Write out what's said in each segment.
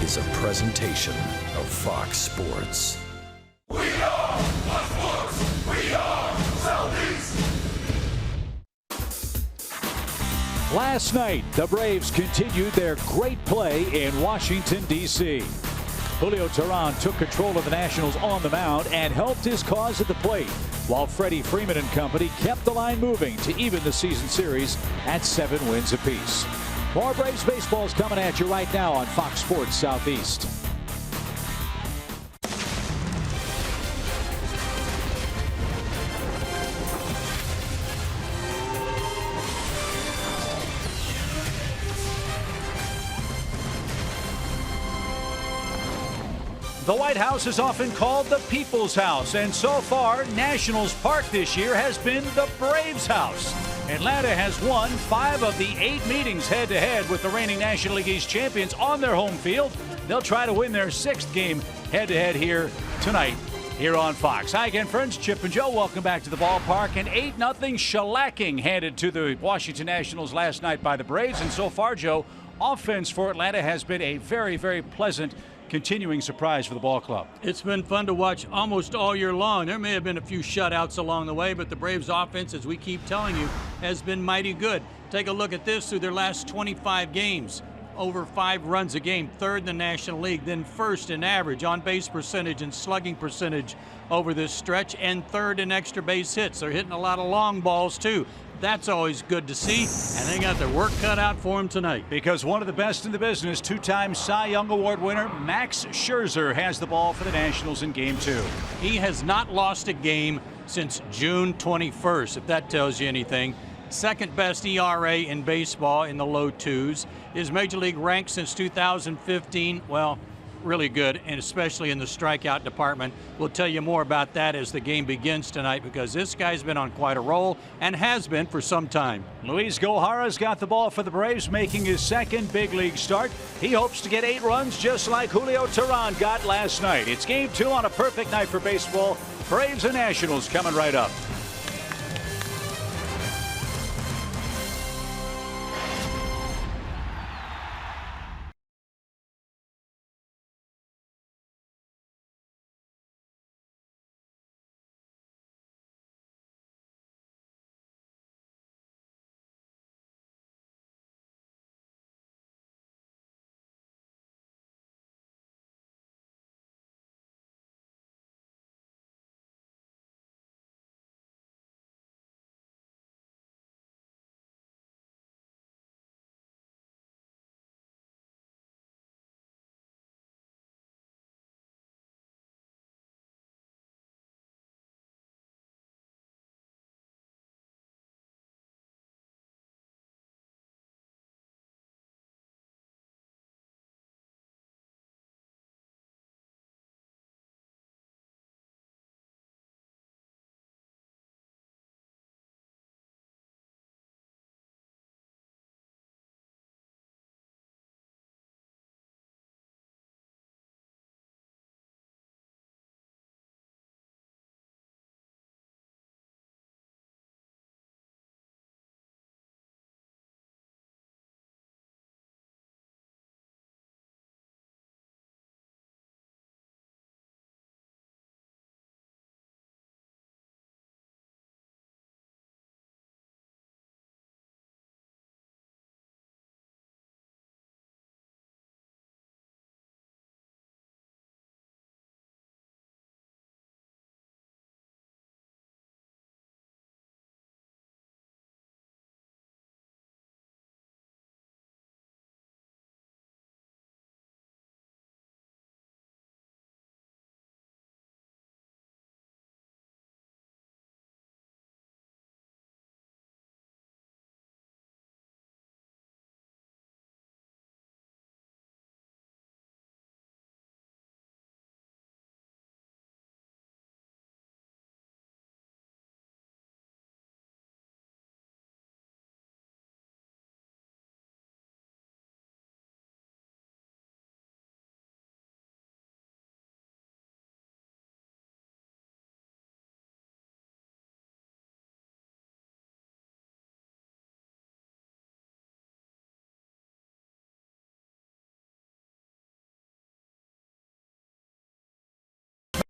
is a presentation of Fox Sports. We are Fox Sports. We are Southeast. Last night, the Braves continued their great play in Washington, D.C. Julio Teheran took control of the Nationals on the mound and helped his cause at the plate, while Freddie Freeman and company kept the line moving to even the season series at 7 wins apiece. More Braves baseball is coming at you right now on Fox Sports Southeast. The White House is often called the People's House, and so far, Nationals Park this year has been the Braves' house. Atlanta has won 5 of the 8 meetings head-to-head with the reigning National League East champions on their home field. They'll try to win their 6th game head-to-head here tonight here on Fox. Hi again, friends. Chip and Joe, welcome back to the ballpark. An 8-0 shellacking handed to the Washington Nationals last night by the Braves, and so far, Joe, offense for Atlanta has been a very, very pleasant continuing surprise for the ball club. It's been fun to watch almost all year long. There may have been a few shutouts along the way, but the Braves offense, as we keep telling you, has been mighty good. Take a look at this through their last 25 games. Over 5 runs a game, 3rd in the National League, then 1st in average, on-base percentage and slugging percentage over this stretch, and 3rd in extra base hits. They're hitting a lot of long balls, too. That's always good to see, and they got their work cut out for them tonight. Because one of the best in the business, 2-time Cy Young Award winner Max Scherzer has the ball for the Nationals in Game 2. He has not lost a game since June 21st, if that tells you anything. 2nd best ERA in baseball in the low 2s. His major league rank since 2015, well, really good, and especially in the strikeout department. We'll tell you more about that as the game begins tonight, because this guy's been on quite a roll and has been for some time. Luis Gohara's got the ball for the Braves, making his 2nd big league start. He hopes to get 8 runs just like Julio Teheran got last night. It's Game 2 on a perfect night for baseball. Braves and Nationals coming right up.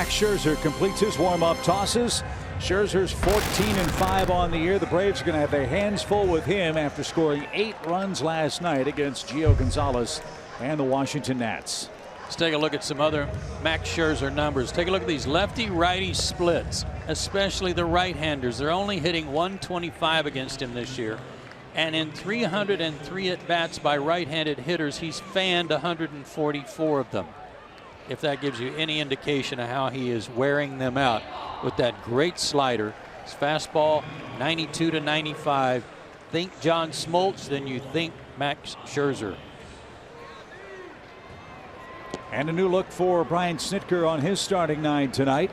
Max Scherzer completes his warm-up tosses. Scherzer's 14-5 on the year. The Braves are going to have their hands full with him after scoring 8 runs last night against Gio Gonzalez and the Washington Nats. Let's take a look at some other Max Scherzer numbers. Take a look at these lefty-righty splits, especially the right-handers. They're only hitting 125 against him this year. And in 303 at-bats by right-handed hitters, he's fanned 144 of them. If that gives you any indication of how he is wearing them out with that great slider. His fastball, 92 to 95. Think John Smoltz, then you think Max Scherzer. And a new look for Brian Snitker on his starting 9 tonight.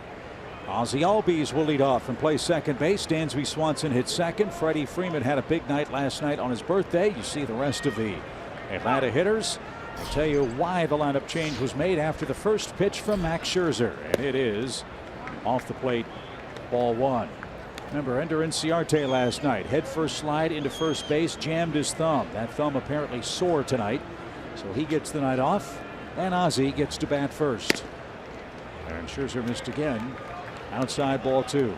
Ozzie Albies will lead off and play second base. Dansby Swanson hits second. Freddie Freeman had a big night last night on his birthday. You see the rest of the Atlanta hitters. I'll tell you why the lineup change was made after the first pitch from Max Scherzer. And it is off the plate, ball 1. Remember, Ender Inciarte last night. Head first slide into first base, jammed his thumb. That thumb apparently sore tonight. So he gets the night off. And Ozzie gets to bat first. And Scherzer missed again. Outside, ball 2.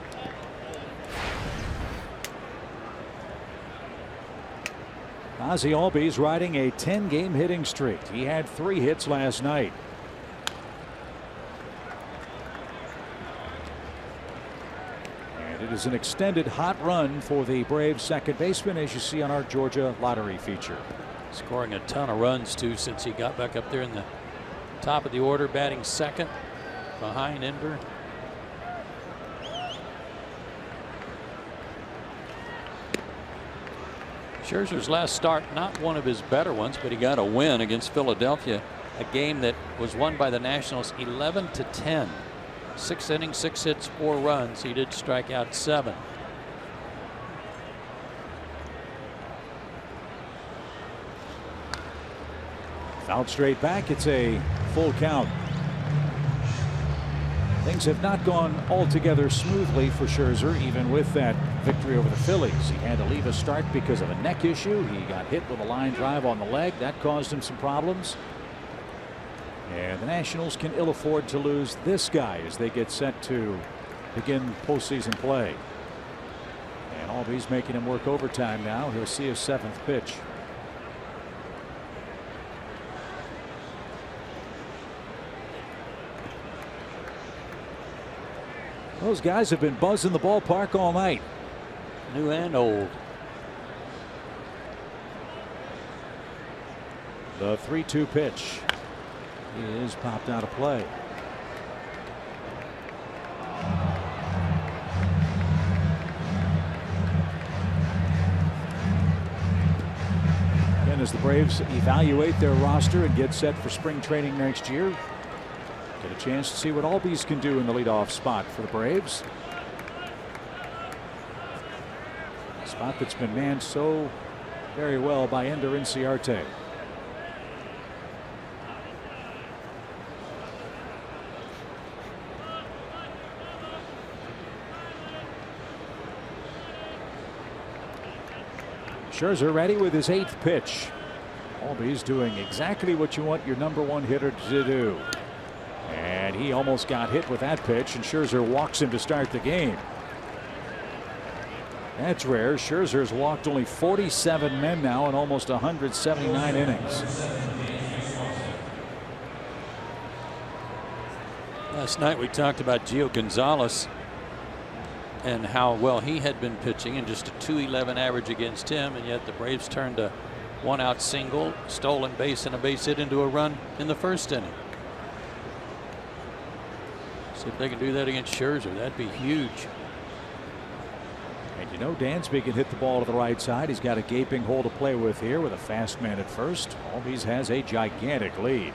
Ozzie Albies riding a 10-game hitting streak. He had 3 hits last night. And it is an extended hot run for the Braves second baseman, as you see on our Georgia lottery feature. Scoring a ton of runs, too, since he got back up there in the top of the order, batting second behind Ender. Scherzer's last start, not one of his better ones, but he got a win against Philadelphia, a game that was won by the Nationals 11-10. 6 innings, 6 hits, 4 runs. He did strike out 7. Fouled straight back. It's a full count. Things have not gone altogether smoothly for Scherzer, even with that victory over the Phillies. He had to leave a start because of a neck issue. He got hit with a line drive on the leg. That caused him some problems. And the Nationals can ill afford to lose this guy as they get set to begin postseason play. And Albies making him work overtime now. He'll see his 7th pitch. Those guys have been buzzing the ballpark all night. New and old. The 3-2 pitch is popped out of play. Again, as the Braves evaluate their roster and get set for spring training next year, get a chance to see what Albies can do in the leadoff spot for the Braves. A spot that's been manned so very well by Ender Inciarte. Scherzer ready with his 8th pitch. Albies doing exactly what you want your #1 hitter to do. And he almost got hit with that pitch, and Scherzer walks him to start the game. That's rare. Scherzer's walked only 47 men now in almost 179 innings. Last night we talked about Gio Gonzalez and how well he had been pitching, and just a .211 average against him, and yet the Braves turned a 1-out single, stolen base, and a base hit into a run in the first inning. See if they can do that against Scherzer. That'd be huge. And you know, Dansby can hit the ball to the right side. He's got a gaping hole to play with here with a fast man at first. Albies has a gigantic lead.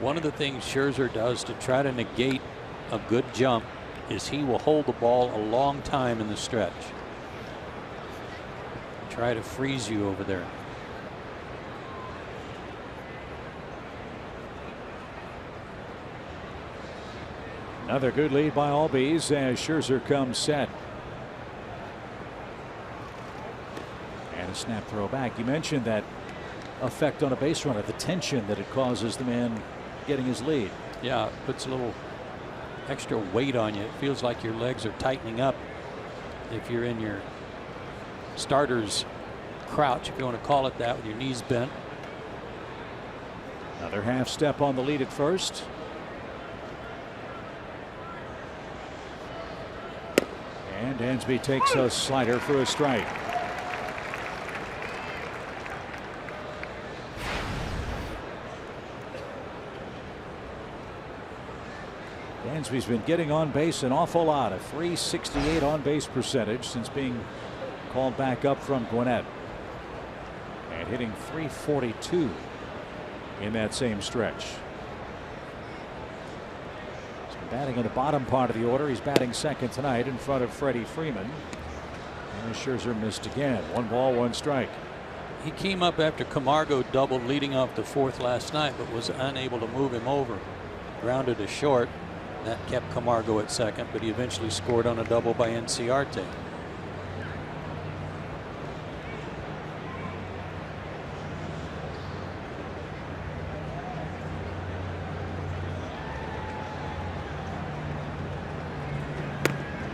One of the things Scherzer does to try to negate a good jump is he will hold the ball a long time in the stretch. Try to freeze you over there. Another good lead by Albies as Scherzer comes set. And a snap throw back. You mentioned that effect on a base runner, the tension that it causes the man getting his lead. Yeah, it puts a little extra weight on you. It feels like your legs are tightening up if you're in your starter's crouch, if you want to call it that, with your knees bent. Another half step on the lead at first. And Dansby takes a slider for a strike. Dansby's been getting on base an awful lot. A .368 on base percentage since being called back up from Gwinnett. And hitting .342 in that same stretch. He's been batting in the bottom part of the order. He's batting second tonight in front of Freddie Freeman. And Scherzer missed again. 1 ball, 1 strike. He came up after Camargo doubled leading off the 4th last night, but was unable to move him over. Grounded to short. That kept Camargo at second, but he eventually scored on a double by Enciarte.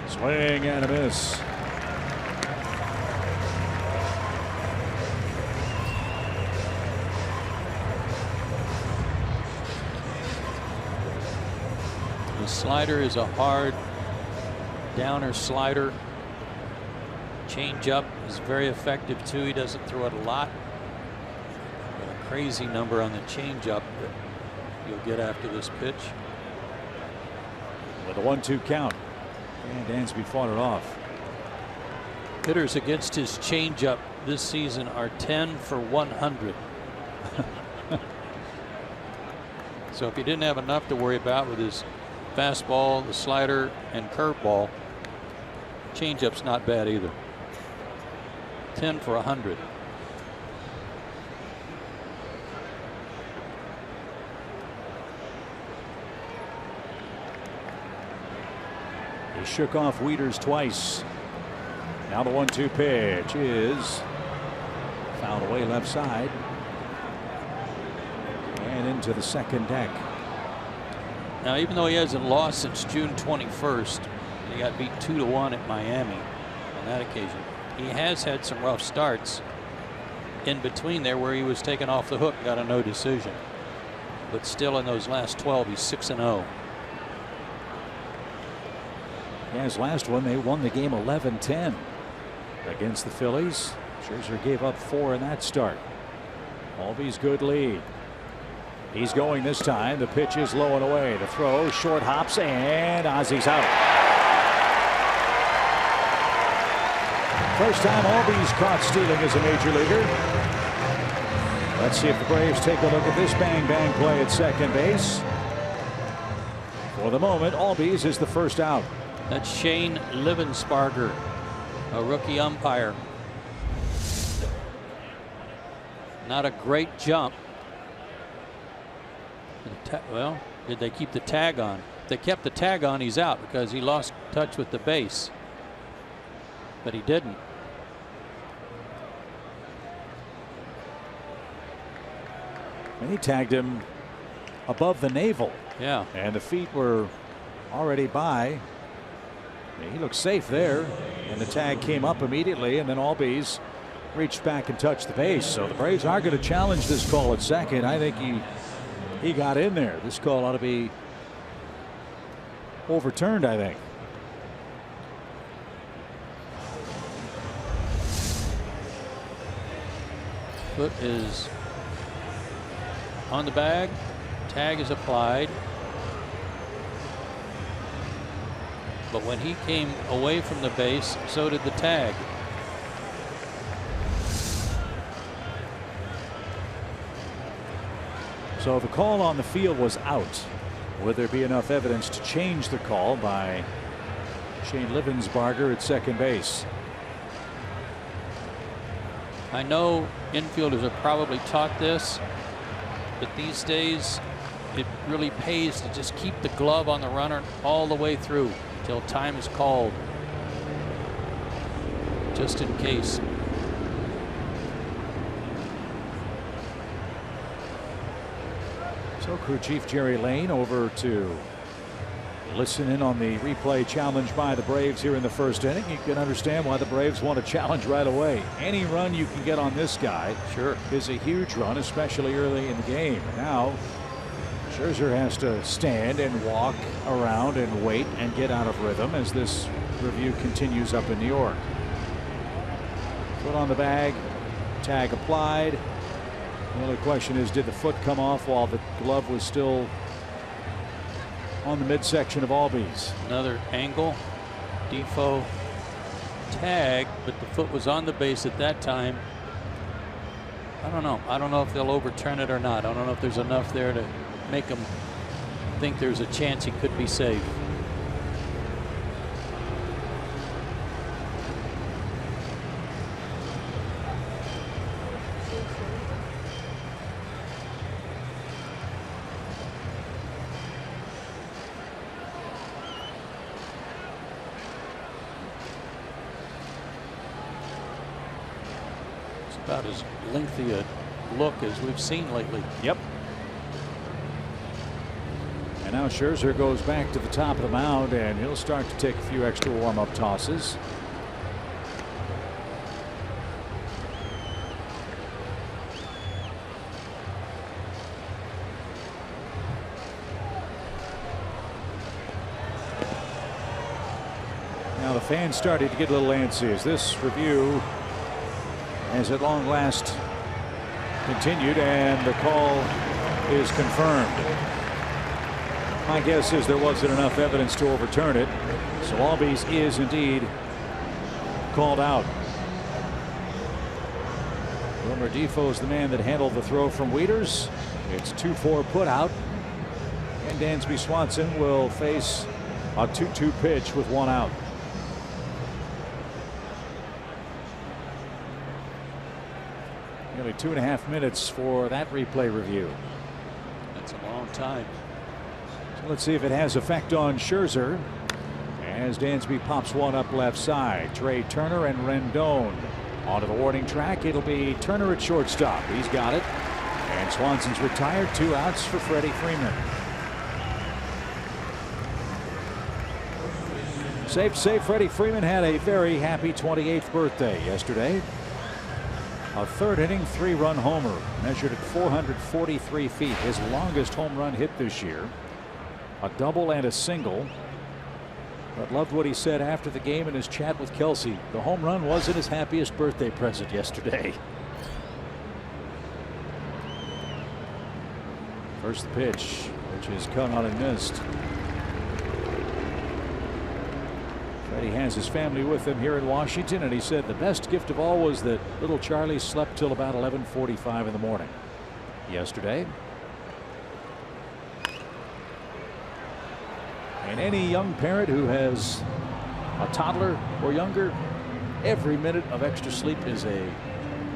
Swing and a miss. The slider is a hard downer slider. Changeup is very effective too. He doesn't throw it a lot. Got a crazy number on the changeup that you'll get after this pitch. With a 1-2 count. And Dansby fought it off. Hitters against his changeup this season are 10 for 100. So if he didn't have enough to worry about with his fastball, the slider, and curveball, changeup's not bad either. 10 for 100. He shook off Wieters twice. Now the 1-2 pitch is fouled away left side and into the second deck. Now, even though he hasn't lost since June 21st, he got beat 2-1 at Miami on that occasion. He has had some rough starts in between there where he was taken off the hook, got a no decision. But still, in those last 12, he's 6-0. Yeah, his last one, they won the game 11-10 against the Phillies. Scherzer gave up 4 in that start. Albies good lead. He's going this time. The pitch is low and away. The throw, short hops, and Ozzy's out. First time Albies caught stealing as a major leaguer. Let's see if the Braves take a look at this bang-bang play at second base. For the moment, Albies is the first out. That's Shane Livensparger, a rookie umpire. Not a great jump. Well, did they keep the tag on? If they kept the tag on, he's out because he lost touch with the base. But he didn't. And he tagged him above the navel. Yeah. And the feet were already by. He looked safe there, and the tag came up immediately, and then Albies reached back and touched the base. So the Braves are going to challenge this call at second. I think he got in there. This call ought to be overturned, I think. Foot is on the bag. Tag is applied. But when he came away from the base, so did the tag. So the call on the field was out. Would there be enough evidence to change the call by Shane Livensparger at second base? I know infielders are probably taught this, but these days it really pays to just keep the glove on the runner all the way through until time is called, just in case. So crew chief Jerry Lane over to listen in on the replay challenge by the Braves here in the first inning. You can understand why the Braves want to challenge right away. Any run you can get on this guy is a huge run, especially early in the game. Now Scherzer has to stand and walk around and wait and get out of rhythm as this review continues up in New York. Foot on the bag, tag applied. The only question is, did the foot come off while the glove was still on the midsection of Albies? Another angle. Defoe tag, but the foot was on the base at that time. I don't know. I don't know if they'll overturn it or not. I don't know if there's enough there to make them think there's a chance he could be safe. About as lengthy a look as we've seen lately. Yep. And now Scherzer goes back to the top of the mound, and he'll start to take a few extra warm-up tosses. Now the fans started to get a little antsy as this review has at long last continued, and the call is confirmed. My guess is there wasn't enough evidence to overturn it, so Albies is indeed called out. Wilmer Defoe is the man that handled the throw from Wieters. It's 2-4 put out, and Dansby Swanson will face a 2-2 pitch with one out. Nearly 2.5 minutes for that replay review. That's a long time. So let's see if it has effect on Scherzer as Dansby pops one up left side. Trey Turner and Rendon onto the warning track. It'll be Turner at shortstop. He's got it. And Swanson's retired. 2 outs for Freddie Freeman. Safe to say Freddie Freeman had a very happy 28th birthday yesterday. A third inning 3-run homer measured at 443 feet, his longest home run hit this year. A double and a single. But loved what he said after the game in his chat with Kelsey. The home run wasn't his happiest birthday present yesterday. First pitch, which is cut on and missed. Freddie has his family with him here in Washington, and he said the best gift of all was that little Charlie slept till about 11:45 in the morning yesterday. And any young parent who has a toddler or younger, every minute of extra sleep is a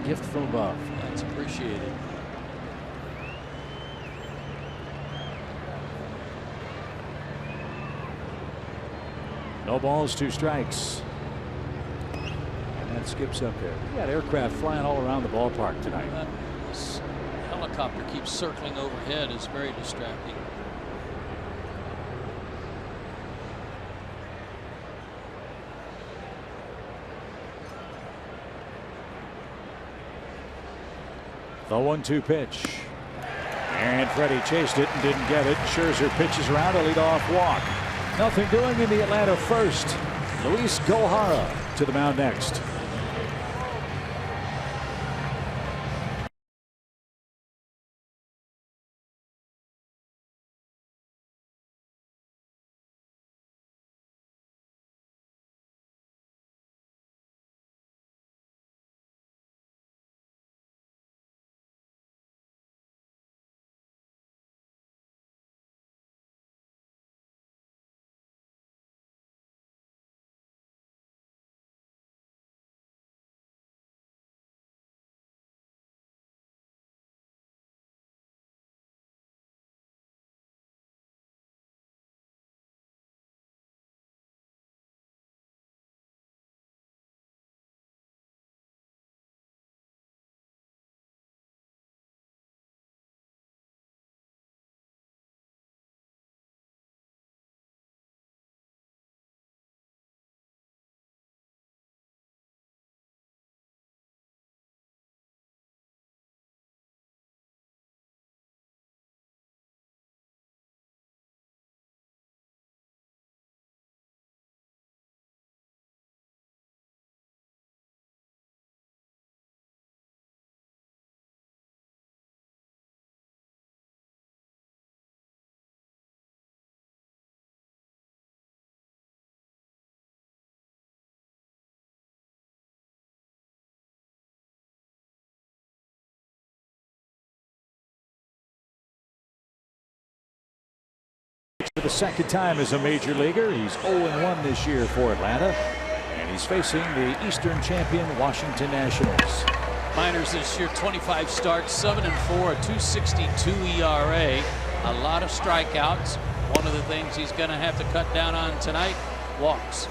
gift from above. That's appreciated. No balls, 2 strikes. And that skips up there. We got aircraft flying all around the ballpark tonight. This helicopter keeps circling overhead. It's very distracting. The 1-2 pitch. And Freddie chased it and didn't get it. Scherzer pitches around a leadoff walk. Nothing doing in the Atlanta first. Luis Gohara to the mound next. the second time as a major leaguer. He's 0-1 this year for Atlanta, and he's facing the Eastern champion Washington Nationals. Minors this year, 25 starts, 7-4, a 2.62 ERA, a lot of strikeouts. One of the things he's going to have to cut down on tonight, walks.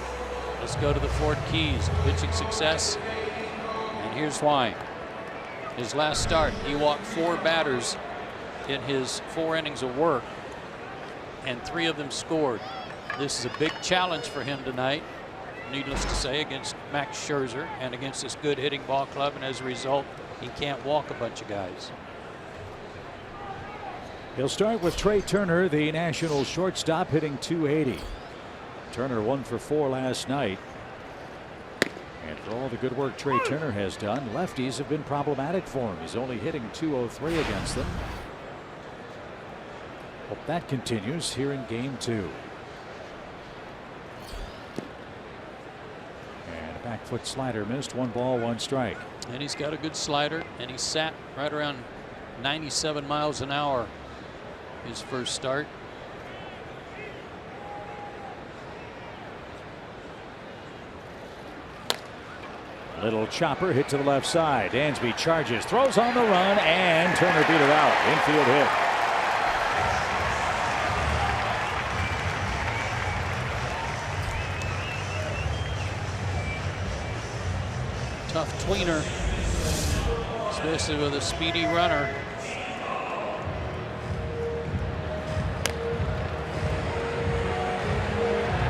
Let's go to the Fort Keys. Pitching success, and here's why. His last start, he walked 4 batters in his 4 innings of work, and 3 of them scored. This is a big challenge for him tonight, needless to say, against Max Scherzer and against this good hitting ball club, and as a result, he can't walk a bunch of guys. He'll start with Trey Turner, the Nationals shortstop, hitting .280. Turner 1 for 4 last night. And for all the good work Trey Turner has done, lefties have been problematic for him. He's only hitting .203 against them. Hope that continues here in game 2. And a back foot slider missed. 1 ball, 1 strike. And he's got a good slider, and he sat right around 97 miles an hour his first start. Little chopper hit to the left side. Dansby charges, throws on the run, and Turner beat it out. Infield hit. Tough tweener, especially with a speedy runner.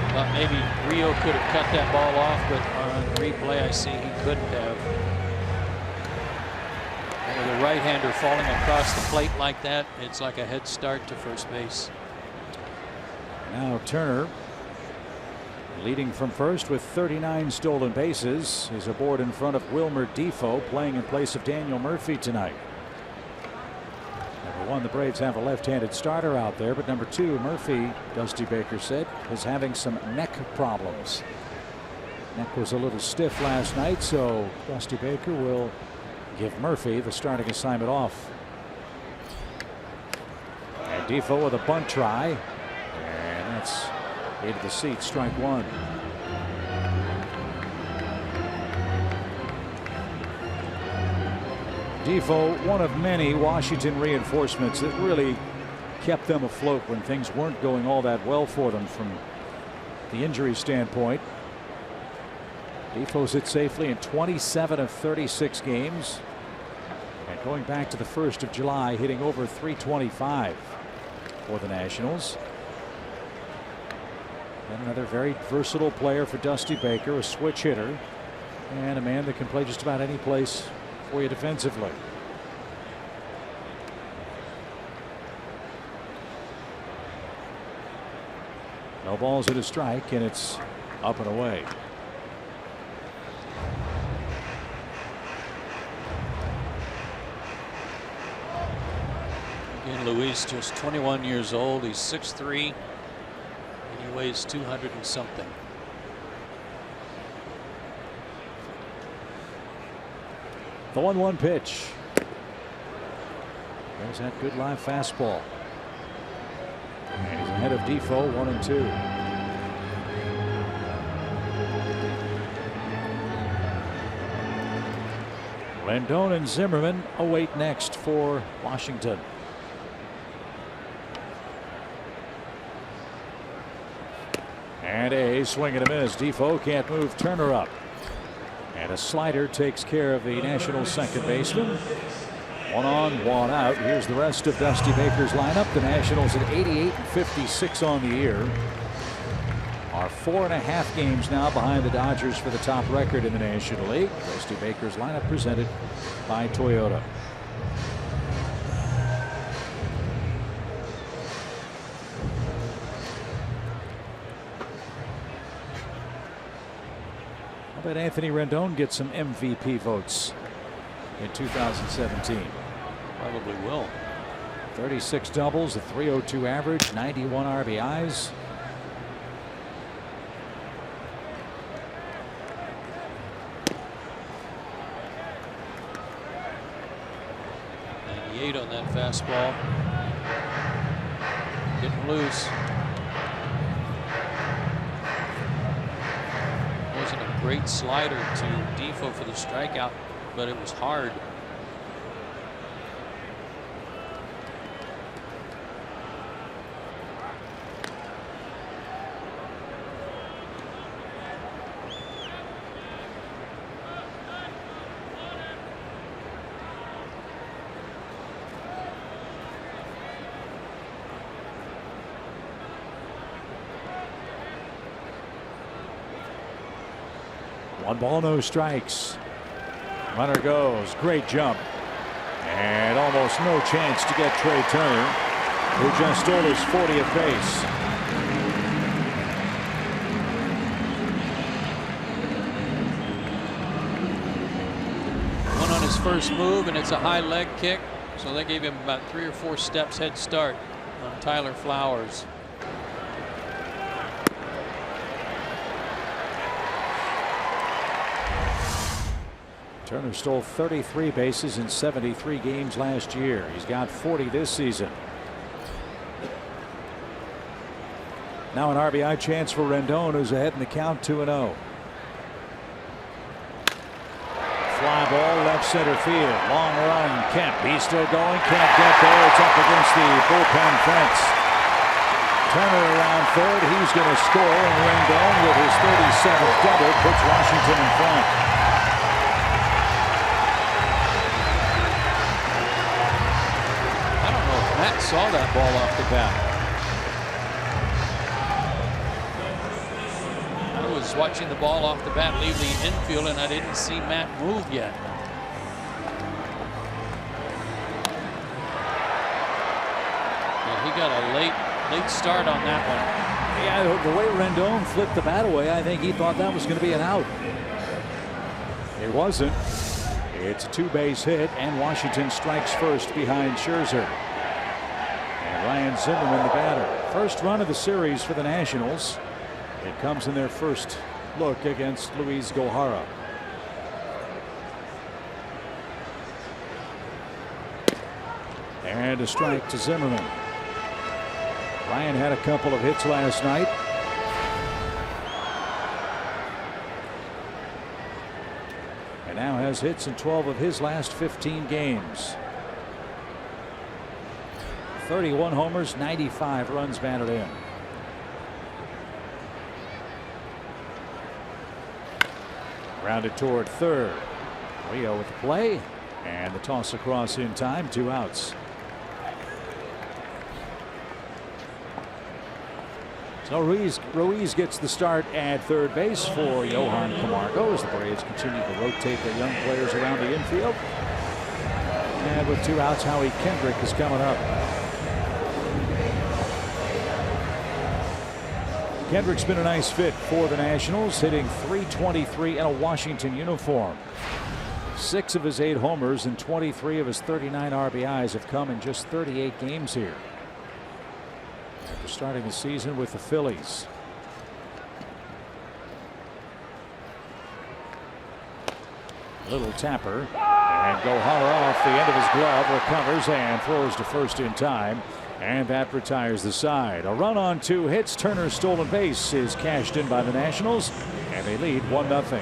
Thought maybe Rio could have cut that ball off, but on replay I see he couldn't have. And with a right-hander falling across the plate like that, it's like a head start to first base. Now Turner, leading from first with 39 stolen bases, is aboard in front of Wilmer Defoe, playing in place of Daniel Murphy tonight. Number 1, the Braves have a left-handed starter out there, but number 2, Murphy, Dusty Baker said, is having some neck problems. Neck was a little stiff last night, so Dusty Baker will give Murphy the starting assignment off. And Defoe with a bunt try, and that's into the seat, strike 1. Defoe, one of many Washington reinforcements that really kept them afloat when things weren't going all that well for them from the injury standpoint. Defoe's hit safely in 27 of 36 games. And going back to the 1st of July, hitting over .325 for the Nationals. And another very versatile player for Dusty Baker, a switch hitter, and a man that can play just about any place for you defensively. No balls at a strike, and it's up and away. Again, Luis, just 21 years old. He's 6'3", and he weighs 200 and something. The 1-1 pitch. There's that good live fastball. And he's ahead of Defoe, 1-2. Rendon and Zimmerman await next for Washington. And a swing and a miss. Defoe can't move Turner up. And a slider takes care of the Nationals second baseman. 1 on, 1 out. Here's the rest of Dusty Baker's lineup. The Nationals at 88-56 on the year are 4.5 games now behind the Dodgers for the top record in the National League. Dusty Baker's lineup presented by Toyota. I bet Anthony Rendon gets some MVP votes in 2017. Probably will. 36 doubles, a .302 average, 91 RBIs. On that fastball. Getting loose. great slider to Defoe for the strikeout, but it was hard. One ball, no strikes. Runner goes. Great jump. And almost no chance to get Trey Turner, who just stole his 40th base. One on his first move, and it's a high leg kick. So they gave him about 3 or 4 steps head start on Tyler Flowers. Turner stole 33 bases in 73 games last year. He's got 40 this season. Now an RBI chance for Rendon, who's ahead in the count 2-0. Fly ball left center field. Long run. Kemp. He's still going. Can't get there. It's up against the bullpen fence. Turner around third. He's going to score, and Rendon with his 37th double puts Washington in front. Matt saw that ball off the bat. I was watching the ball off the bat leave the infield, and I didn't see Matt move yet. Yeah, he got a late start on that one. Yeah, the way Rendon flipped the bat away, I think he thought that was going to be an out. It wasn't. It's a 2-base hit, and Washington strikes first behind Scherzer. Ryan Zimmerman, the batter. First run of the series for the Nationals. It comes in their first look against Luis Gohara. And a strike to Zimmerman. Ryan had a couple of hits last night. And now has hits in 12 of his last 15 games. 31 homers, 95 runs batted in. Grounded toward third. Leo with the play, and the toss across in time. 2 outs. So Ruiz gets the start at third base for Johan Camargo as the Braves continue to rotate their young players around the infield. And with 2 outs, Howie Kendrick is coming up. Kendrick's been a nice fit for the Nationals, hitting .323 in a Washington uniform. 6 of his 8 homers and 23 of his 39 RBIs have come in just 38 games here. After starting the season with the Phillies. Little tapper, and Gohara off the end of his glove, recovers and throws to first in time. And that retires the side. A run on 2 hits. Turner's stolen base is cashed in by the Nationals, and they lead 1-0.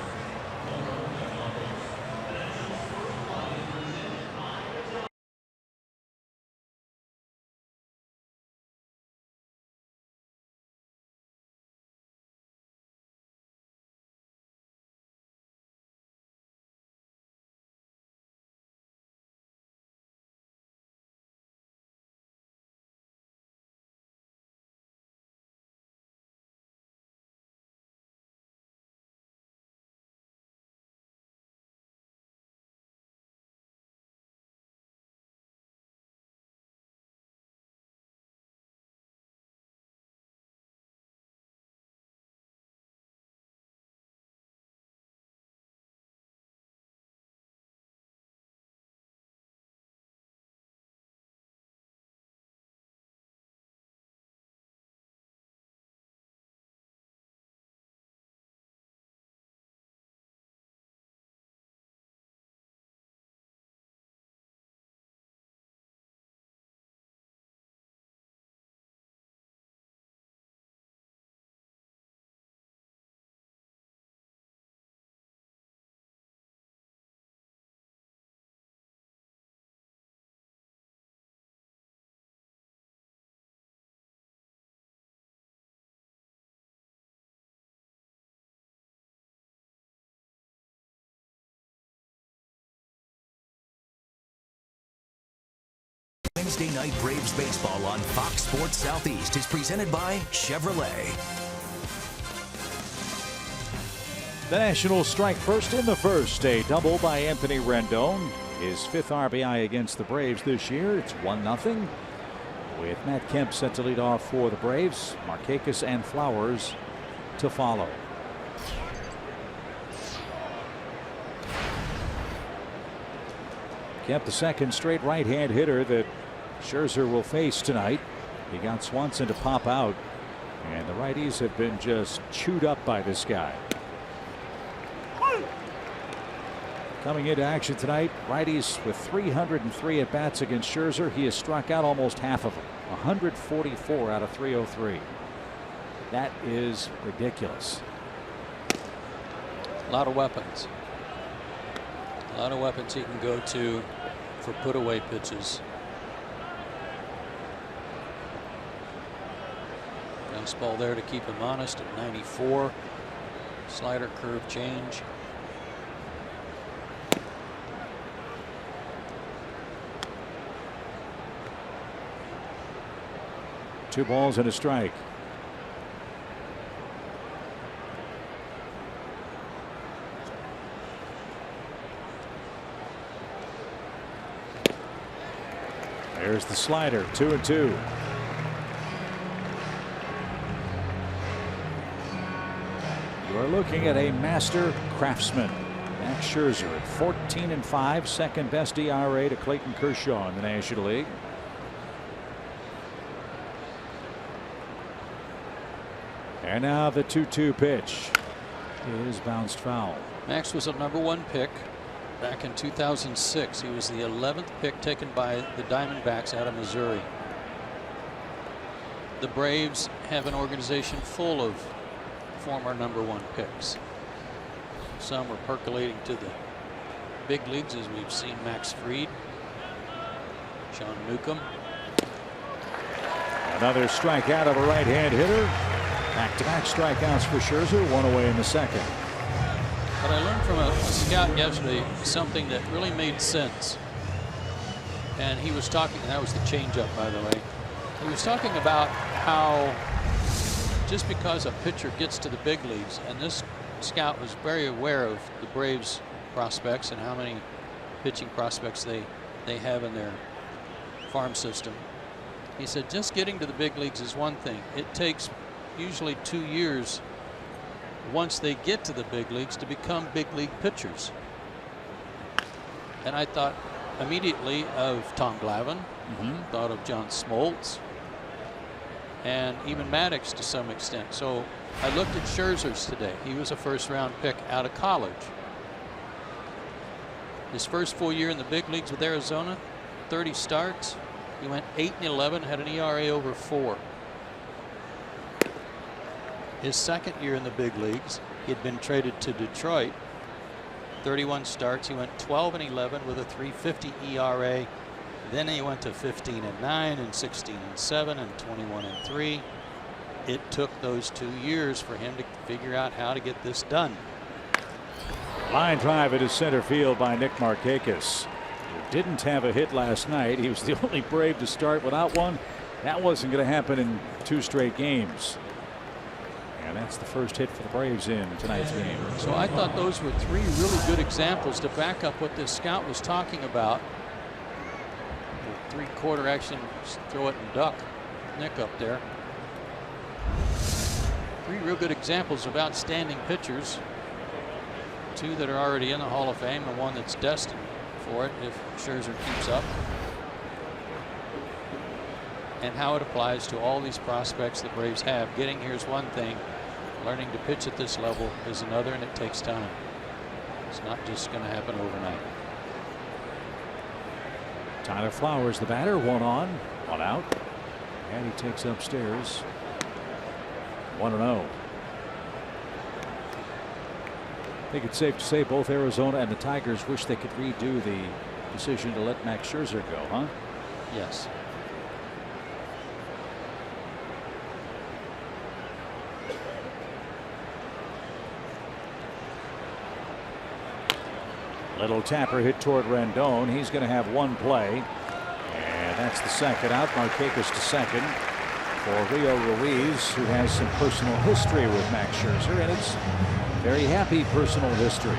Wednesday Night Braves baseball on Fox Sports Southeast is presented by Chevrolet. The Nationals strike first in the first. A double by Anthony Rendon. His 5th RBI against the Braves this year. It's 1-0. With Matt Kemp set to lead off for the Braves. Markakis and Flowers to follow. Kemp, the second straight right-hand hitter that Scherzer will face tonight. He got Swanson to pop out, and the righties have been just chewed up by this guy. Coming into action tonight, righties with 303 at bats against Scherzer. He has struck out almost half of them, 144 out of 303. That is ridiculous. A lot of weapons. A lot of weapons he can go to for put away pitches. Fastball there to keep him honest at 94. Slider, curve, change. Two balls and a strike. There's the slider, 2-2. You are looking at a master craftsman. Max Scherzer at 14-5, second best ERA to Clayton Kershaw in the National League. And now the 2-2 pitch is bounced foul. Max was a #1 pick back in 2006. He was the 11th pick taken by the Diamondbacks out of Missouri. The Braves have an organization full of former #1 picks. Some are percolating to the big leagues, as we've seen Max Fried, Sean Newcomb. Another strikeout of a right-hand hitter. Back-to-back strikeouts for Scherzer, one away in the second. But I learned from a scout yesterday something that really made sense. And he was talking, and that was the changeup, by the way. He was talking about how just because a pitcher gets to the big leagues, and this scout was very aware of the Braves prospects and how many pitching prospects they have in their farm system. He said just getting to the big leagues is one thing. It takes usually 2 years once they get to the big leagues to become big league pitchers. And I thought immediately of Tom Glavine, thought of John Smoltz, and even Maddox to some extent. So I looked at Scherzer's today. He was a first-round pick out of college. His first full year in the big leagues with Arizona, 30 starts. He went 8-11, had an ERA over 4. His second year in the big leagues, he had been traded to Detroit. 31 starts. He went 12-11 with a 3.50 ERA. Then he went to 15-9 and 16-7 and 21-3. It took those 2 years for him to figure out how to get this done. Line drive into center field by Nick Markakis, who didn't have a hit last night. He was the only Brave to start without one. That wasn't going to happen in 2 straight games. And that's the first hit for the Braves in tonight's game. So I thought those were 3 really good examples to back up what this scout was talking about. The 3-quarter action, throw it and duck. Nick up there. 3 real good examples of outstanding pitchers. 2 that are already in the Hall of Fame and 1 that's destined for it if Scherzer keeps up. And how it applies to all these prospects the Braves have. Getting here is one thing. Learning to pitch at this level is another, and it takes time. It's not just going to happen overnight. Tyler Flowers, the batter, 1 on, 1 out. And he takes upstairs. 1-0. I think it's safe to say both Arizona and the Tigers wish they could redo the decision to let Max Scherzer go, huh? Yes. Little tapper hit toward Rendon. He's going to have 1 play. And that's the second out. Markakis to second for Rio Ruiz, who has some personal history with Max Scherzer, and it's very happy personal history.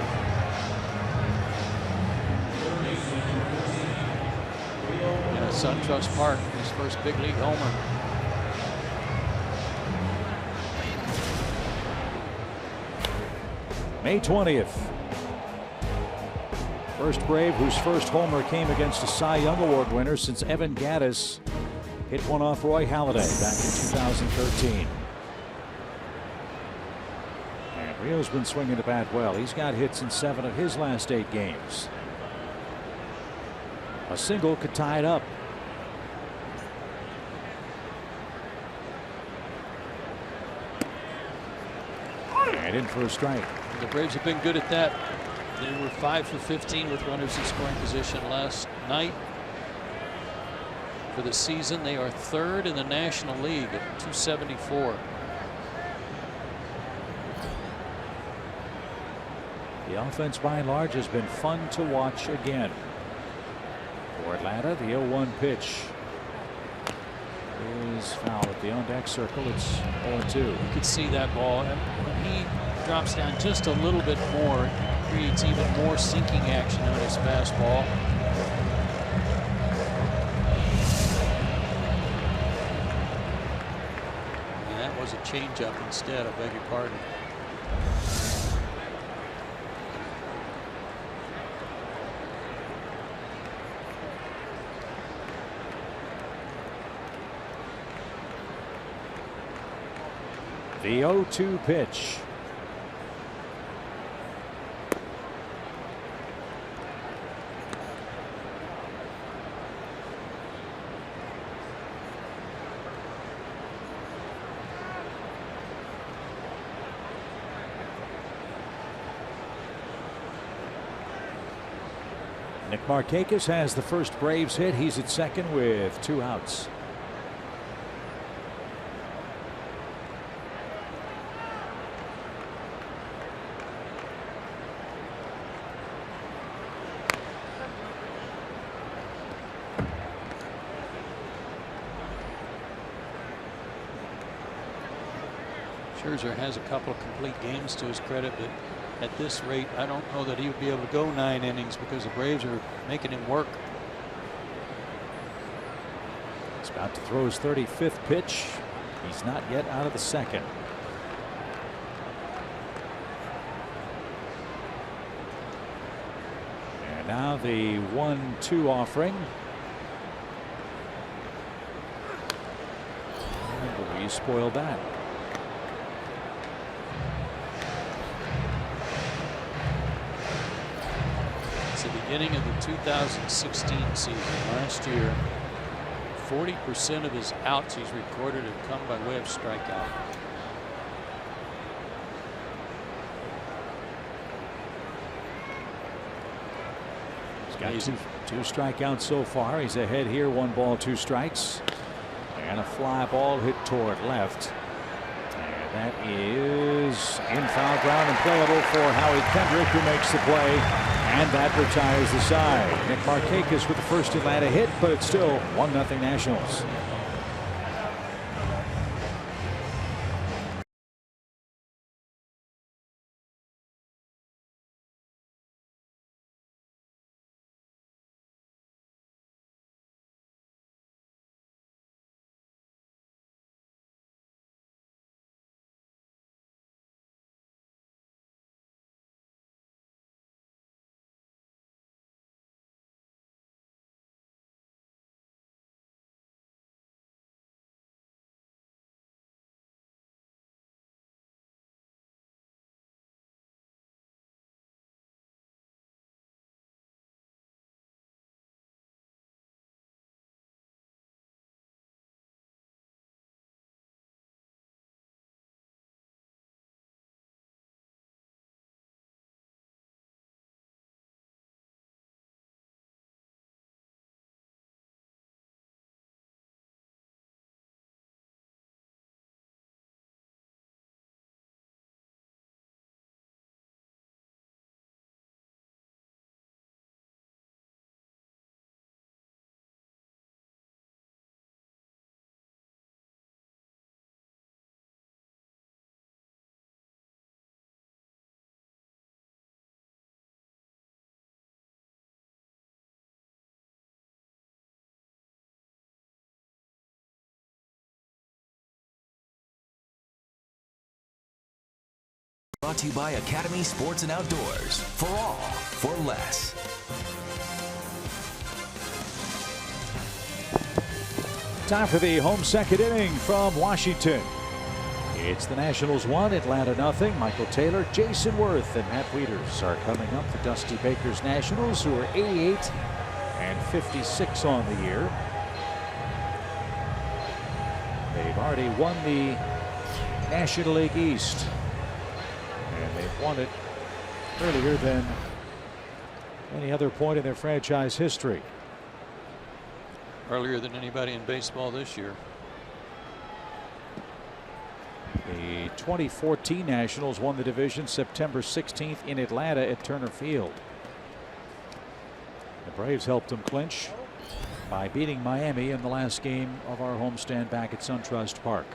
SunTrust Park, his first big league homer. May 20th. First Brave whose first homer came against a Cy Young Award winner since Evan Gattis hit one off Roy Halladay back in 2013. And Rio's been swinging the bat well. He's got hits in 7 of his last 8 games. A single could tie it up. And in for a strike. The Braves have been good at that. They were 5 for 15 with runners in scoring position last night. For the season, they are 3rd in the National League at 274. The offense by and large has been fun to watch again. For Atlanta, the 0-1 pitch is foul at the on-deck circle. It's 0-2. You could see that ball. And when he drops down just a little bit more, it creates even more sinking action on his fastball. And that was a changeup instead. I beg your pardon. The 0-2 pitch. Nick Markakis has the first Braves hit. He's at second with 2 outs. Scherzer has a couple of complete games to his credit, but at this rate, I don't know that he would be able to go 9 innings because the Braves are making him work. He's about to throw his 35th pitch. He's not yet out of the second. And now the 1-2 offering. And Louise spoiled that. It's the beginning of the 2016 season. Last year, 40% of his outs he's recorded have come by way of strikeout. He's got two strikeouts so far. He's ahead here, 1 ball, 2 strikes. And a fly ball hit toward left. And that is in foul ground and playable for Howie Kendrick, who makes the play. And that retires the side. Nick Markakis with the first Atlanta hit, but it's still 1-0 Nationals. Brought to you by Academy Sports and Outdoors. For all, for less. Time for the home second inning from Washington. It's the Nationals 1, Atlanta nothing. Michael Taylor, Jason Worth, and Matt Wieters are coming up. The Dusty Baker's Nationals, who are 88 and 56 on the year. They've already won the National League East, and they've won it earlier than any other point in their franchise history. Earlier than anybody in baseball this year. The 2014 Nationals won the division September 16th in Atlanta at Turner Field. The Braves helped them clinch by beating Miami in the last game of our homestand back at SunTrust Park.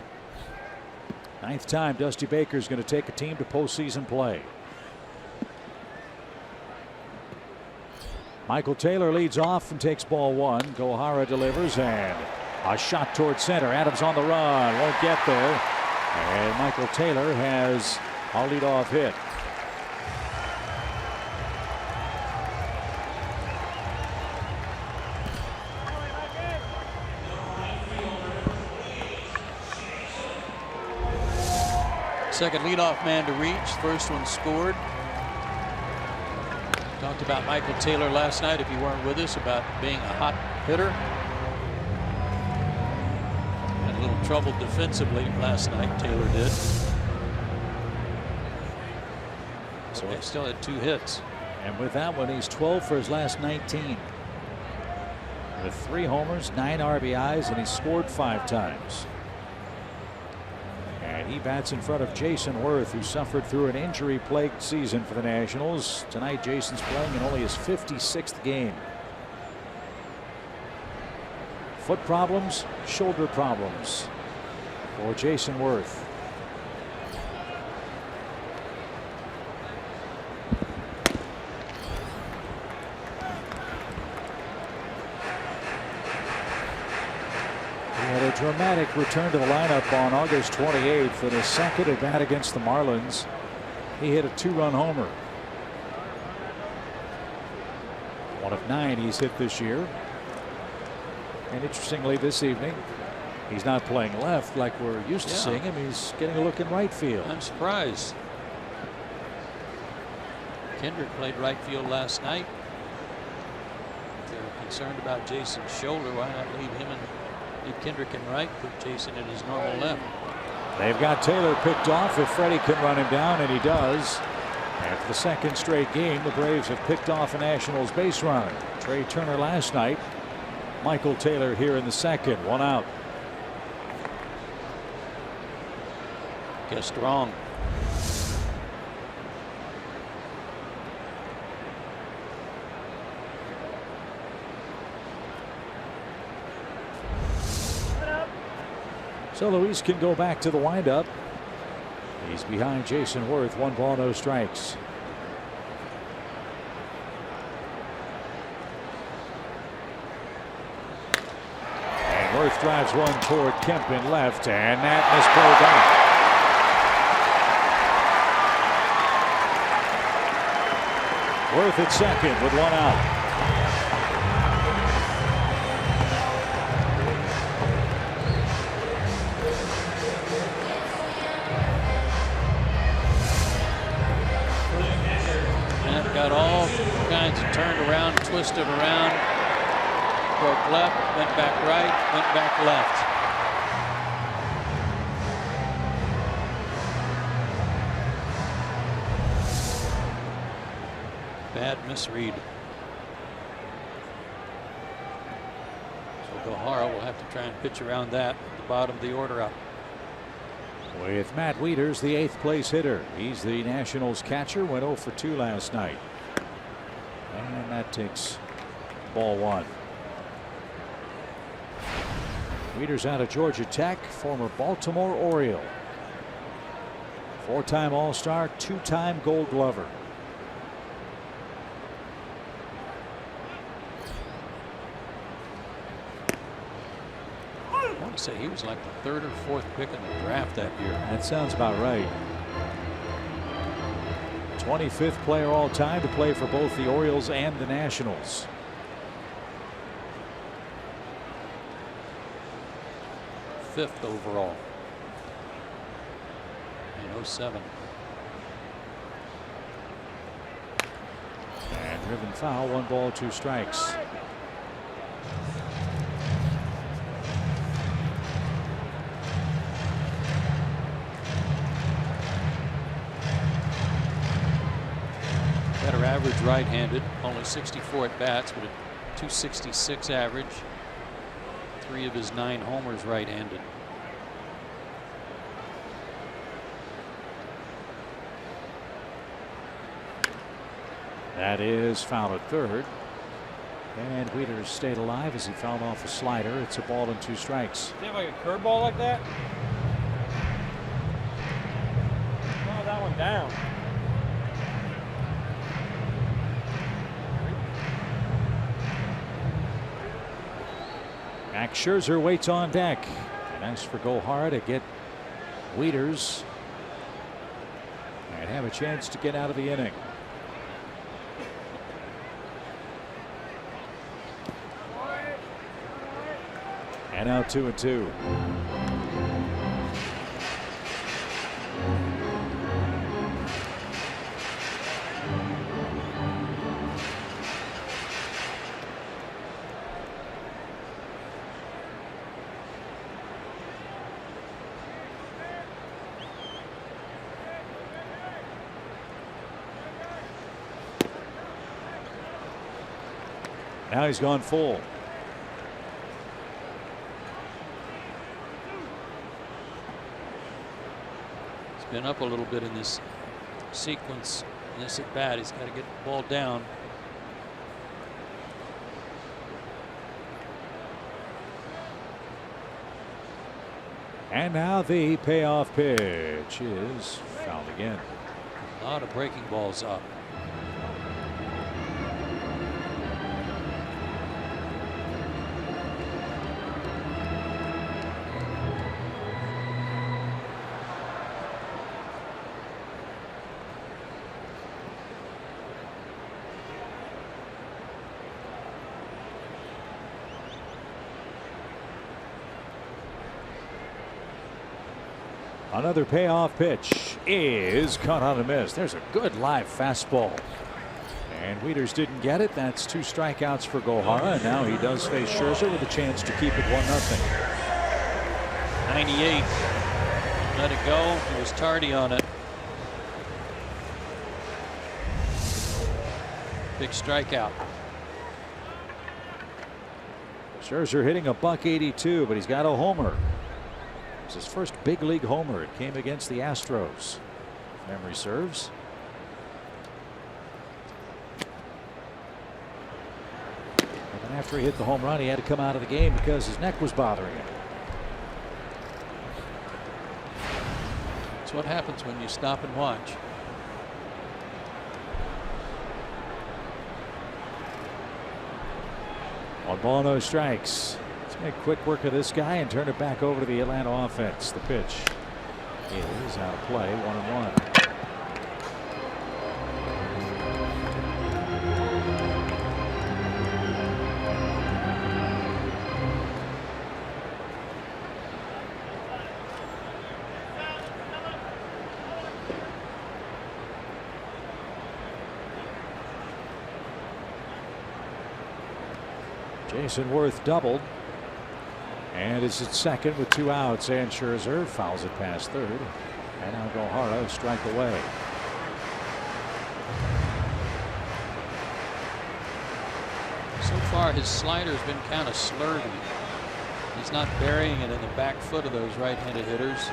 Ninth time Dusty Baker is going to take a team to postseason play. Michael Taylor leads off and takes ball one. Gohara delivers, and a shot toward center. Adams on the run, won't get there. And Michael Taylor has a leadoff hit. Second leadoff man to reach. First one scored. Talked about Michael Taylor last night, if you weren't with us, about being a hot hitter. Had a little trouble defensively last night, Taylor did. So he still had 2 hits. And with that one, he's 12 for his last 19. With 3 homers, 9 RBIs, and he scored 5 times. And he bats in front of Jason Worth, who suffered through an injury-plagued season for the Nationals. Tonight, Jason's playing in only his 56th game. Foot problems, shoulder problems for Jason Worth. Dramatic return to the lineup on August 28th in his second at bat against the Marlins. He hit a 2-run homer. One of 9 he's hit this year. And interestingly, this evening, he's not playing left like we're used to seeing him. He's getting a look in right field. I'm surprised. Kendrick played right field last night. If they were concerned about Jason's shoulder, why not leave him in? Leave Kendrick in right, put Jason in his normal left. They've got Taylor picked off if Freddie can run him down, and he does. And for the second straight game, the Braves have picked off a Nationals base runner. Trey Turner last night. Michael Taylor here in the second. 1 out. Guessed wrong. So Luis can go back to the windup. He's behind Jason Worth. 1 ball, no strikes. And Worth drives one toward Kemp in left, and that misplayed back. Worth at second with 1 out. Got all kinds of turned around, twisted around, broke left, went back right, went back left. Bad misread. So Gohara will have to try and pitch around that at the bottom of the order up. With Matt Wieters, the 8th place hitter. He's the Nationals catcher, went 0 for 2 last night. And that takes ball 1. Wieters out of Georgia Tech, former Baltimore Oriole. 4-time All-Star, 2-time Gold Glover. I want to say he was like the 3rd or 4th pick in the draft that year. That sounds about right. 25th player all time to play for both the Orioles and the Nationals. Fifth overall in 07. And driven foul, 1 ball, 2 strikes. Better average right-handed, only 64 at bats, but a 266 average. 3 of his 9 homers right-handed. That is foul at third. And Wieters stayed alive as he fouled off a slider. It's a ball and 2 strikes. Do you have like a curveball like that? Oh, that one down. Max Scherzer waits on deck and asks for Gohara to get Wieters and have a chance to get out of the inning. And now 2-2. Now he's gone full. Been up a little bit in this sequence. In this at bat, he's got to get the ball down. And now the payoff pitch is fouled again. A lot of breaking balls up. Another payoff pitch is caught on a miss. There's a good live fastball. And Wieters didn't get it. That's 2 strikeouts for Gohara. And now he does face Scherzer with a chance to keep it 1-0. 98. Let it go. He was tardy on it. Big strikeout. Scherzer hitting a .182, but he's got a homer. It's his first big league homer. It came against the Astros, if memory serves. And then after he hit the home run, he had to come out of the game because his neck was bothering him. That's what happens when you stop and watch. One ball, no strikes. Let's make quick work of this guy and turn it back over to the Atlanta offense. The pitch is out of play, 1-1. Jason Worth doubled. And it's at second with 2 outs, and Scherzer fouls it past third. And now Gohara a strike away. So far his slider's been kind of slurvy. He's not burying it in the back foot of those right-handed hitters.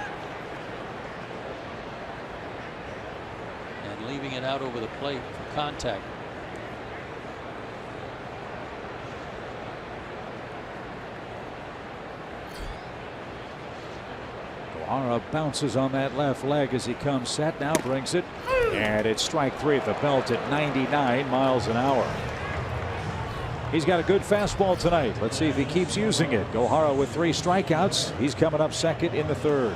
And leaving it out over the plate for contact. Gohara bounces on that left leg as he comes set. Now brings it. And it's strike 3 at the belt at 99 miles an hour. He's got a good fastball tonight. Let's see if he keeps using it. Gohara with 3 strikeouts. He's coming up second in the third.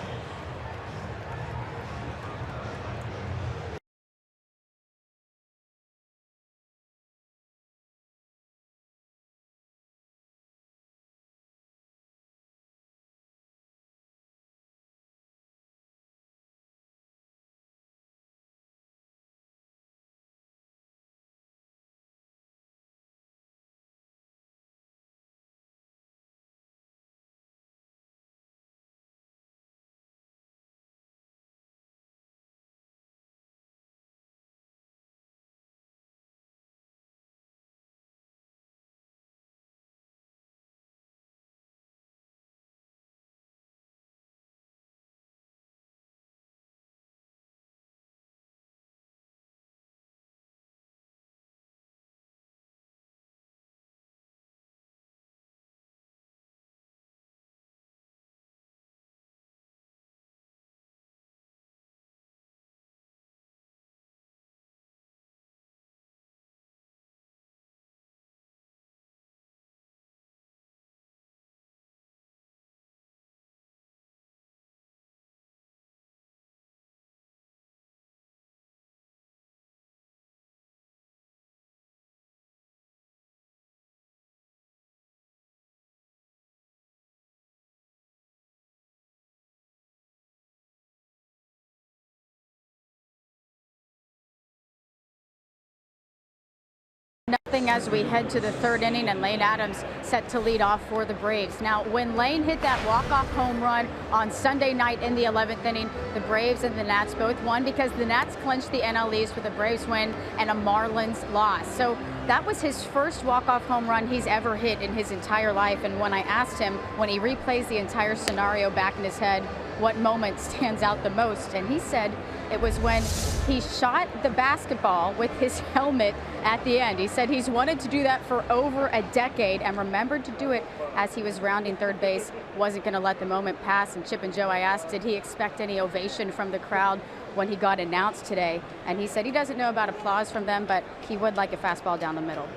0-0 as we head to the third inning, and Lane Adams set to lead off for the Braves. Now, when Lane hit that walk-off home run on Sunday night in the 11th inning, the Braves and the Nats both won because the Nats clinched the NL East with a Braves win and a Marlins loss. So that was his first walk-off home run he's ever hit in his entire life. And when I asked him, when he replays the entire scenario back in his head, what moment stands out the most, and he said it was when he shot the basketball with his helmet at the end. He said he's wanted to do that for over a decade and remembered to do it as he was rounding third base. Wasn't going to let the moment pass. And Chip and Joe, I asked, did he expect any ovation from the crowd when he got announced today? And he said he doesn't know about applause from them, but he would like a fastball down the middle.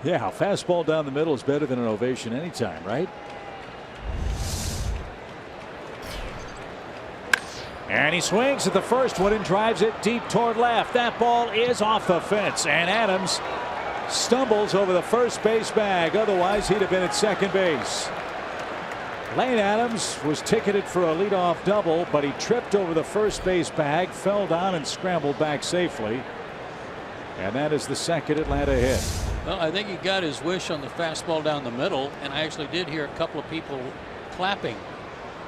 Yeah, a fastball down the middle is better than an ovation anytime, right? And he swings at the first one and drives it deep toward left. That ball is off the fence, and Adams stumbles over the first base bag. Otherwise, he'd have been at second base. Lane Adams was ticketed for a leadoff double, but he tripped over the first base bag, fell down, and scrambled back safely. And that is the second Atlanta hit. Well, I think he got his wish on the fastball down the middle, and I actually did hear a couple of people clapping.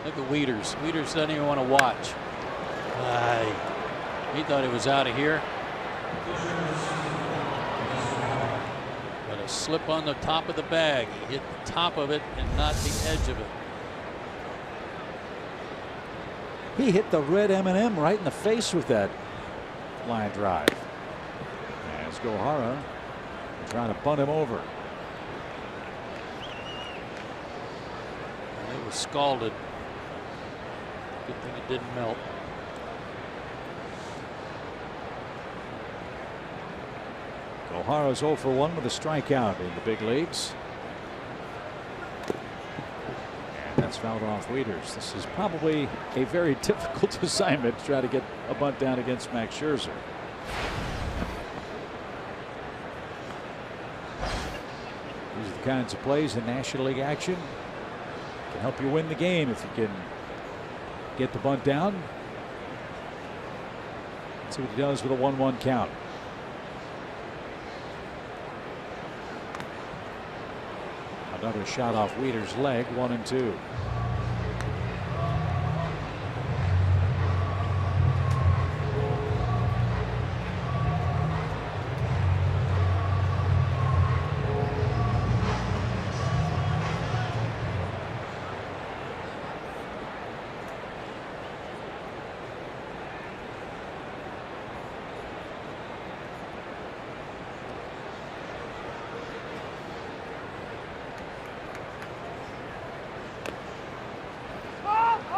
Look at Wieters. Wieters doesn't even want to watch. He thought it was out of here. But a slip on the top of the bag. He hit the top of it and not the edge of it. He hit the red M&M right in the face with that line drive. As Gohara trying to bunt him over. And it was scalded. Good thing it didn't melt. Gohara's 0 for 1 with a strikeout in the big leagues. And that's fouled off Wieters. This is probably a very difficult assignment to try to get a bunt down against Max Scherzer. These are the kinds of plays in National League action can help you win the game if you can get the bunt down. Let's see what he does with a 1-1 count. Another shot off Wieters' leg, 1-2.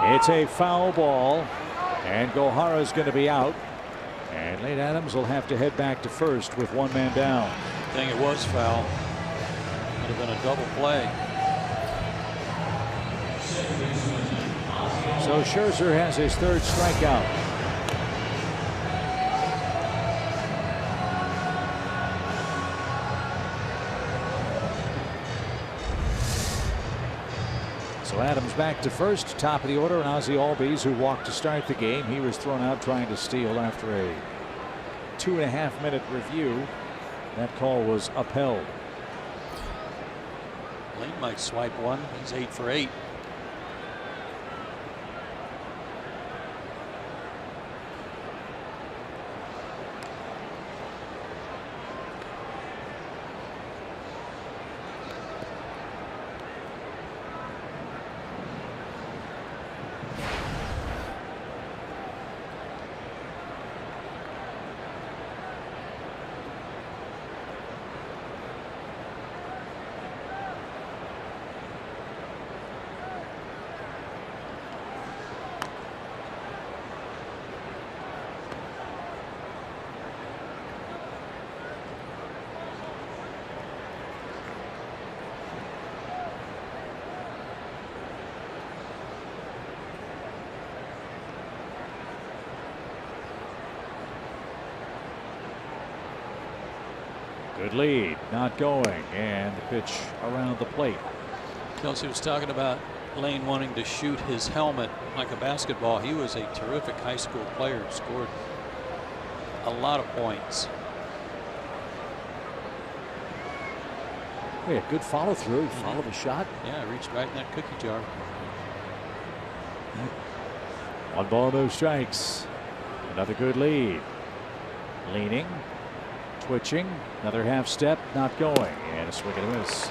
It's a foul ball, and Gohara's going to be out. And Lane Adams will have to head back to first with one man down. I think it was foul. Would have been a double play. So Scherzer has his third strikeout. So Adams back to first, top of the order, and Ozzie Albies, who walked to start the game. He was thrown out trying to steal after a 2.5-minute review. That call was upheld. Lane might swipe one. He's 8 for 8. Good lead, not going, and the pitch around the plate. Kelsey was talking about Lane wanting to shoot his helmet like a basketball. He was a terrific high school player, scored a lot of points. Yeah, good follow through. He followed the shot. Yeah, reached right in that cookie jar. 1 ball, no strikes. Another good lead. Leaning, twitching, another half step, not going, and a swing and a miss.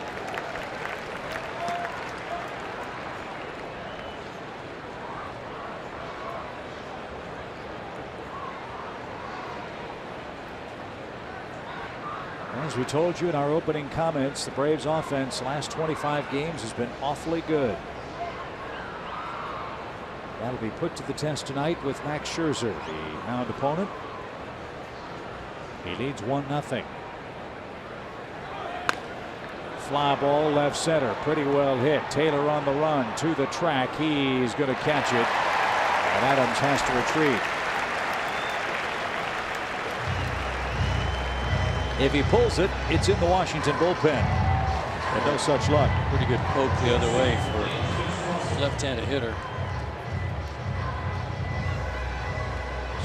As we told you in our opening comments, the Braves offense last 25 games has been awfully good. That'll be put to the test tonight with Max Scherzer, the Hound opponent. He leads 1-0. Fly ball left center, pretty well hit. Taylor on the run to the track. He's going to catch it, and Adams has to retreat. If he pulls it, it's in the Washington bullpen. And no such luck. Pretty good poke the other way for left-handed hitter.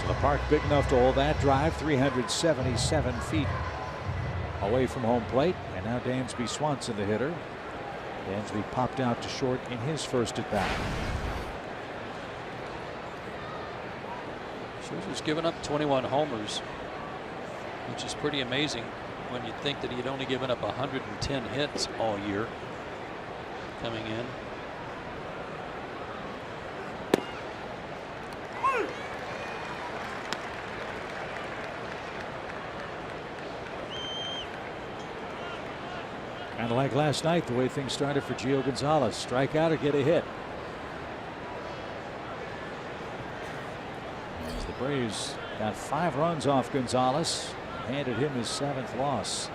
So the park big enough to hold that drive, 377 feet away from home plate. And now Dansby Swanson, the hitter. Dansby popped out to short in his first at bat. Scherzer's given up 21 homers, which is pretty amazing when you think that he had only given up 110 hits all year coming in. Kind of like last night, the way things started for Gio Gonzalez. Strike out or get a hit. As the Braves got 5 runs off Gonzalez, handed him his 7th loss.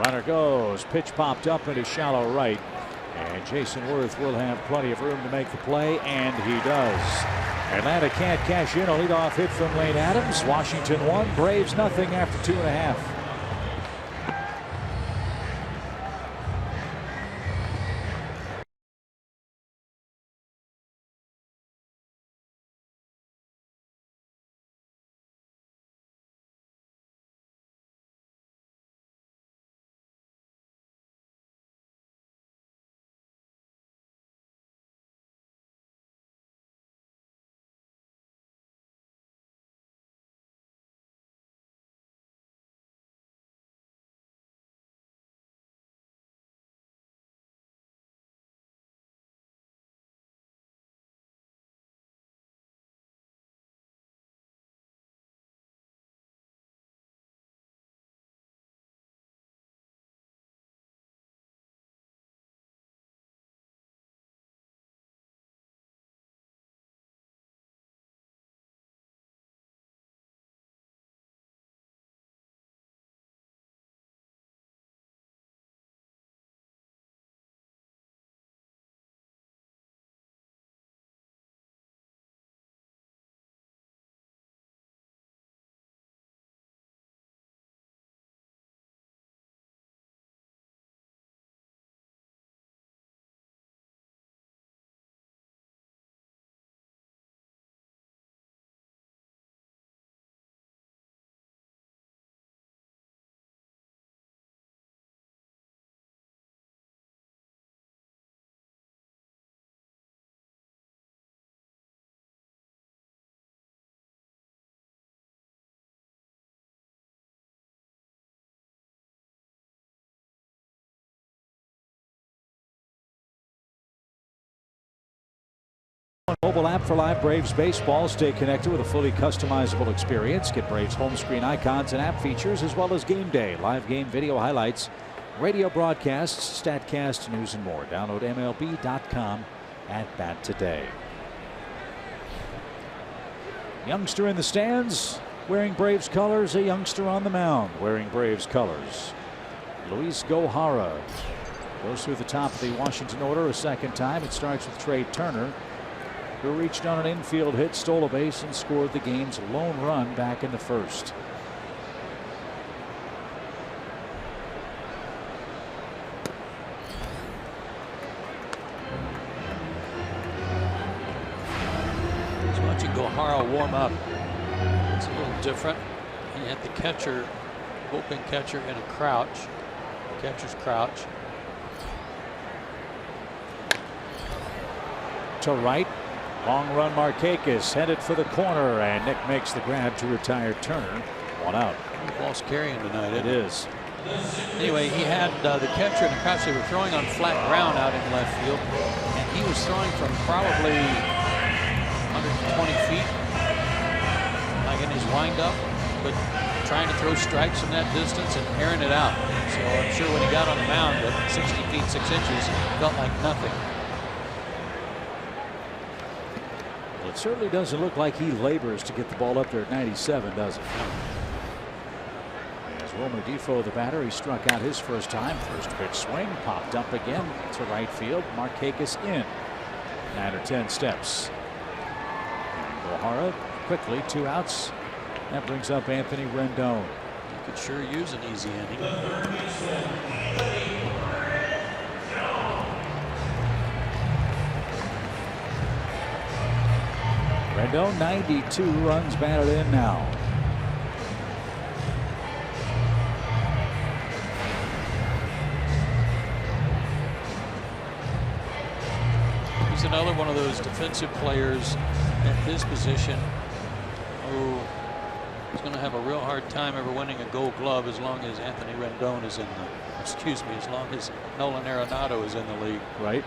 Runner goes. Pitch popped up into shallow right. And Jason Worth will have plenty of room to make the play, and he does. Atlanta can't cash in a leadoff hit from Lane Adams. Washington 1, Braves nothing after 2.5. Mobile app for live Braves baseball. Stay connected with a fully customizable experience. Get Braves home screen icons and app features, as well as game day, live game video highlights, radio broadcasts, StatCast, news, and more. Download MLB.com at bat today. Youngster in the stands wearing Braves colors. A youngster on the mound wearing Braves colors. Luis Gohara goes through the top of the Washington order a second time. It starts with Trey Turner, who reached on an infield hit, stole a base, and scored the game's lone run back in the first. Just watching Gohara warm up. It's a little different. He had the catcher, bullpen catcher in a crouch, catcher's crouch. To right, long run Markakis headed for the corner, and Nick makes the grab to retire Turner. 1 out. Ball's carrying tonight. It is. Anyway, he had the catcher in the crouch. They were throwing on flat ground out in left field, and he was throwing from probably 120 feet, like in his windup, but trying to throw strikes from that distance and airing it out. So I'm sure when he got on the mound at 60 feet 6 inches, it felt like nothing. Well, it certainly doesn't look like he labors to get the ball up there at 97, does it? As Wilmer Defoe, the batter, he struck out his first time. First pitch swing, popped up again to right field. Markakis in. 9 or 10 steps. O'Hara quickly, 2 outs. That brings up Anthony Rendon. You could sure use an easy inning. Rendon, 92 runs batted in now. He's another one of those defensive players at his position who is going to have a real hard time ever winning a Gold Glove as long as Anthony Rendon is in the, as long as Nolan Arenado is in the league. Right.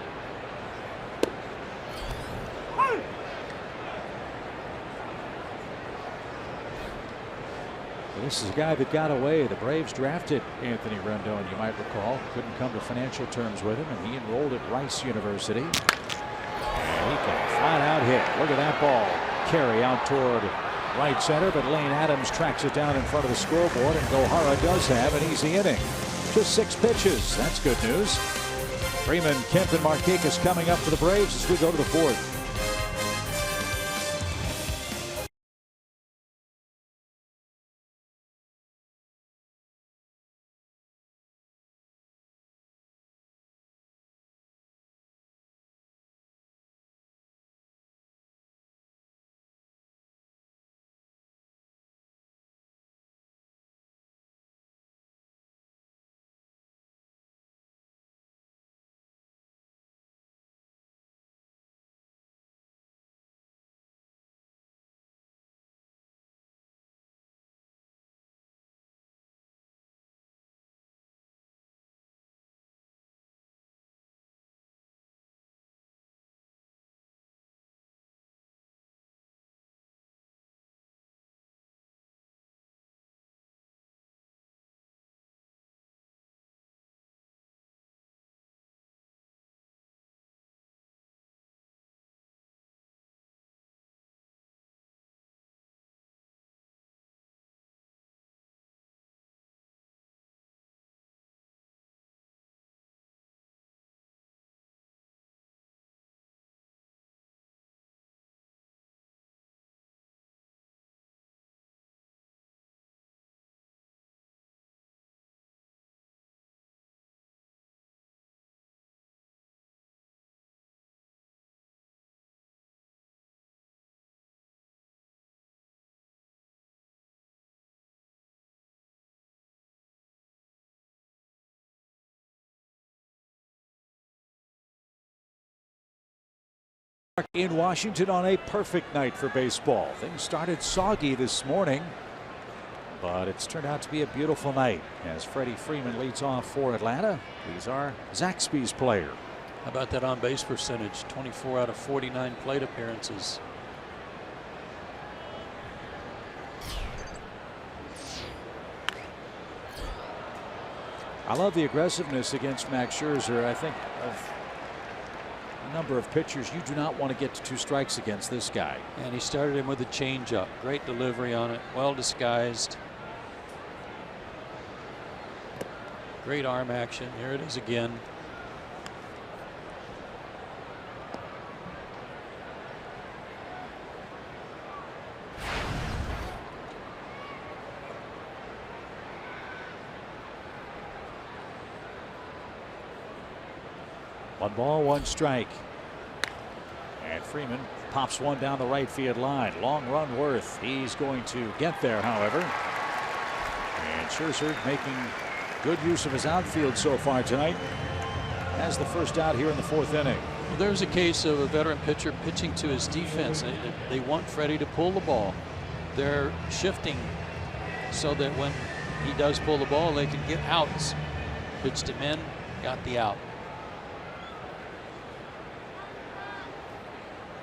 This is a guy that got away. The Braves drafted Anthony Rendon, you might recall. Couldn't come to financial terms with him, and he enrolled at Rice University. And he can flat out hit. Look at that ball. Carry out toward right center, but Lane Adams tracks it down in front of the scoreboard, and Gohara does have an easy inning. Just 6 pitches. That's good news. Freeman, Kemp, and Markakis coming up for the Braves as we go to the 4th. In Washington on a perfect night for baseball. Things started soggy this morning, but it's turned out to be a beautiful night as Freddie Freeman leads off for Atlanta. He's our Zaxby's player. How about that on base percentage? 24 out of 49 plate appearances. I love the aggressiveness against Max Scherzer. I think of a number of pitchers you do not want to get to 2 strikes against this guy. And he started him with a changeup. Great delivery on it. Well disguised. Great arm action. Here it is again. One ball, 1 strike. And Freeman pops one down the right field line. Long run Worth. He's going to get there, however. And Scherzer making good use of his outfield so far tonight. Has the first out here in the 4th inning. Well, there's a case of a veteran pitcher pitching to his defense. They want Freddie to pull the ball. They're shifting so that when he does pull the ball, they can get outs. Pitched him in, got the out.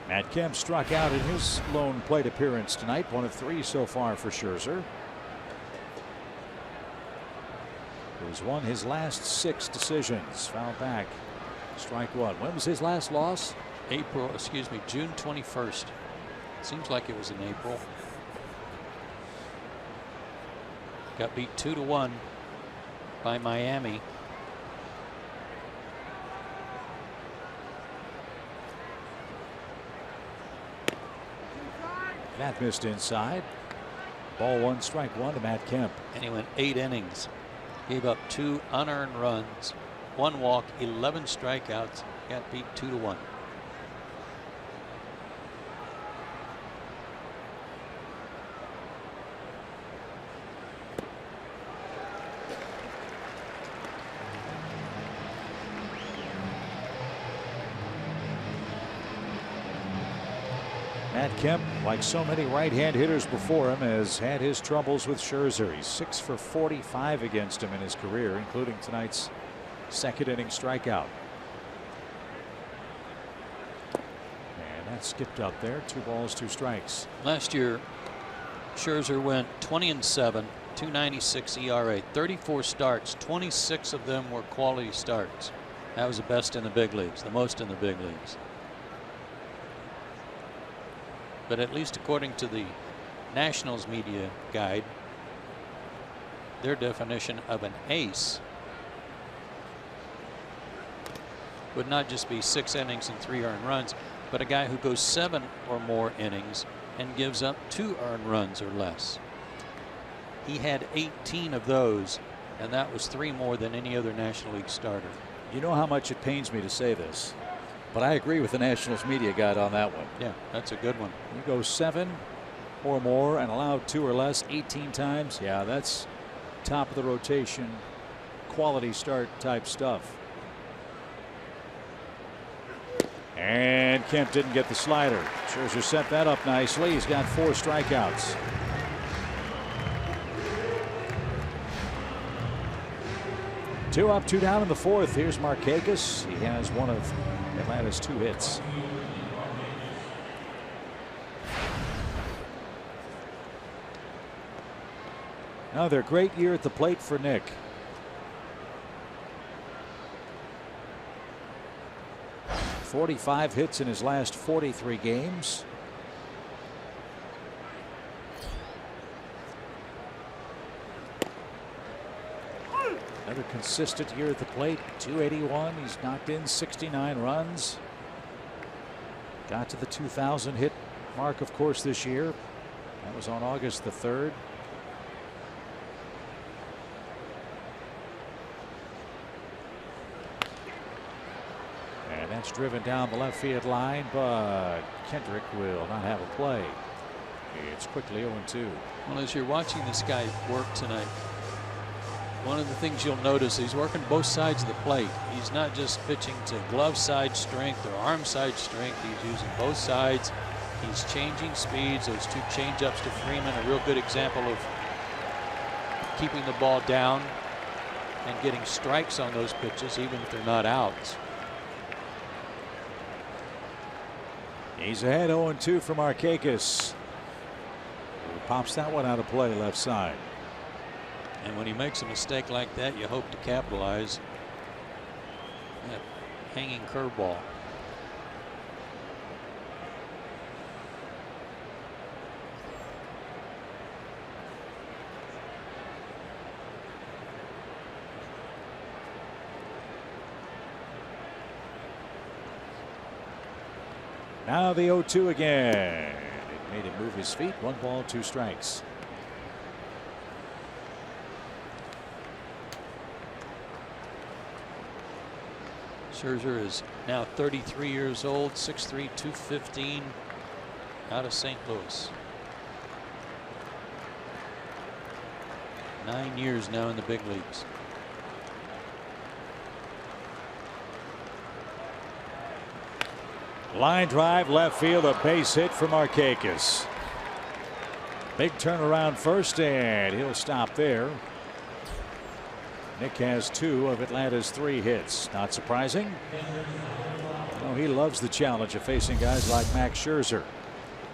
Matt Kemp struck out in his lone plate appearance tonight. 1 of 3 so far for Scherzer, who's won his last 6 decisions. Foul back, strike 1. When was his last loss? June 21st. Seems like it was in April. Got beat 2-1 by Miami. That missed inside. Ball 1, strike 1 to Matt Kemp. And he went 8 innings. Gave up 2 unearned runs, 1 walk, 11 strikeouts. Got beat 2-1. Matt Kemp, like so many right-hand hitters before him, has had his troubles with Scherzer. He's 6 for 45 against him in his career, including tonight's 2nd inning strikeout. And that skipped up there. 2 balls, 2 strikes. Last year, Scherzer went 20-7, 2.96 ERA, 34 starts, 26 of them were quality starts. That was the best in the big leagues, the most in the big leagues. But at least according to the Nationals media guide, their definition of an ace would not just be 6 innings and 3 earned runs, but a guy who goes 7 or more innings and gives up 2 earned runs or less. He had 18 of those, and that was 3 more than any other National League starter. You know how much it pains me to say this, but I agree with the Nationals media guide on that one. Yeah, that's a good one. You go 7 or more and allow 2 or less 18 times. Yeah, that's top of the rotation, quality start type stuff. And Kemp didn't get the slider. Scherzer set that up nicely. He's got 4 strikeouts. Two up, 2 down in the 4th. Here's Markakis. He has one of Atlanta's 2 hits. Another great year at the plate for Nick. .45 hits in his last 43 games. Another consistent year at the plate. .281. He's knocked in 69 runs. Got to the 2,000 hit mark, of course, this year. That was on August the 3rd. And that's driven down the left field line, but Kendrick will not have a play. It's quickly 0-2. Well, as you're watching this guy work tonight, one of the things you'll notice, he's working both sides of the plate. He's not just pitching to glove side strength or arm side strength. He's using both sides. He's changing speeds. Those 2 changeups to Freeman, a real good example of keeping the ball down and getting strikes on those pitches, even if they're not outs. He's ahead 0-2 for Markakis. He pops that one out of play left side. And when he makes a mistake like that, you hope to capitalize. That hanging curveball. Now the 0-2 again. It made him move his feet. 1 ball, 2 strikes. Scherzer is now 33 years old, 6'3", 215, out of St. Louis. 9 years now in the big leagues. Line drive left field, a base hit for Markakis. Big turnaround first, and he'll stop there. Nick has 2 of Atlanta's 3 hits. Not surprising. No, he loves the challenge of facing guys like Max Scherzer.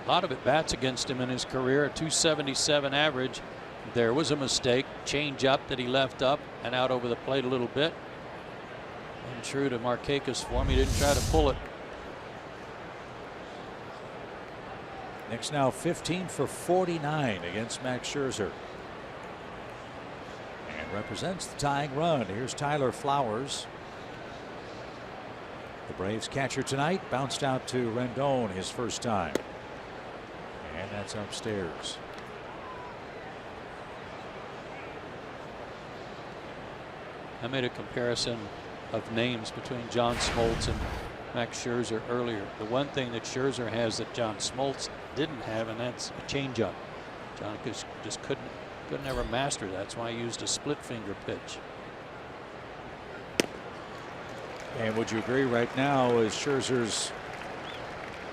A lot of at bats against him in his career. A .277 average. There was a mistake. Change up that he left up and out over the plate a little bit. And true to Markakis form, he didn't try to pull it. Nick's now 15 for 49 against Max Scherzer. And represents the tying run. Here's Tyler Flowers. The Braves catcher tonight bounced out to Rendon his first time. And that's upstairs. I made a comparison of names between John Smoltz and Max Scherzer earlier. The one thing that Scherzer has that John Smoltz didn't have, and that's a changeup. John just couldn't ever master that. That's why he used a split finger pitch. And would you agree right now, as Scherzer's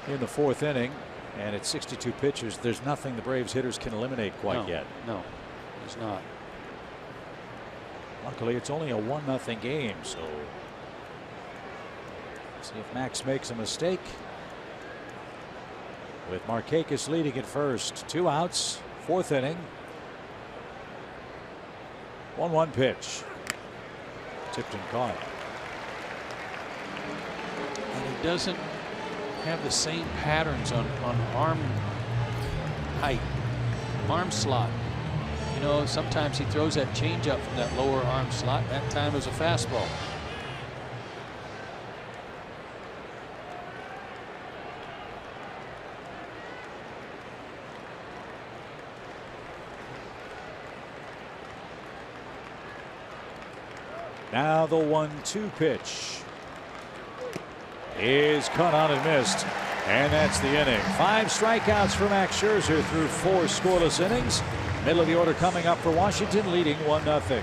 in the 4th inning and it's 62 pitches, there's nothing the Braves hitters can eliminate quite yet? No, there's not. Luckily, it's only a 1-0 game, so see if Max makes a mistake. With Markakis leading at first, 2 outs, 4th inning. 1-1 pitch. Tipped and caught. And he doesn't have the same patterns on arm height, arm slot. You know, sometimes he throws that changeup from that lower arm slot. That time it was a fastball. Now the 1-2 pitch is cut on and missed, and that's the inning. 5 strikeouts for Max Scherzer through 4 scoreless innings. Middle of the order coming up for Washington, leading 1-0.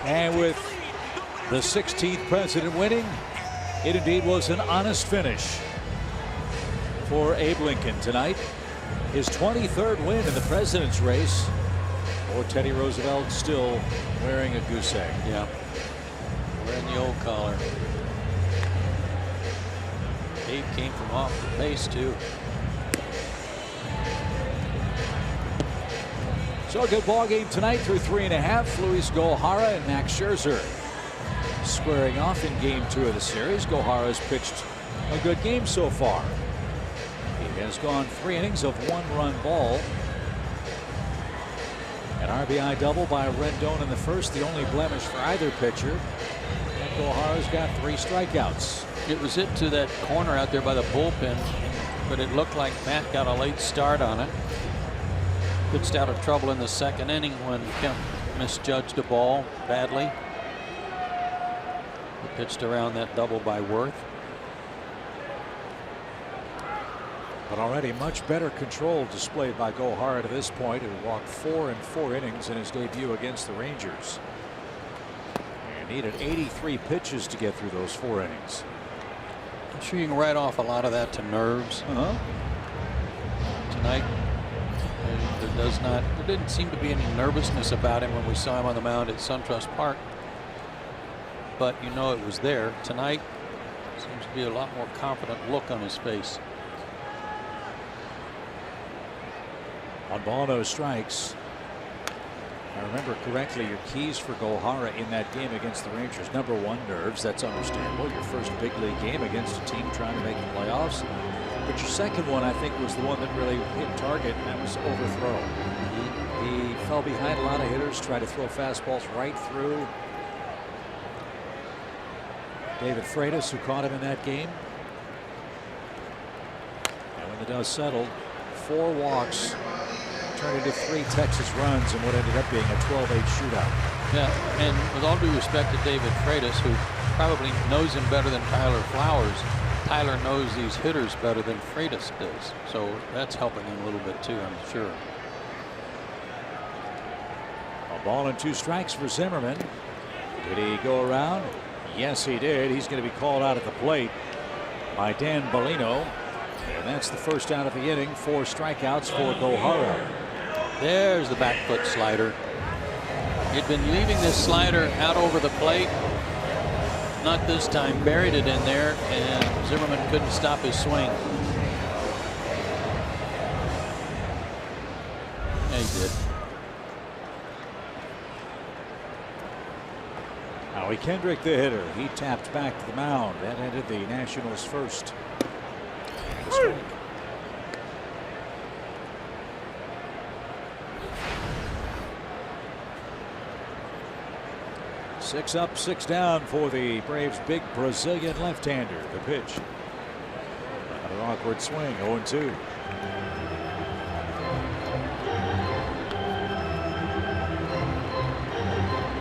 And with the 16th president winning, it indeed was an honest finish for Abe Lincoln tonight. His 23rd win in the president's race. Or Teddy Roosevelt still wearing a goose egg. Yeah, wearing the old collar. Abe came from off the base too. So a good ball game tonight through 3.5. Luis Gohara and Max Scherzer squaring off in game 2 of the series. Gohara's pitched a good game so far. He has gone 3 innings of 1-run ball and An RBI double by Rendon in the first, the only blemish for either pitcher. And Gohara's got 3 strikeouts. It was hit to that corner out there by the bullpen, but it looked like Matt got a late start on it. Pitched out of trouble in the second inning when Kemp misjudged a ball badly. He pitched around that double by Worth. But already much better control displayed by Gohara to this point, who walked 4 in 4 innings in his debut against the Rangers. And needed 83 pitches to get through those 4 innings. I'm sure you can write off a lot of that to nerves. Tonight, there didn't seem to be any nervousness about him when we saw him on the mound at SunTrust Park. But you know it was there. Tonight, seems to be a lot more confident look on his face. On ball, no strikes. I remember correctly, your keys for Gohara in that game against the Rangers. Number 1, nerves. That's understandable. Your first big league game against a team trying to make the playoffs. But your second one, I think, was the one that really hit target, and that was overthrow. He fell behind a lot of hitters, tried to throw fastballs right through David Freitas, who caught him in that game. And when the dust settled, 4 walks turned into 3 Texas runs in what ended up being a 12-8 shootout. Yeah, and with all due respect to David Freitas, who probably knows him better than Tyler Flowers, Tyler knows these hitters better than Freitas does. So that's helping him a little bit too, I'm sure. A ball and 2 strikes for Zimmerman. Did he go around? Yes, he did. He's going to be called out at the plate by Dan Bellino. And that's the first out of the inning. 4 strikeouts for Gohara. There's the back foot slider. He'd been leaving this slider out over the plate. Not this time. Buried it in there, and Zimmerman couldn't stop his swing. Yeah, he did. Howie Kendrick, the hitter. He tapped back to the mound. That ended the Nationals' first. Six up, 6 down for the Braves' big Brazilian left-hander. The pitch. Another awkward swing, 0-2.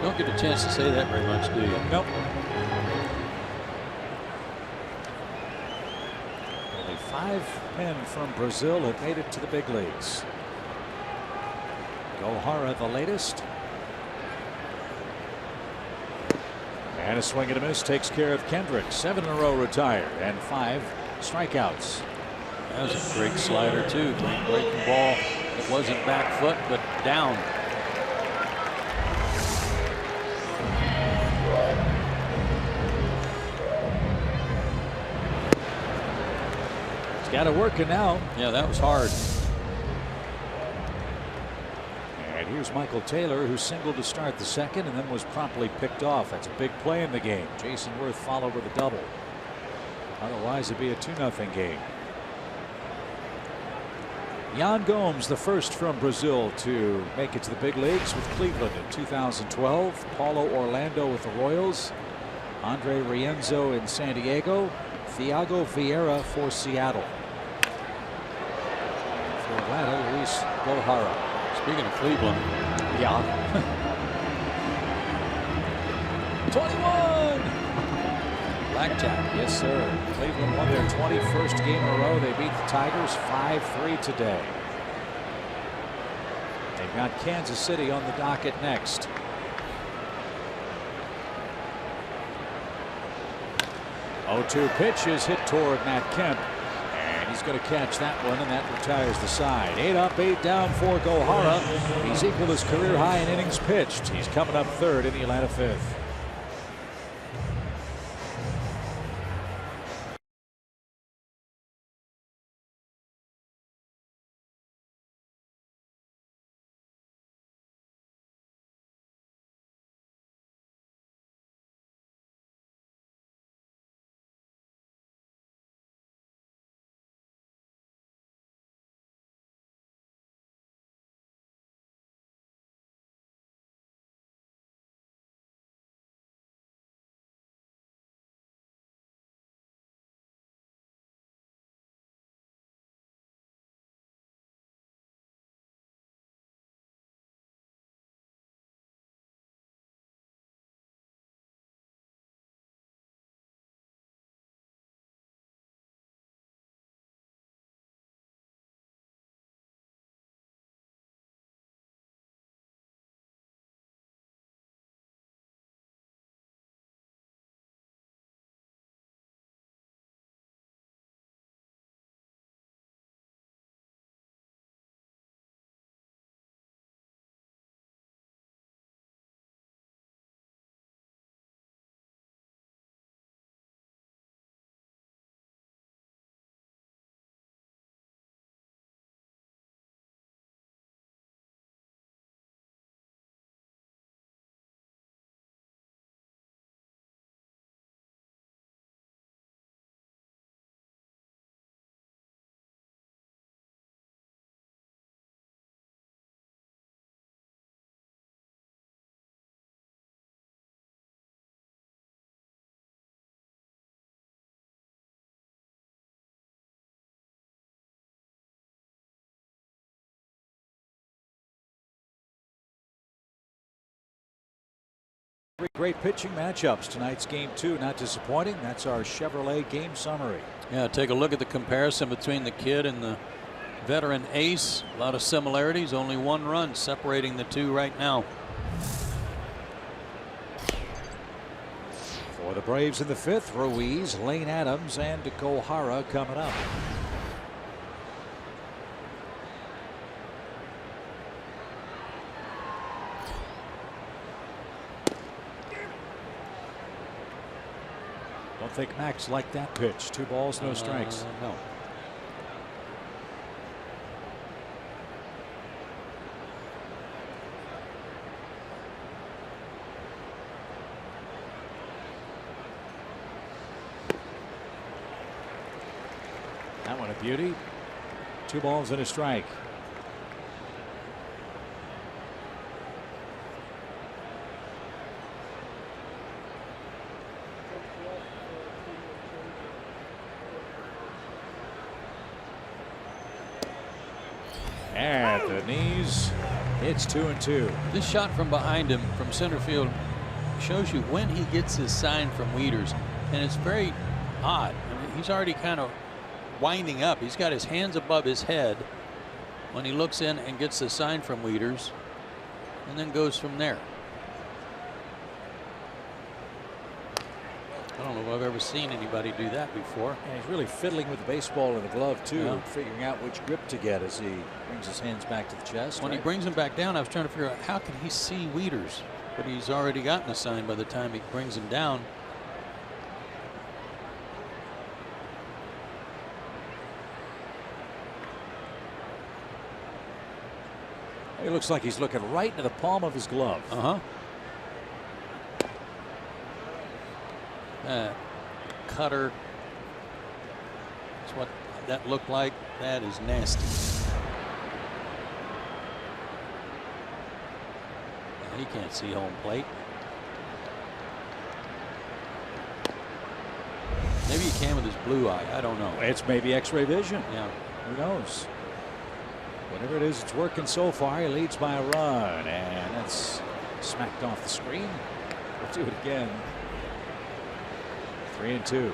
Don't get a chance to say that very much, do you? Nope. Only 5 men from Brazil have made it to the big leagues. Gohara, the latest. And a swing and a miss takes care of Kendrick. 7 in a row retired and 5 strikeouts. That was a great slider too. Breaking ball. It wasn't back foot, but down. It's got it working now. Yeah, that was hard. And here's Michael Taylor, who singled to start the second and then was promptly picked off. That's a big play in the game. Jason Worth followed with a double. Otherwise, it'd be a 2-0 game. Yan Gomes, the first from Brazil to make it to the big leagues with Cleveland in 2012. Paulo Orlando with the Royals. Andre Rienzo in San Diego. Thiago Vieira for Seattle. For Atlanta, Luis Gohara. Speaking of Cleveland. Yeah. 21. Blackjack. Yes, sir. Cleveland won their 21st game in a row. They beat the Tigers 5-3 today. They've got Kansas City on the docket next. Oh, 2 pitches hit toward Matt Kemp. And he's going to catch that one, and that retires the side. 8 up, 8 down for Gohara. He's equaled his career high in innings pitched. He's coming up 3rd in the Atlanta 5th. Three great pitching matchups. Tonight's game 2, not disappointing. That's our Chevrolet game summary. Yeah, take a look at the comparison between the kid and the veteran ace. A lot of similarities, only 1 run separating the two right now. For the Braves in the 5th, Ruiz, Lane Adams, and Kohara coming up. Don't think Max liked that pitch. 2 balls, no strikes. No. That one a beauty. 2 balls and a strike. At the knees, it's 2-2. This shot from behind him from center field shows you when he gets his sign from Wieters, and it's very odd. I mean, he's already kind of winding up. He's got his hands above his head when he looks in and gets the sign from Wieters, and then goes from there. I don't know if I've ever seen anybody do that before. And he's really fiddling with the baseball in the glove too, figuring out which grip to get as he brings his hands back to the chest. When he brings them back down, I was trying to figure out how can he see Wieters, but he's already gotten a sign by the time he brings him down. It looks like he's looking right into the palm of his glove. Cutter. That's what that looked like. That is nasty. He can't see home plate. Maybe he can with his blue eye. I don't know. It's maybe X-ray vision. Yeah. Who knows? Whatever it is, it's working so far. He leads by a run, and that's smacked off the screen. We'll do it again. 3-2.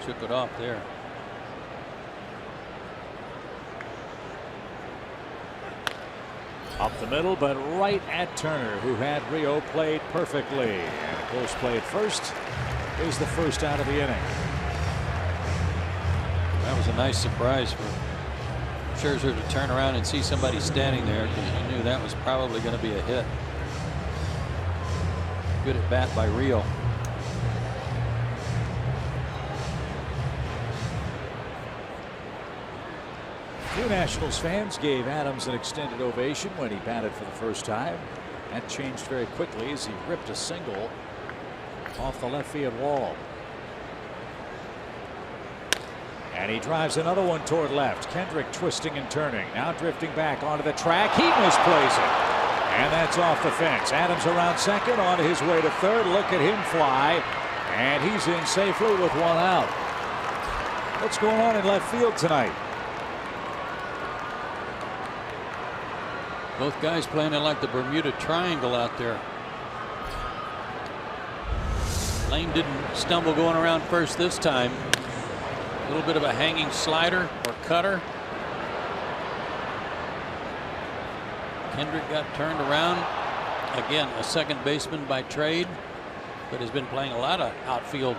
Took it off there. Up the middle, but right at Turner, who had Rio played perfectly. And of course, play at first is the first out of the inning. That was a nice surprise for Scherzer to turn around and see somebody standing there, because he knew that was probably going to be a hit. Good at bat by Rio. Few Nationals fans gave Adams an extended ovation when he batted for the first time. That changed very quickly as he ripped a single off the left field wall. And he drives another one toward left. Kendrick twisting and turning, now drifting back onto the track. He misplays it, and that's off the fence. Adams around second, on his way to third. Look at him fly, and he's in safely with 1 out. What's going on in left field tonight? Both guys playing it like the Bermuda Triangle out there. Lane didn't stumble going around first this time. A little bit of a hanging slider or cutter. Kendrick got turned around. Again, a second baseman by trade, but has been playing a lot of outfield,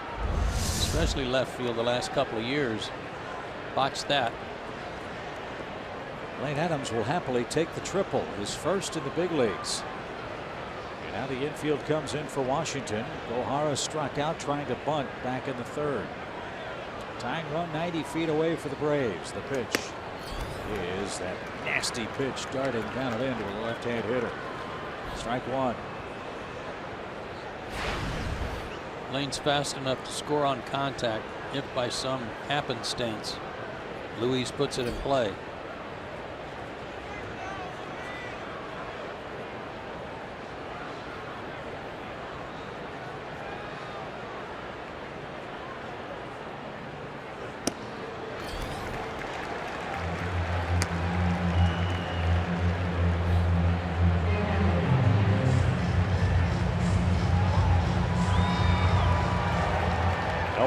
especially left field, the last couple of years. Botched that. Lane Adams will happily take the triple, his first in the big leagues. And now the infield comes in for Washington. Gohara struck out trying to bunt back in the third. Tying run 90 feet away for the Braves. The pitch is that nasty pitch darting down and into a left-hand hitter. Strike 1. Lane's fast enough to score on contact if by some happenstance Luis puts it in play.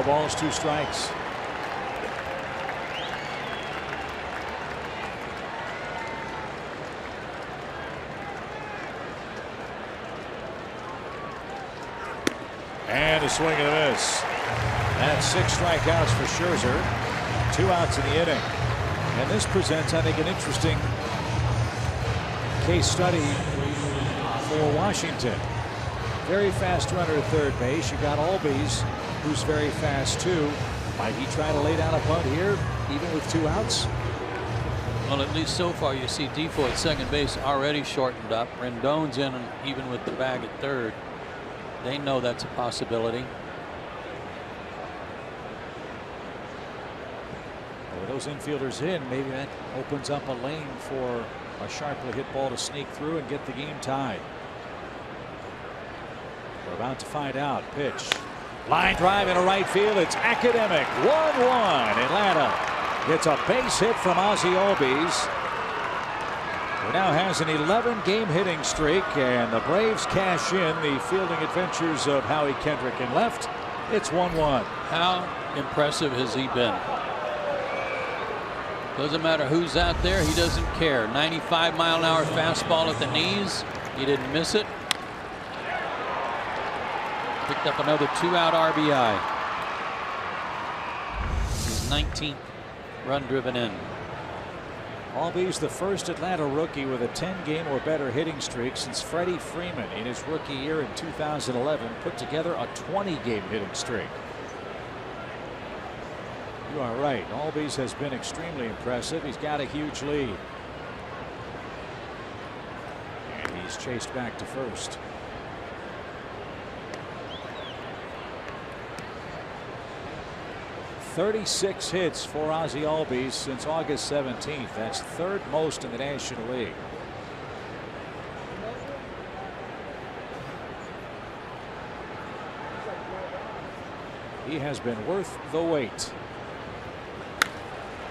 balls, 2 strikes. And a swing and a miss. That's 6 strikeouts for Scherzer. 2 outs in the inning. And this presents, I think, an interesting case study for Washington. Very fast runner at third base. You got Albies, who's very fast too. Might he try to lay down a bunt here, even with 2 outs? Well, at least so far you see Defoe at second base already shortened up. Rendon's in, and even with the bag at third. They know that's a possibility. With those infielders in, maybe that opens up a lane for a sharply hit ball to sneak through and get the game tied. We're about to find out. Pitch. Line drive into right field. It's academic. 1-1. Atlanta gets a base hit from Ozzie Albies, who now has an 11-game hitting streak, and the Braves cash in the fielding adventures of Howie Kendrick in left. It's 1-1. How impressive has he been? Doesn't matter who's out there, he doesn't care. 95-mile-an-hour fastball at the knees. He didn't miss it. Picked up another 2-out RBI. His 19th run driven in. Albies the first Atlanta rookie with a 10-game or better hitting streak since Freddie Freeman in his rookie year in 2011 put together a 20-game hitting streak. You are right. Albies has been extremely impressive. He's got a huge lead. And he's chased back to first. "36 hits for Ozzie Albies since August 17th. That's 3rd most in the National League. He has been worth the wait.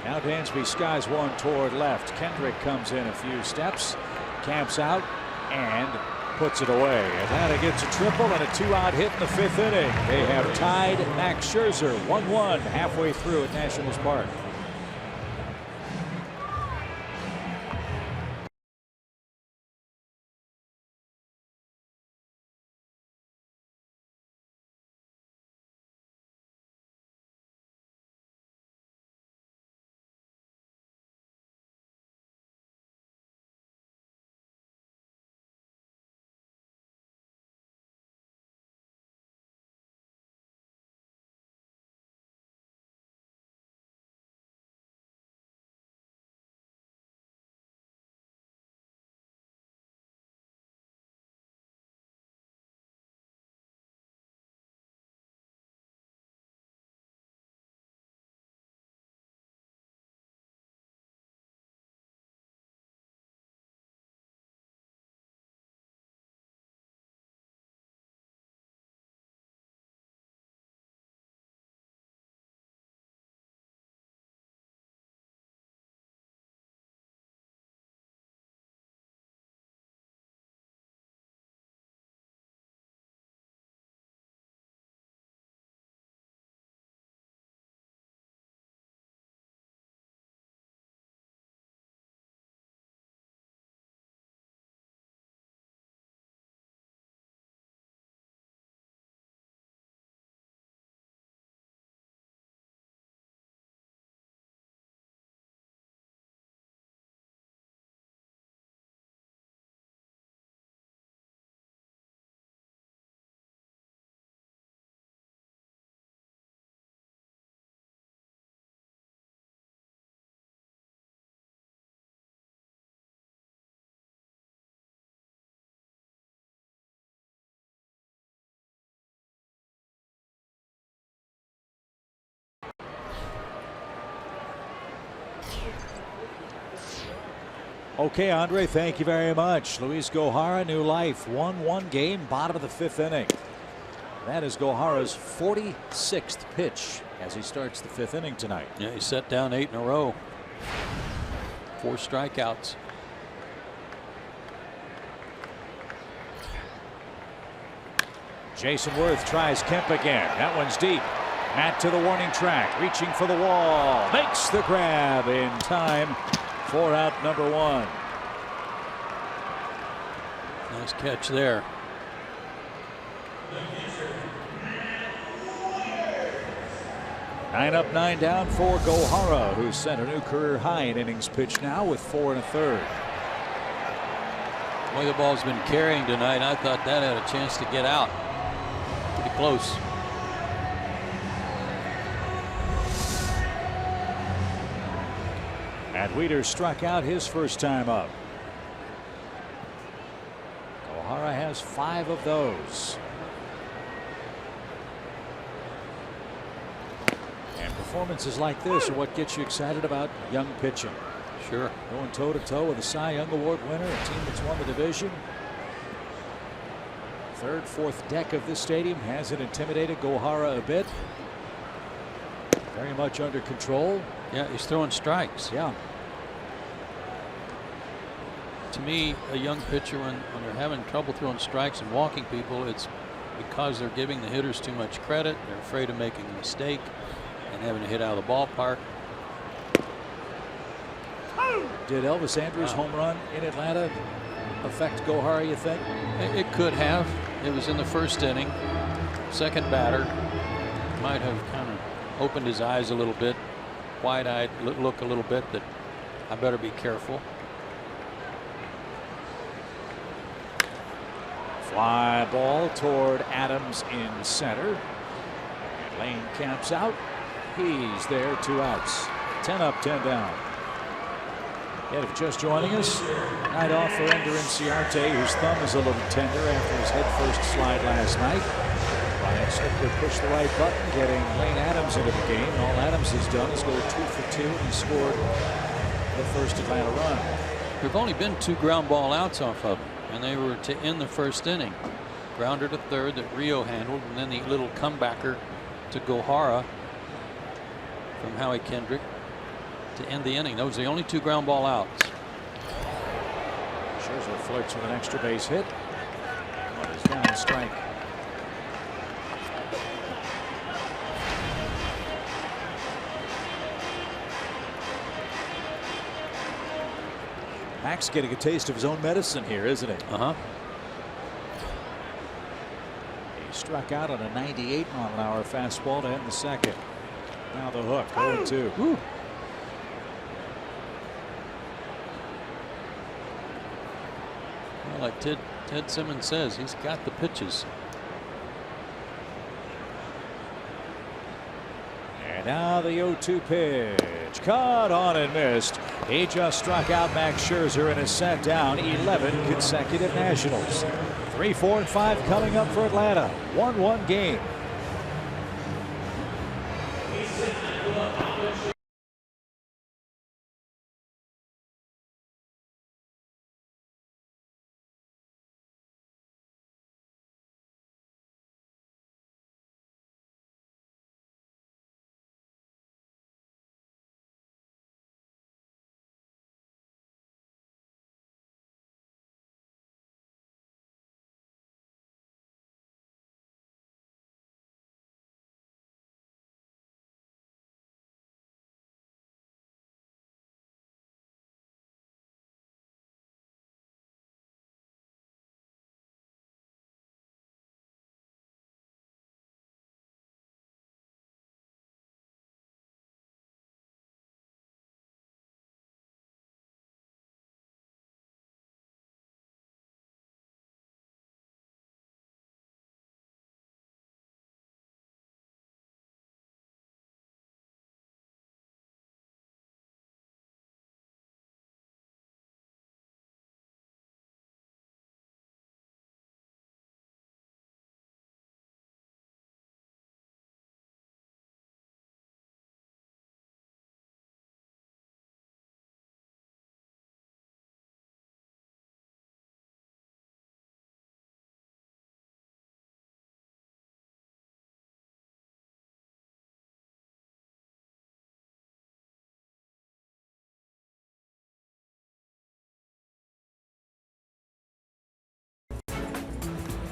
Now Dansby skies one toward left. Kendrick comes in a few steps, camps out, and puts it away. Atlanta gets a triple and a 2-out hit in the 5th inning. They have tied Max Scherzer 1-1 halfway through at Nationals Park. Okay, Andre, thank you very much. Luis Gohara, new life. 1-1 game, bottom of the 5th inning. That is Gohara's 46th pitch as he starts the 5th inning tonight. Yeah, he set down 8 in a row. 4 strikeouts. Jason Worth tries Kemp again. That one's deep. Matt to the warning track, reaching for the wall, makes the grab in time for out number 1. Nice catch there. Nine up, 9 down for Gohara, who's set a new career high in innings pitched now with 4 1/3. The way the ball's been carrying tonight, I thought that had a chance to get out. Pretty close. And Weeder struck out his first time up. Gohara has 5 of those. And performances like this are what gets you excited about young pitching. Sure. Going toe-to-toe with a Cy Young Award winner, a team that's won the division. Third, fourth deck of this stadium hasn't intimidated Gohara a bit. Very much under control. Yeah, he's throwing strikes. Yeah. To me, a young pitcher, when they're having trouble throwing strikes and walking people, it's because they're giving the hitters too much credit. They're afraid of making a mistake and having to hit out of the ballpark. Did Elvis Andrus' home run in Atlanta affect Gohara, you think? It could have. It was in the first inning. Second batter might have kind of opened his eyes a little bit, wide-eyed look a little bit that I better be careful. Fly ball toward Adams in center. Lane camps out. He's there, 2 outs. 10 up, 10 down. Yet if just joining us, night off for Ender Inciarte, whose thumb is a little tender after his headfirst slide last night. Ryan Slicker pushed the right button, getting Lane Adams into the game. And all Adams has done is go 2 for 2, and he scored the first Atlanta run. There have only been 2 ground ball outs off of him, and they were to end the first inning. Grounder to third that Rio handled, and then the little comebacker to Gohara from Howie Kendrick to end the inning. Those are the only 2 ground ball outs. Scherzer flirts with an extra base hit. One is down, strike. Max getting a taste of his own medicine here, isn't he? Uh-huh. He struck out on a 98-mile-an-hour fastball to end the second. Now the hook, 0-2. Woo. Well, like Ted Simmons says, he's got the pitches. And now the 0-2 pitch. Caught on and missed. He just struck out Max Scherzer and has sat down 11 consecutive Nationals. 3, 4, and 5 coming up for Atlanta. 1-1 game.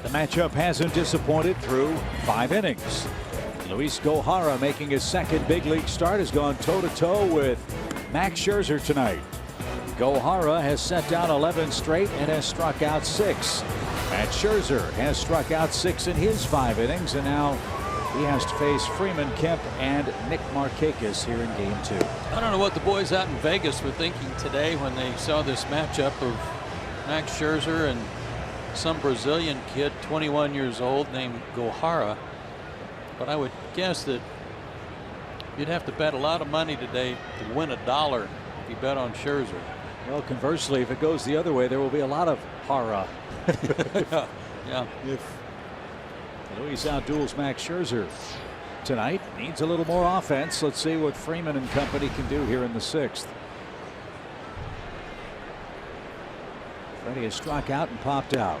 The matchup hasn't disappointed through 5 innings. Luis Gohara, making his second big league start, has gone toe-to-toe with Max Scherzer tonight. Gohara has set down 11 straight and has struck out 6. Max Scherzer has struck out 6 in his 5 innings, and now he has to face Freeman Kemp and Nick Markakis here in Game 2. I don't know what the boys out in Vegas were thinking today when they saw this matchup of Max Scherzer and some Brazilian kid, 21 years old, named Gohara. But I would guess that you'd have to bet a lot of money today to win $1 if you bet on Scherzer. Well, conversely, if it goes the other way, there will be a lot of hara. Yeah. If Luis outduels Max Scherzer tonight, needs a little more offense. Let's see what Freeman and company can do here in the 6th. Freddie has struck out and popped out.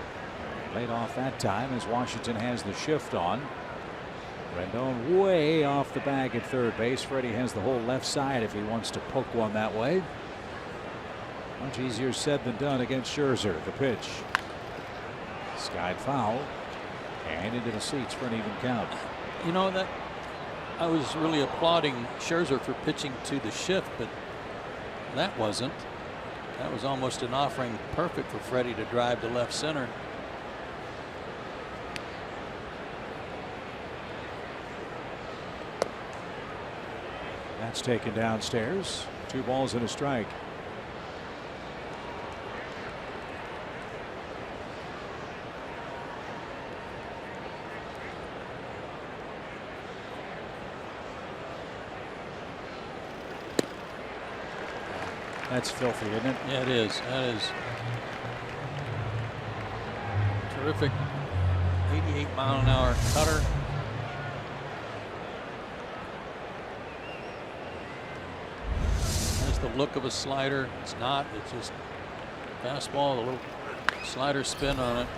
Laid off that time as Washington has the shift on. Rendon way off the bag at third base. Freddie has the whole left side if he wants to poke one that way. Much easier said than done against Scherzer. The pitch. Skied foul. And into the seats for an even count. You know, that I was really applauding Scherzer for pitching to the shift, but that wasn't. That was almost an offering perfect for Freddie to drive to left center. That's taken downstairs. 2 balls and a strike. That's filthy, isn't it? Yeah, it is. That is terrific. 88-mile-an-hour cutter. That's the look of a slider. It's not. It's just fastball, a little slider spin on it.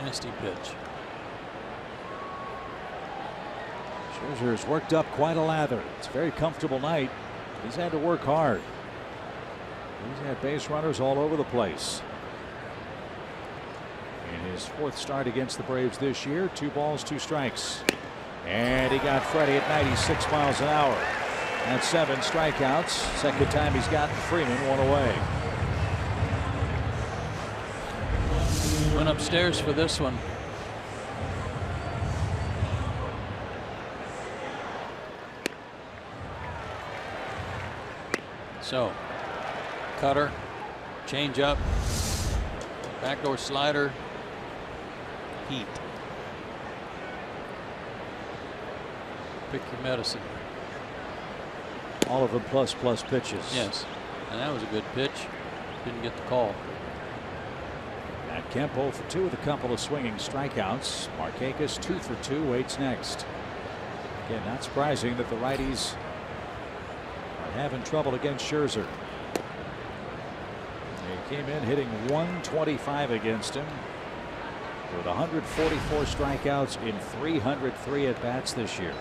Nasty pitch. Scherzer has worked up quite a lather. It's a very comfortable night. He's had to work hard. He's had base runners all over the place. In his 4th start against the Braves this year, 2 balls, 2 strikes. And he got Freddie at 96 miles an hour. That's 7 strikeouts. Second time he's gotten Freeman 1 away. Went upstairs for this one. So, cutter, change up, backdoor slider, heat. Pick your medicine. All of them plus pitches. Yes, and that was a good pitch. Didn't get the call. Matt Kemp 0 for 2 with a couple of swinging strikeouts. Markakis 2 for 2 waits next. Again, not surprising that the righties are having trouble against Scherzer. He came in hitting 125 against him with 144 strikeouts in 303 at bats this year.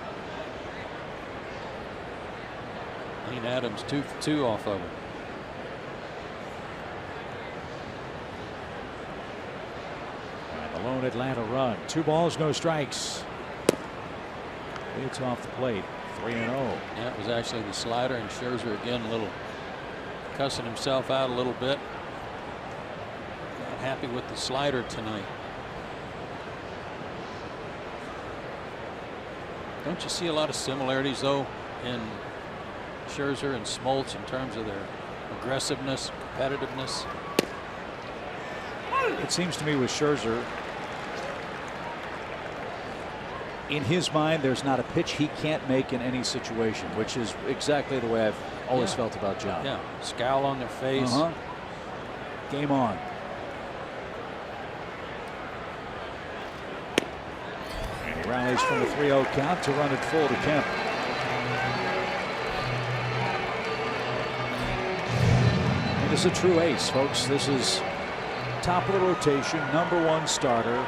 Lane Adams 2 for 2 off of him. And the lone Atlanta run. 2 balls, no strikes. It's off the plate. 3-0. That was actually the slider, and Scherzer again a little cussing himself out a little bit. Not happy with the slider tonight. Don't you see a lot of similarities though in Scherzer and Smoltz in terms of their aggressiveness, competitiveness? It seems to me with Scherzer, in his mind, there's not a pitch he can't make in any situation, which is exactly the way I've always felt about John. Yeah, scowl on their face. Game on. And he rallies from the 3-0 count to run it full to Kemp. And it's a true ace, folks. This is top of the rotation, #1 starter.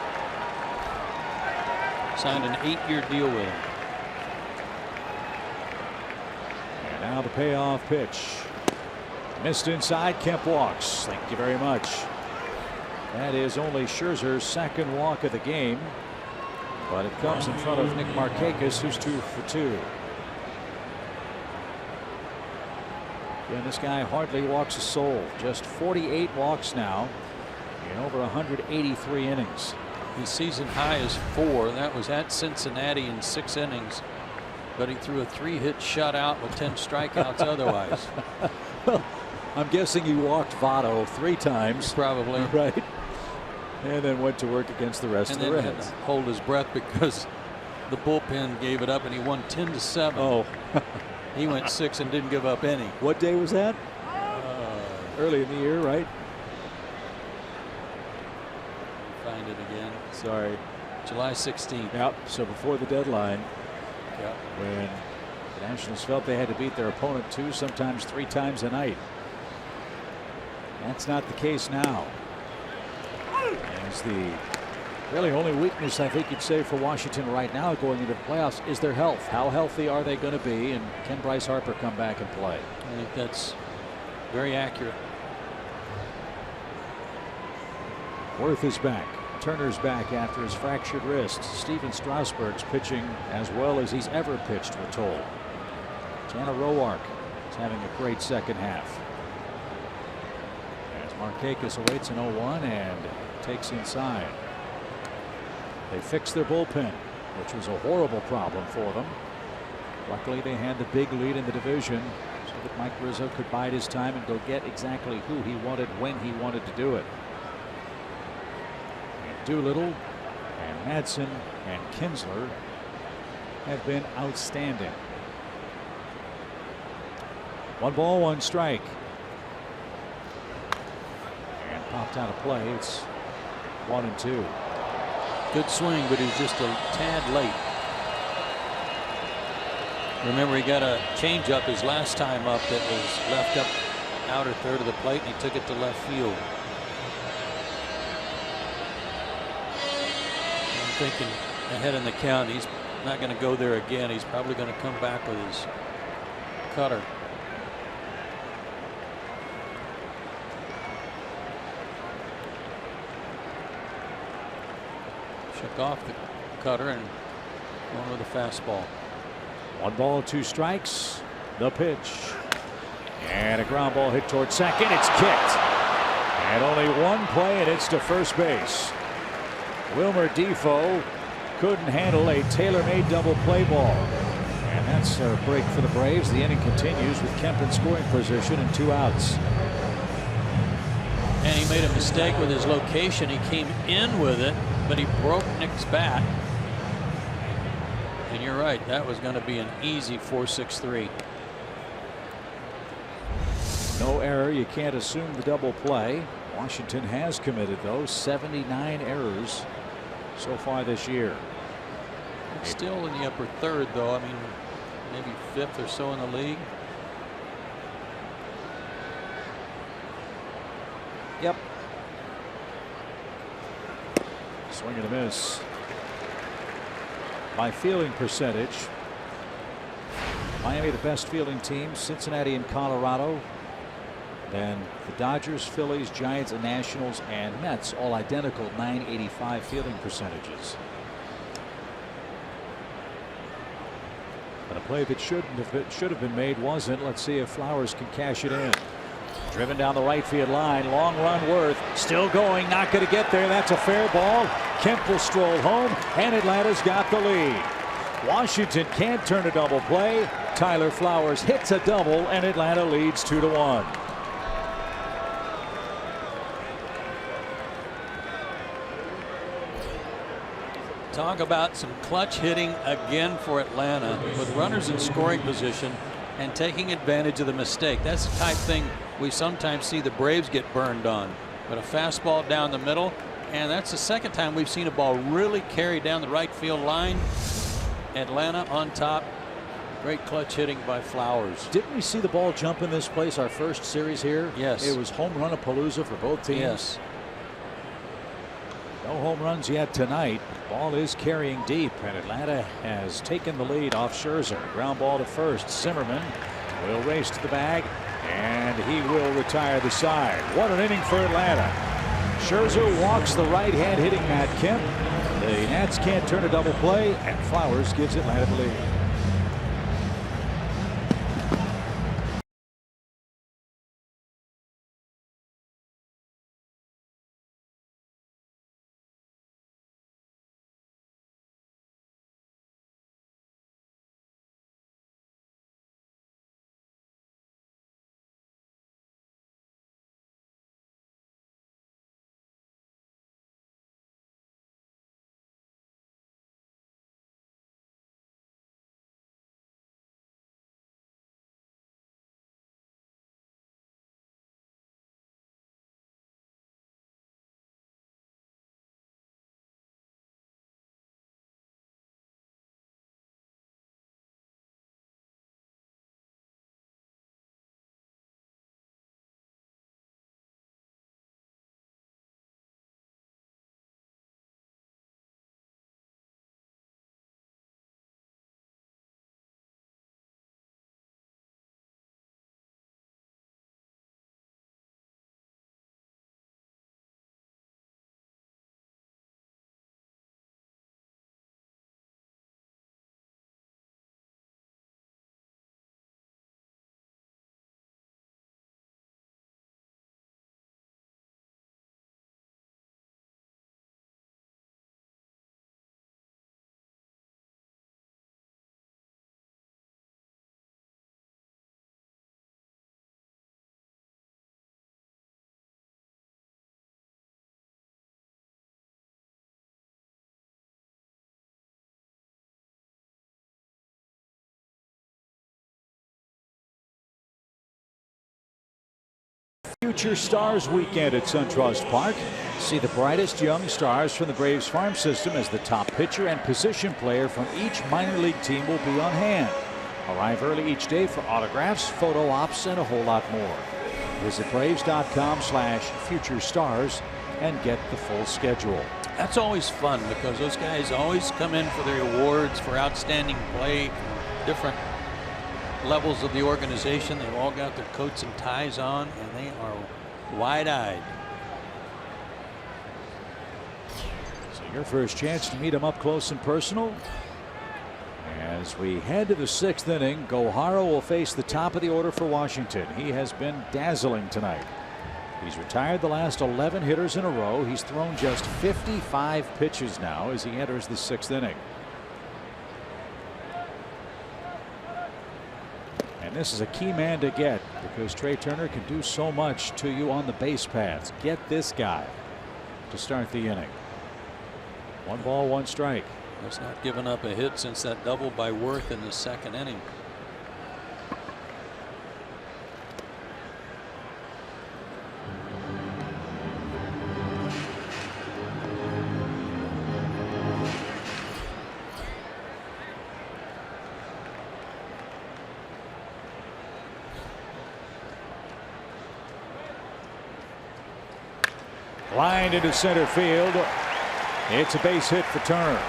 Signed an 8-year deal with him. And now the payoff pitch. Missed inside. Kemp walks. Thank you very much. That is only Scherzer's second walk of the game, but it comes in front of Nick Markakis, who's 2 for 2. And this guy hardly walks a soul. Just 48 walks now in over 183 innings. His season high is 4. That was at Cincinnati in 6 innings. But he threw a 3-hit shutout with 10 strikeouts otherwise. Well, I'm guessing he walked Votto 3 times. Probably. Right. And then went to work against the rest of the Reds. And then had to hold his breath because the bullpen gave it up and he won 10-7. Oh. He went 6 and didn't give up any. What day was that? Early in the year, right? Find it again. Sorry. July 16th. Yep. So before the deadline. Yep. When the Nationals felt they had to beat their opponent 2, sometimes 3 times a night. That's not the case now. As the really only weakness I think you'd say for Washington right now going into the playoffs is their health. How healthy are they going to be, and can Bryce Harper come back and play? I think that's very accurate. Worth is back. Turner's back after his fractured wrist. Steven Strasburg's pitching as well as he's ever pitched, we're told. Tanner Roark is having a great second half. As Markakis awaits an 0-1 and takes inside. They fixed their bullpen, which was a horrible problem for them. Luckily, they had the big lead in the division so that Mike Rizzo could bide his time and go get exactly who he wanted when he wanted to do it. And Doolittle and Madsen and Kinsler have been outstanding. 1 ball, 1 strike. And popped out of play. It's 1-2. Good swing, but he's just a tad late. Remember, he got a changeup his last time up that was left up outer third of the plate, and he took it to left field. I'm thinking ahead in the count, he's not going to go there again. He's probably going to come back with his cutter. Shook off the cutter and going with a fastball. 1 ball, 2 strikes. The pitch. And a ground ball hit toward second. It's kicked. And only 1 play, and it's to first base. Wilmer Defoe couldn't handle a tailor-made double play ball. And that's a break for the Braves. The inning continues with Kemp in scoring position and 2 outs. And he made a mistake with his location. He came in with it, but he broke Nick's bat. And you're right, that was going to be an easy 4-6-3. No error. You can't assume the double play. Washington has committed, though, 79 errors so far this year. It's still in the upper third, though. I mean, maybe 5th or so in the league. Yep. Swing and a miss. By fielding percentage, Miami the best fielding team, Cincinnati and Colorado. Then the Dodgers, Phillies, Giants, and Nationals and Mets all identical, 985 fielding percentages. But a play that should have been made wasn't. Let's see if Flowers can cash it in. Driven down the right field line. Long run Worth. Still going. Not going to get there. That's a fair ball. Kemp will stroll home. And Atlanta's got the lead. Washington can't turn a double play. Tyler Flowers hits a double. And Atlanta leads 2-1. Talk about some clutch hitting again for Atlanta with runners in scoring position and taking advantage of the mistake. That's the type of thing we sometimes see the Braves get burned on. But a fastball down the middle, and that's the second time we've seen a ball really carry down the right field line. Atlanta on top. Great clutch hitting by Flowers. Didn't we see the ball jump in this place our first series here? Yes. It was home run palooza for both teams. Yes. No home runs yet tonight. Ball is carrying deep, and Atlanta has taken the lead off Scherzer. Ground ball to first. Zimmerman will race to the bag, and he will retire the side. What an inning for Atlanta. Scherzer walks the right-hand hitting Matt Kemp. The Nats can't turn a double play, and Flowers gives Atlanta the lead. Future Stars Weekend at SunTrust Park. See the brightest young stars from the Braves farm system as the top pitcher and position player from each minor league team will be on hand. Arrive early each day for autographs, photo ops, and a whole lot more. Visit Braves.com/futurestars and get the full schedule. That's always fun because those guys always come in for their awards for outstanding play, different levels of the organization. They've all got their coats and ties on, and they are wide-eyed. So your first chance to meet them up close and personal. As we head to the 6th inning, Gohara will face the top of the order for Washington. He has been dazzling tonight. He's retired the last 11 hitters in a row. He's thrown just 55 pitches now as he enters the 6th inning. And this is a key man to get because Trey Turner can do so much to you on the base paths. Get this guy to start the inning. 1 ball, 1 strike. He's not given up a hit since that double by Worth in the 2nd inning. Lined into center field. It's a base hit for Turner.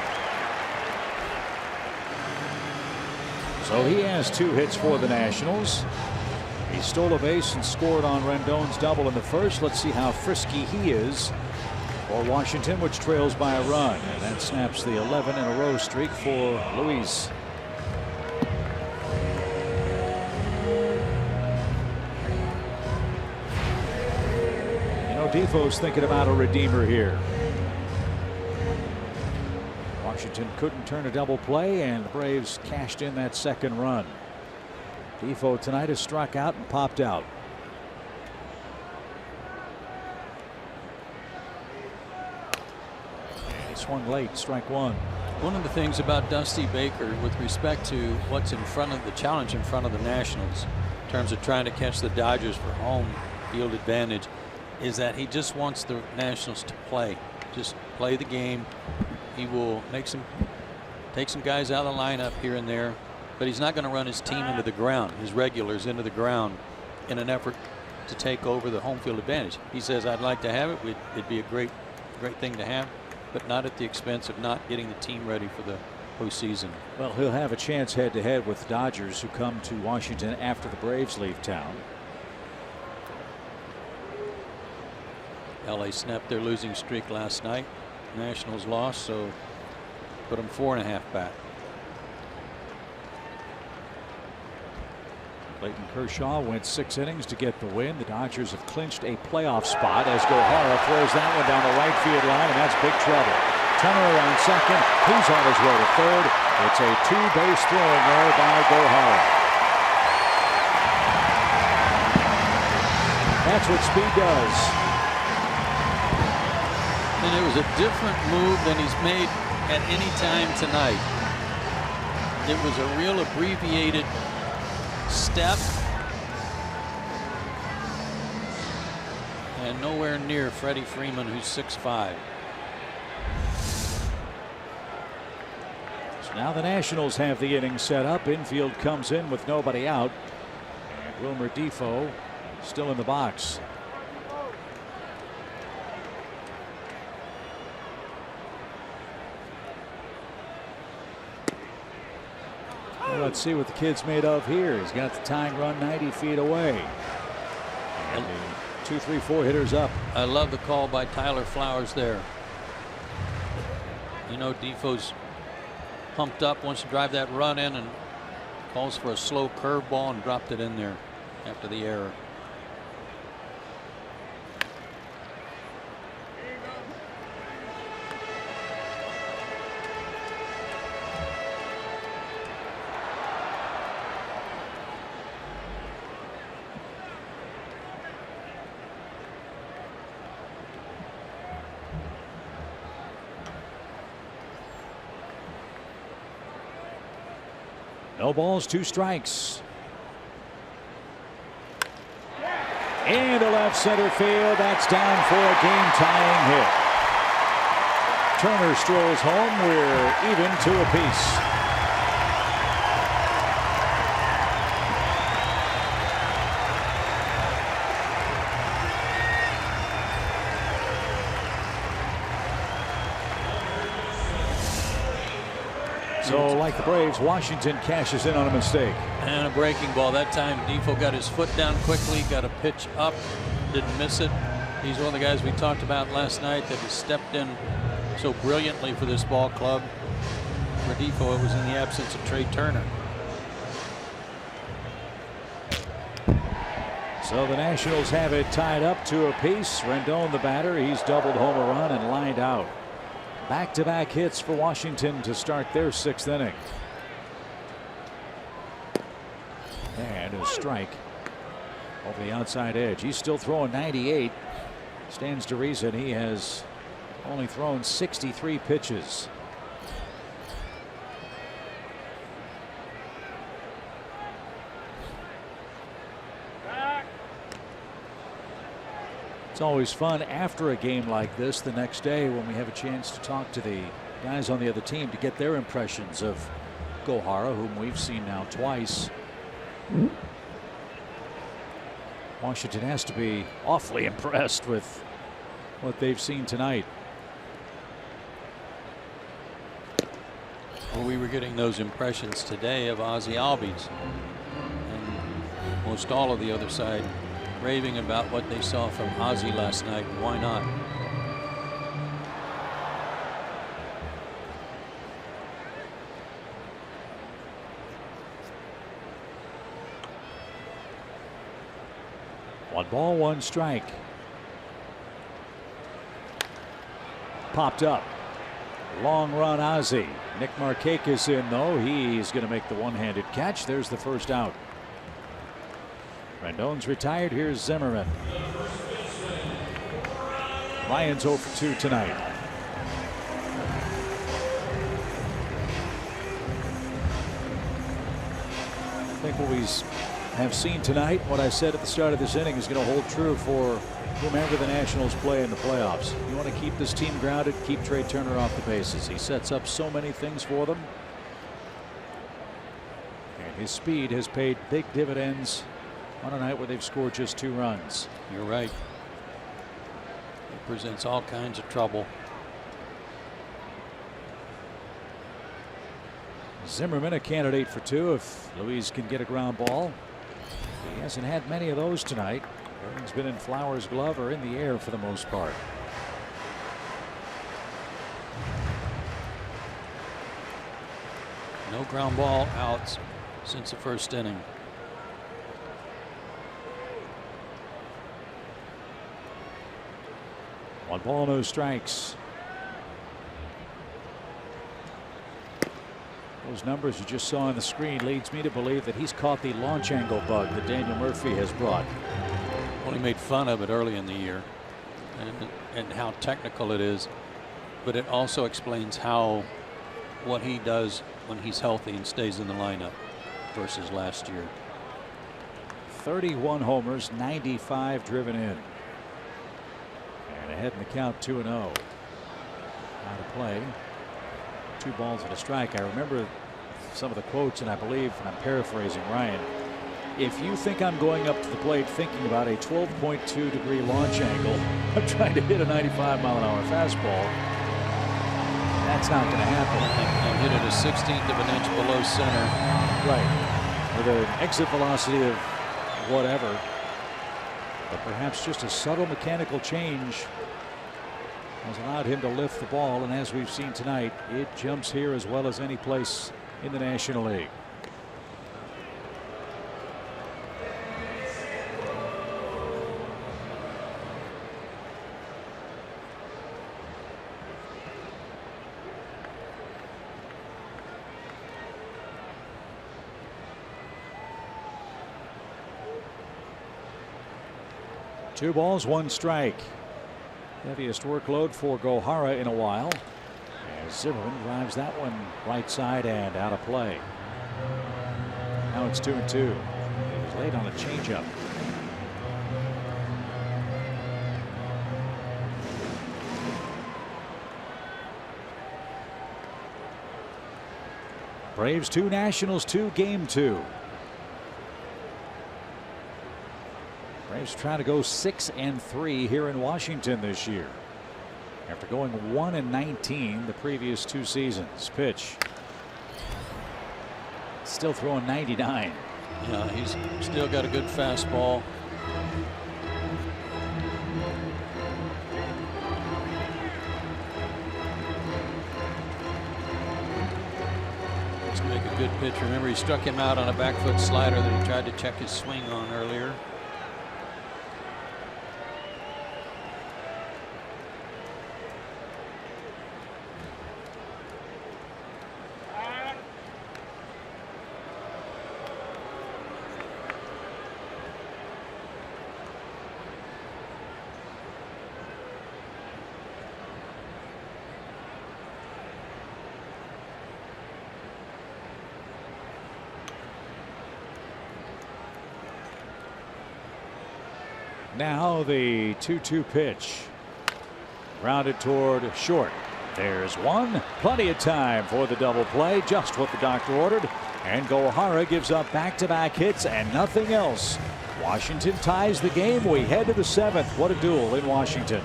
So he has 2 hits for the Nationals. He stole a base and scored on Rendon's double in the 1st. Let's see how frisky he is for Washington, which trails by a run. And that snaps the 11 in a row streak for Luis. Defoe's thinking about a redeemer here. Washington couldn't turn a double play, and the Braves cashed in that 2nd run. Defoe tonight has struck out and popped out. And he swung late, strike 1. One of the things about Dusty Baker with respect to what's in front of the challenge in front of the Nationals in terms of trying to catch the Dodgers for home field advantage is that he just wants the Nationals to play. Just play the game. He will take some guys out of the lineup here and there, but he's not going to run his team into the ground, his regulars into the ground, in an effort to take over the home field advantage. He says, I'd like to have it. It'd be a great thing to have, but not at the expense of not getting the team ready for the postseason. Well, he'll have a chance head-to-head with the Dodgers, who come to Washington after the Braves leave town. LA snapped their losing streak last night. Nationals lost, so put them 4.5 back. Clayton Kershaw went 6 innings to get the win. The Dodgers have clinched a playoff spot as Gohara throws that one down the right field line, and that's big trouble. Turner around second. He's on his way to third. It's a 2-base throwing there by Gohara. That's what speed does. And it was a different move than he's made at any time tonight. It was a real abbreviated step and nowhere near Freddie Freeman, who's 6'5". So now the Nationals have the inning set up. Infield comes in with nobody out, and Wilmer Defoe still in the box. Well, let's see what the kid's made of here. He's got the tying run 90 feet away. And the 2, 3, 4 hitters up. I love the call by Tyler Flowers there. You know, Defoe's pumped up, wants to drive that run in, and calls for a slow curveball and dropped it in there after the error. No balls, 2 strikes. Into left center field. That's down for a game-tying hit. Turner strolls home. We're even to apiece. So, like the Braves, Washington cashes in on a mistake. And a breaking ball. That time Defoe got his foot down quickly, got a pitch up, didn't miss it. He's one of the guys we talked about last night that has stepped in so brilliantly for this ball club. For Defoe, it was in the absence of Trey Turner. So the Nationals have it tied up to apiece. Rendon, the batter, he's doubled home a run and lined out. Back-to-back hits for Washington to start their 6th inning. And a strike over the outside edge. He's still throwing 98. Stands to reason he has only thrown 63 pitches. It's always fun after a game like this the next day when we have a chance to talk to the guys on the other team to get their impressions of Gohara, whom we've seen now twice. Washington has to be awfully impressed with what they've seen tonight. Well, we were getting those impressions today of Ozzie Albies, and most all of the other side raving about what they saw from Ozzie last night. Why not? One ball, 1 strike. Popped up. Long run, Ozzie. Nick Markakis in, though. He's going to make the one-handed catch. There's the first out. Rendon's retired. Here's Zimmerman. Ryan's 0 for 2 tonight. I think what we have seen tonight, what I said at the start of this inning, is going to hold true for whomever the Nationals play in the playoffs. You want to keep this team grounded, keep Trey Turner off the bases. He sets up so many things for them. And his speed has paid big dividends on a night where they've scored just 2 runs. You're right. It presents all kinds of trouble. Zimmerman a candidate for 2 if Luis can get a ground ball. He hasn't had many of those tonight. Everything's been in Flowers' glove or in the air for the most part. No ground ball outs since the first inning. One ball, no strikes. Those numbers you just saw on the screen leads me to believe that he's caught the launch angle bug that Daniel Murphy has brought. Well, he made fun of it early in the year and how technical it is, but it also explains what he does when he's healthy and stays in the lineup versus last year. 31 homers, 95 driven in. And ahead in the count, 2-0. Out of play. 2 balls and a strike. I remember some of the quotes, and I believe, and I'm paraphrasing Ryan, if you think I'm going up to the plate thinking about a 12.2 degree launch angle, I'm trying to hit a 95-mile-an-hour fastball, that's not going to happen. And hit it a 16th of an inch below center. Right. With an exit velocity of whatever. But perhaps just a subtle mechanical change has allowed him to lift the ball, and as we've seen tonight, it jumps here as well as any place in the National League. Two balls, one strike. Heaviest workload for Gohara in a while, as Zimmerman drives that one right side and out of play. Now it's 2-2. He was late on a changeup. Braves 2, Nationals 2, game 2. Braves trying to go 6-3 here in Washington this year, after going 1-19 the previous 2 seasons. Pitch. Still throwing 99. Yeah, he's still got a good fastball. He's make a good pitch. Remember, he struck him out on a back foot slider that he tried to check his swing on earlier. Now the 2-2 pitch. Grounded toward short. There's one. Plenty of time for the double play. Just what the doctor ordered. And Gohara gives up back-to-back hits and nothing else. Washington ties the game. We head to the 7th. What a duel in Washington.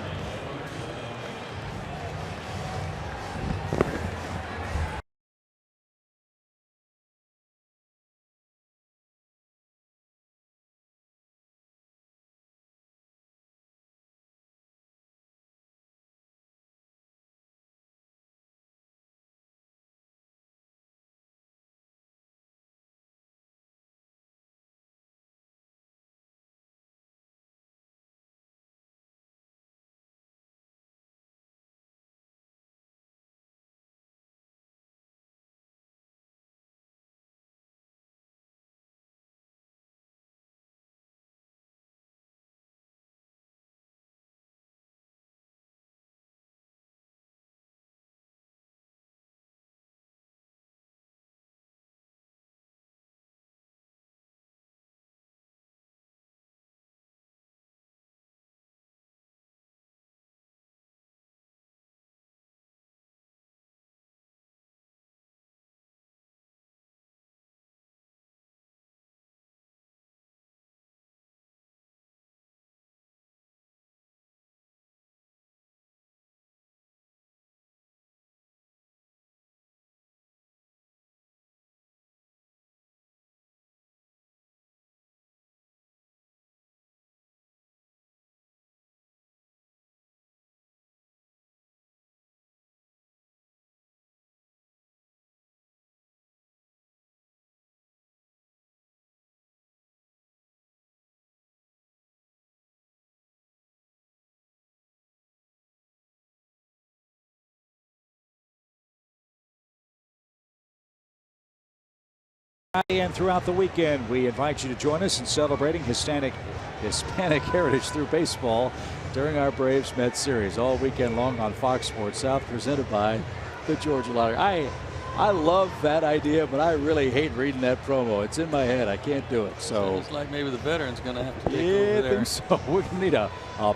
And throughout the weekend, we invite you to join us in celebrating Hispanic heritage through baseball during our Braves-Mets series all weekend long on Fox Sports South, presented by the Georgia Lottery. I love that idea, but I really hate reading that promo. It's in my head. I can't do it. So it's like maybe the veteran's going to have to take over there. I think so. We're going to need a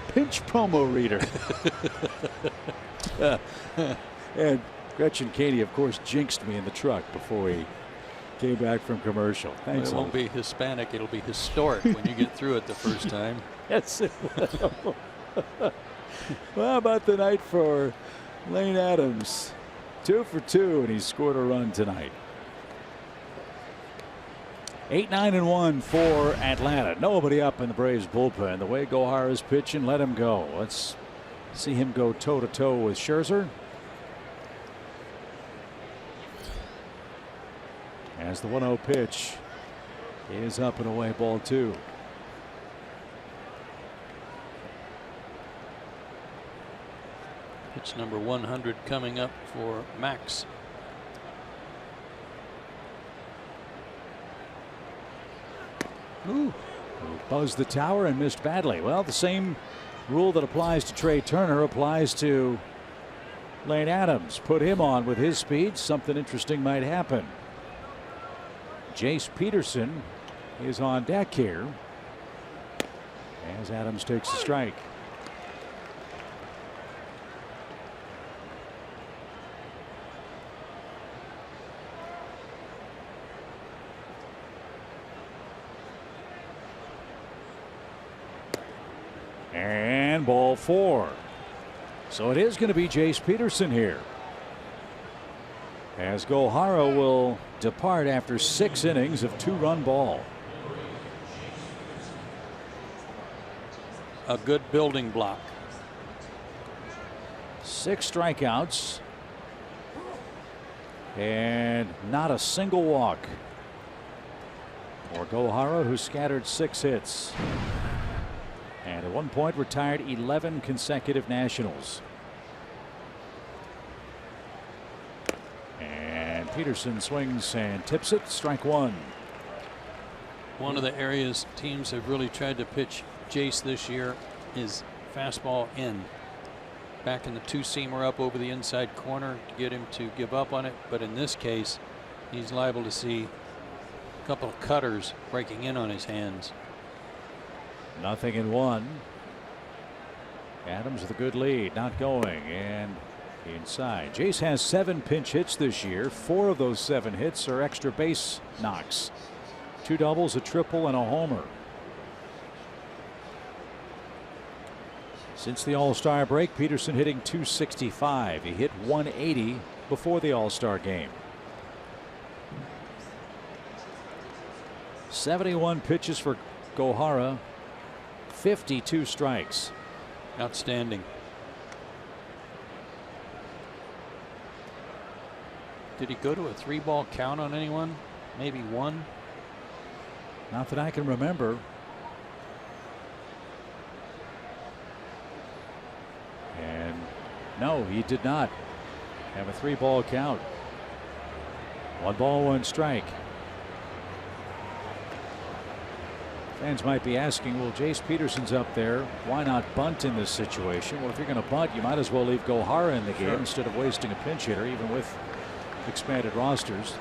pinch promo reader. And Gretchen Caney, of course, jinxed me in the truck before we came back from commercial. Thanks. It won't be Hispanic. It'll be historic when you get through it the first time. Yes, it will. Well, how about the night for Lane Adams? 2 for 2, and he scored a run tonight. 8-9-1 for Atlanta. Nobody up in the Braves bullpen. The way Gohara's pitching, let him go. Let's see him go toe-to-toe with Scherzer. As the 1-0 pitch is up and away, ball 2. Pitch number 100 coming up for Max. Ooh. Buzzed the tower and missed badly. Well, the same rule that applies to Trey Turner applies to Lane Adams. Put him on with his speed, something interesting might happen. Jace Peterson is on deck here as Adams takes a strike. And ball 4. So it is going to be Jace Peterson here, as Gohara will depart after 6 innings of 2-run ball. A good building block. 6 strikeouts and not a single walk for Gohara, who scattered 6 hits and at one point retired 11 consecutive Nationals. And Peterson swings and tips it. Strike 1. One of the areas teams have really tried to pitch Jace this year is fastball in. Back in the 2-seamer up over the inside corner to get him to give up on it. But in this case, he's liable to see a couple of cutters breaking in on his hands. 0-1. Adams with a good lead, not going, and inside. Jace has 7 pinch hits this year. 4 of those 7 hits are extra base knocks. 2 doubles, a triple, and a homer. Since the All-Star break, Peterson hitting .265. He hit .180 before the All-Star game. 71 pitches for Gohara. 52 strikes. Outstanding. Did he go to a 3-ball count on anyone? Maybe 1? Not that I can remember. And no, he did not have a 3-ball count. 1 ball, 1 strike. Fans might be asking, well, Jace Peterson's up there. Why not bunt in this situation? Well, if you're going to bunt, you might as well leave Gohara in the game instead of wasting a pinch hitter, even with expanded rosters.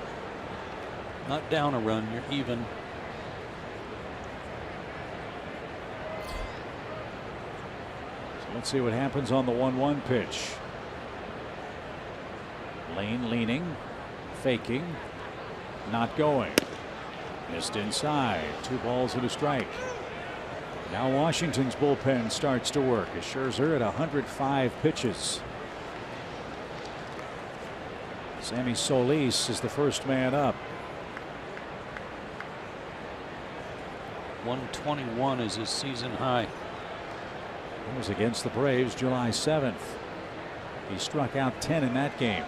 Not down a run, you're even. So let's see what happens on the 1-1 pitch. Lane leaning, faking, not going. Missed inside. 2 balls and a strike. Now Washington's bullpen starts to work as Scherzer at 105 pitches. Sammy Solis is the first man up. 121 is his season high. It was against the Braves July 7th. He struck out 10 in that game.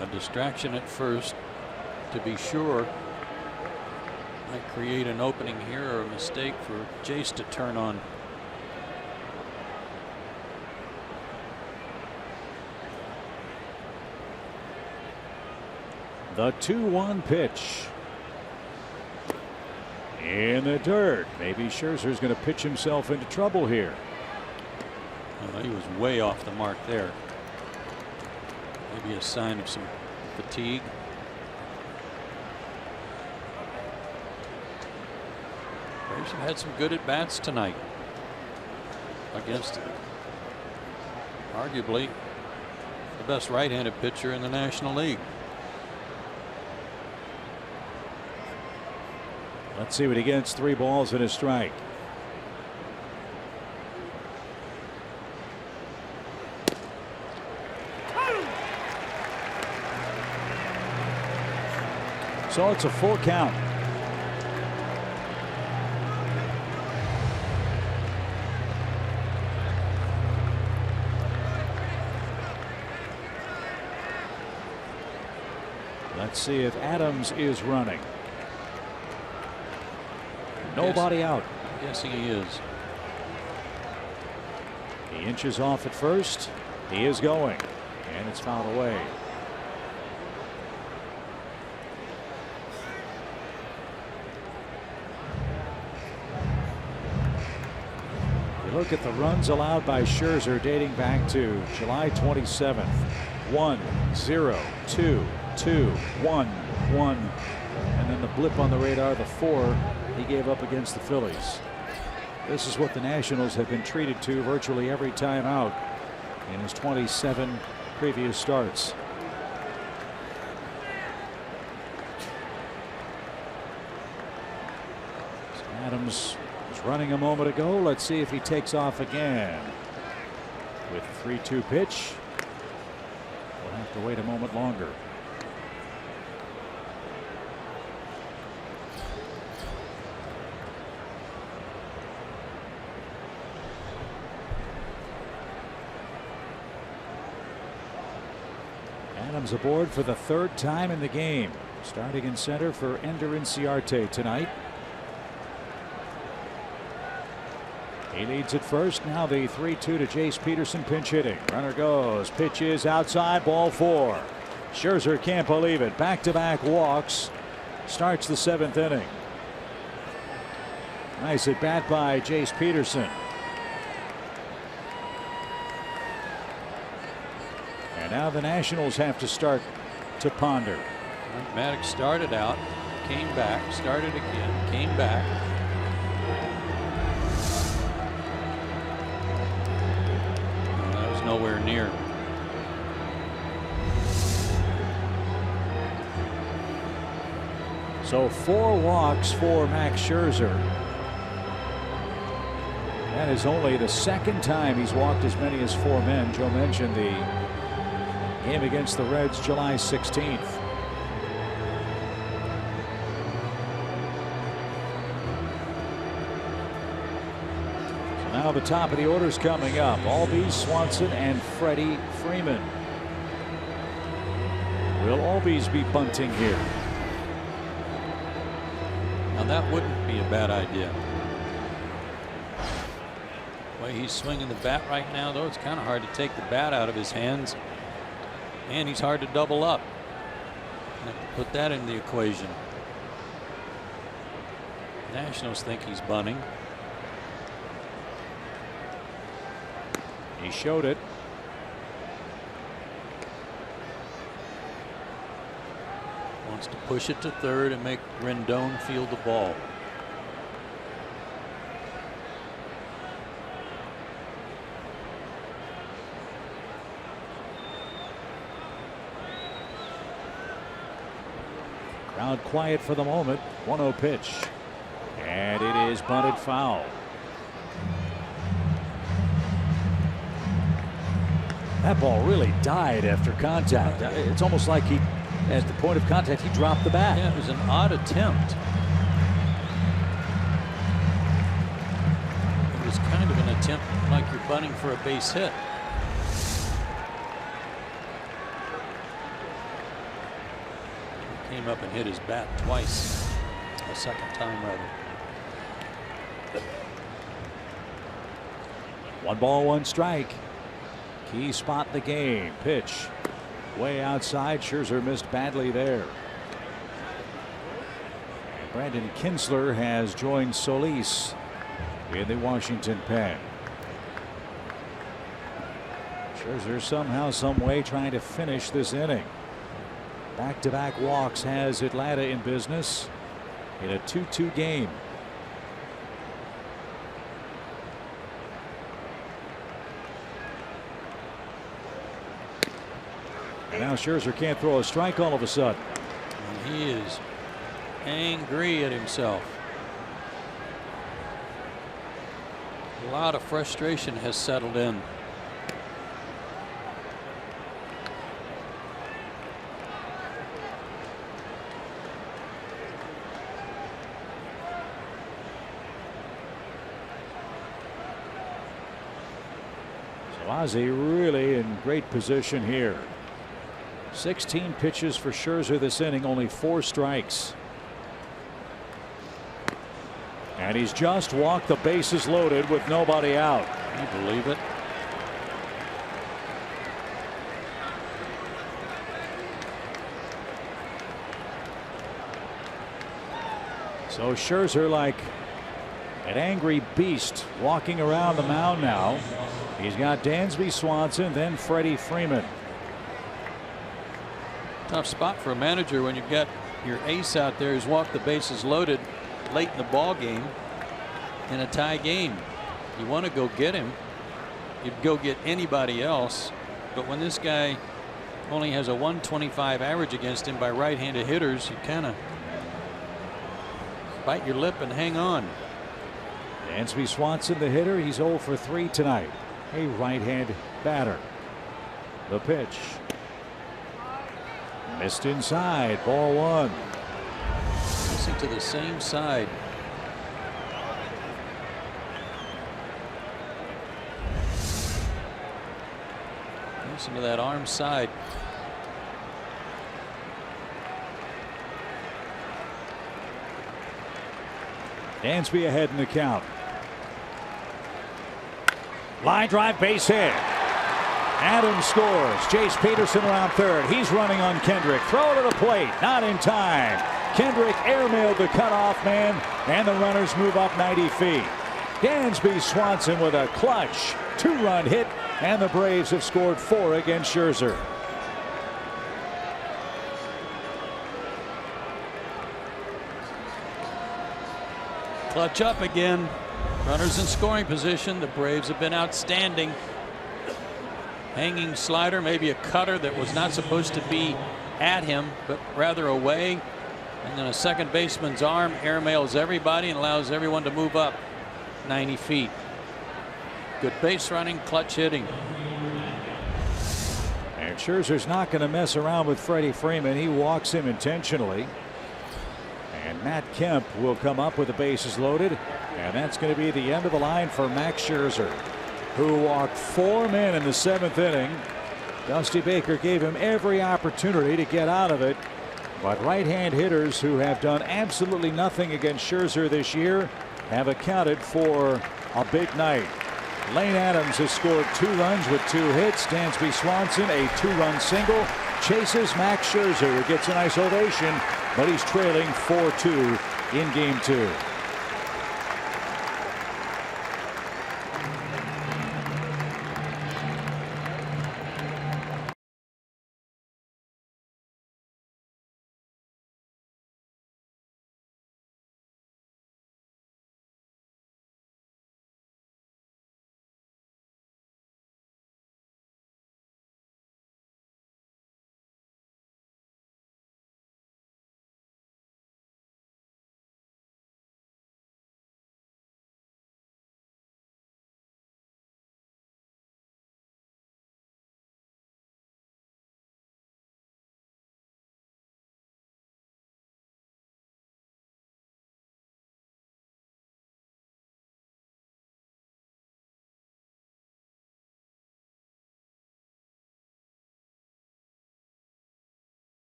A distraction at first to be sure. Might create an opening here or a mistake for Jace to turn on. The 2-1 pitch. In the dirt. Maybe Scherzer's going to pitch himself into trouble here. He was way off the mark there. Maybe a sign of some fatigue. Braves have had some good at-bats tonight against arguably the best right-handed pitcher in the National League. Let's see what he gets. 3 balls and a strike. So it's a full count. Let's see if Adams is running. Nobody out. I'm guessing he is. He inches off at first. He is going. And it's fouled away. You look at the runs allowed by Scherzer dating back to July 27th. 1, 0, 2, 2, 1, 1. And then the blip on the radar, the 4 he gave up against the Phillies. This is what the Nationals have been treated to virtually every time out in his 27 previous starts. So Adams was running a moment ago. Let's see if he takes off again with the 3-2 pitch. We'll have to wait a moment longer. Adams aboard for the 3rd time in the game, starting in center for Ender Inciarte tonight. He leads at first. Now the 3-2 to Jace Peterson, pinch hitting. Runner goes. Pitch is outside. Ball 4. Scherzer can't believe it. Back-to-back walks. Starts the 7th inning. Nice at bat by Jace Peterson. And now the Nationals have to start to ponder. Maddox started out, came back, started again, came back. Oh, that was nowhere near. So 4 walks for Max Scherzer. That is only the 2nd time he's walked as many as 4 men. Joe mentioned the game against the Reds July 16th. So now the top of the order is coming up. Albies, Swanson, and Freddie Freeman. Will Albies be bunting here? Now that wouldn't be a bad idea. The way he's swinging the bat right now, though, it's kind of hard to take the bat out of his hands. And he's hard to double up. Have to put that in the equation. Nationals think he's bunting. He showed it. Wants to push it to 3rd and make Rendon field the ball. Crowd quiet for the moment. 1-0 pitch. And it is bunted foul. That ball really died after contact. It's almost like he, at the point of contact, he dropped the bat. Yeah, it was an odd attempt. It was kind of an attempt like you're bunting for a base hit. came up and hit his bat twice. A second time, rather. 1 ball, 1 strike. Key spot in the game. Pitch way outside. Scherzer missed badly there. And Brandon Kinsler has joined Solis in the Washington pen. Scherzer somehow, some way trying to finish this inning. Back-to-back walks has Atlanta in business in a 2-2 game. And now Scherzer can't throw a strike all of a sudden. And he is angry at himself. A lot of frustration has settled in. So Ozzie really in great position here. 16 pitches for Scherzer this inning, only 4 strikes. And he's just walked the bases loaded with nobody out. Can you believe it? So Scherzer like an angry beast walking around the mound now. He's got Dansby Swanson, then Freddie Freeman. Tough spot for a manager when you've got your ace out there who's walked the bases loaded late in the ball game in a tie game. You want to go get him. You'd go get anybody else. But when this guy only has a 125 average against him by right-handed hitters, you kind of bite your lip and hang on. Dansby Swanson, the hitter, he's 0 for 3 tonight. A right-hand batter. The pitch. Missed inside. Ball 1. Missing to the same side. Missing to that arm side. Dansby ahead in the count. Line drive, base hit. Adams scores. Chase Peterson around third. He's running on Kendrick. Throw to the plate. Not in time. Kendrick airmailed the cutoff man, and the runners move up 90 feet. Dansby Swanson with a clutch 2-run hit, and the Braves have scored 4 against Scherzer. Clutch up again. Runners in scoring position. The Braves have been outstanding. Hanging slider, maybe a cutter that was not supposed to be at him, but rather away. And then a second baseman's arm airmails everybody and allows everyone to move up 90 feet. Good base running, clutch hitting. And Scherzer's not going to mess around with Freddie Freeman. He walks him intentionally. And Matt Kemp will come up with the bases loaded. And that's going to be the end of the line for Max Scherzer, who walked 4 men in the 7th inning. Dusty Baker gave him every opportunity to get out of it. But right-hand hitters who have done absolutely nothing against Scherzer this year have accounted for a big night. Lane Adams has scored 2 runs with 2 hits. Dansby Swanson a 2-run single. Chases Max Scherzer, who gets a nice ovation, but he's trailing 4-2 in game 2.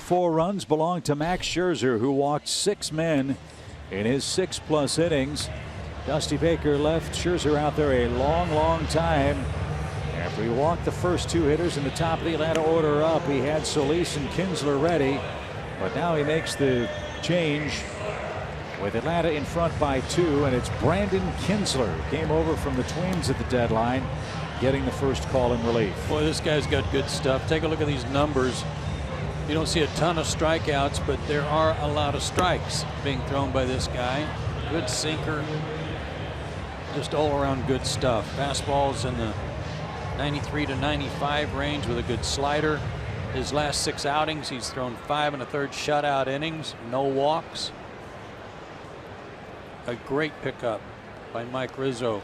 4 runs belong to Max Scherzer, who walked 6 men in his 6+ innings. Dusty Baker left Scherzer out there a long time. After he walked the first 2 hitters in the top of the Atlanta order up, he had Solis and Kinsler ready. But now he makes the change with Atlanta in front by 2, and it's Brandon Kinsler, who came over from the Twins at the deadline, getting the first call in relief. Boy, this guy's got good stuff. Take a look at these numbers. You don't see a ton of strikeouts, but there are a lot of strikes being thrown by this guy. Good sinker. Just all around good stuff. Fastballs in the 93 to 95 range with a good slider. His last 6 outings, he's thrown 5 1/3 shutout innings, no walks. A great pickup by Mike Rizzo.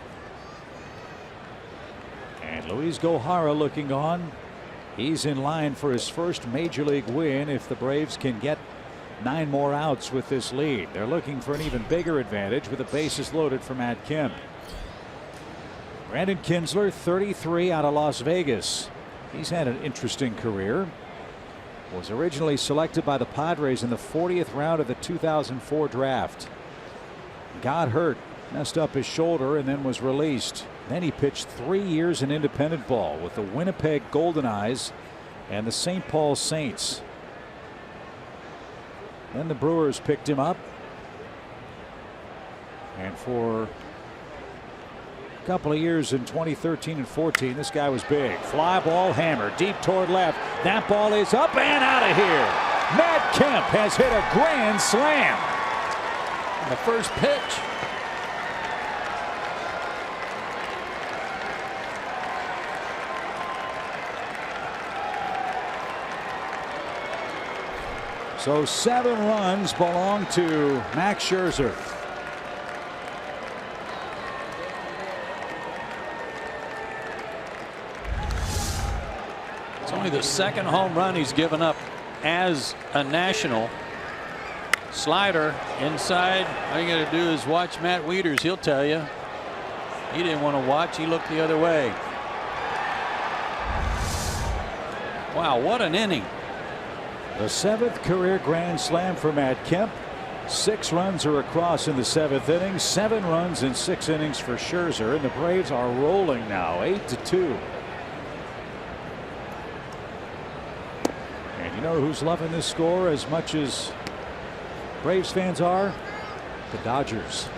And Luis Gohara looking on. He's in line for his first major league win if the Braves can get 9 more outs with this lead. They're looking for an even bigger advantage with the bases loaded for Matt Kemp. Brandon Kinsler, 33, out of Las Vegas. He's had an interesting career. Was originally selected by the Padres in the 40th round of the 2004 draft. Got hurt, messed up his shoulder, and then was released. Then he pitched 3 years in independent ball with the Winnipeg Golden Eyes and the St. Paul Saints. Then the Brewers picked him up. And for a couple of years in 2013 and 14, this guy was big. Fly ball hammer deep toward left. That ball is up and out of here. Matt Kemp has hit a grand slam. The first pitch. So 7 runs belong to Max Scherzer. It's only the 2nd home run he's given up as a National. Slider inside. All you got to do is watch Matt Wieters. He'll tell you. He didn't want to watch. He looked the other way. Wow, what an inning. The 7th career grand slam for Matt Kemp. 6 runs are across in the 7th inning. 7 runs in 6 innings for Scherzer, and the Braves are rolling now, 8-2. And you know who's loving this score as much as Braves fans are? The Dodgers.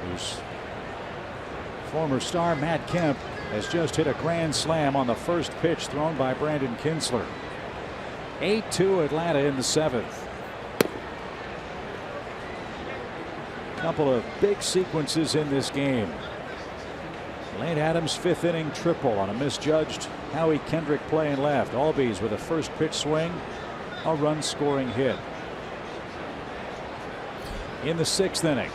Whose former star Matt Kemp has just hit a grand slam on the first pitch thrown by Brandon Kinsler. 8-2 Atlanta in the 7th. Couple of big sequences in this game. Lane Adams' 5th inning triple on a misjudged Howie Kendrick play in left. Albies with a first pitch swing, a run scoring hit. In the 6th inning,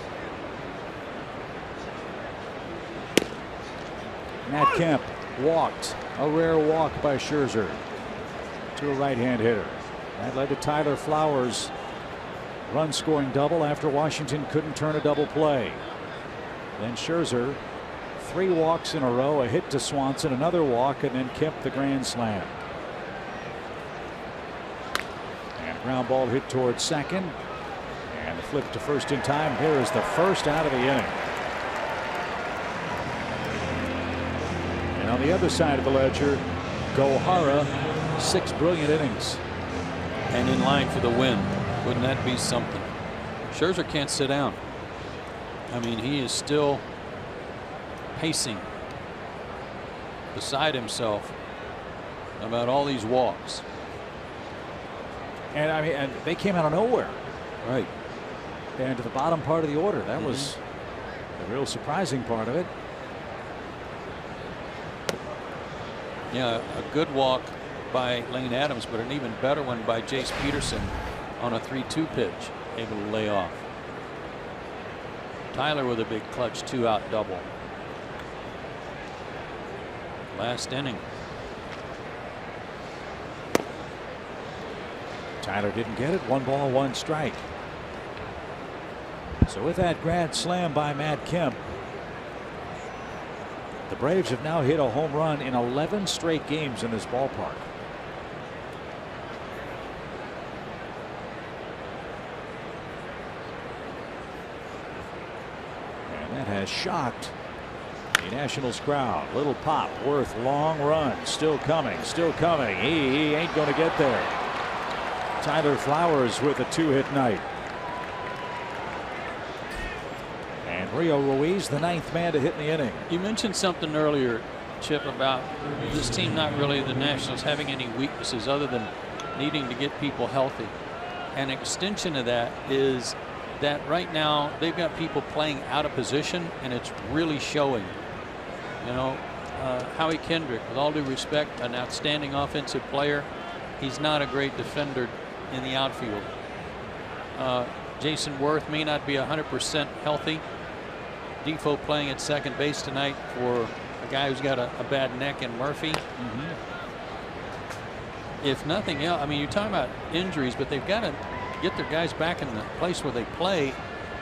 Matt Kemp walked, a rare walk by Scherzer to a right-hand hitter. That led to Tyler Flowers' run scoring double after Washington couldn't turn a double play. Then Scherzer, 3 walks in a row, a hit to Swanson, another walk, and then Kemp the grand slam. And ground ball hit towards second, and the flip to first in time. There is the first out of the inning. And on the other side of the ledger, Gohara, 6 brilliant innings. And in line for the win. Wouldn't that be something? Scherzer can't sit down. I mean, he is still pacing beside himself about all these walks. And I mean, and they came out of nowhere. Right. And to the bottom part of the order. That was the real surprising part of it. Yeah, a good walk by Lane Adams, but an even better one by Jace Peterson on a 3-2 pitch, able to lay off. Tyler with a big clutch 2-out double. Last inning. Tyler didn't get it. 1 ball, 1 strike. So with that grand slam by Matt Kemp, the Braves have now hit a home run in 11 straight games in this ballpark. has shocked the Nationals crowd. Little pop, Worth, long run, still coming, still coming. He ain't going to get there. Tyler Flowers with a 2-hit night. And Rio Ruiz, the 9th man to hit in the inning. You mentioned something earlier, Chip, about this team, not really the Nationals, having any weaknesses other than needing to get people healthy. An extension of that is that right now they've got people playing out of position, and it's really showing. You know, Howie Kendrick, with all due respect, an outstanding offensive player. He's not a great defender in the outfield. Jason Worth may not be 100% healthy. Defoe playing at second base tonight for a guy who's got a bad neck in Murphy. If nothing else, I mean, you're talking about injuries, but they've got to get their guys back in the place where they play.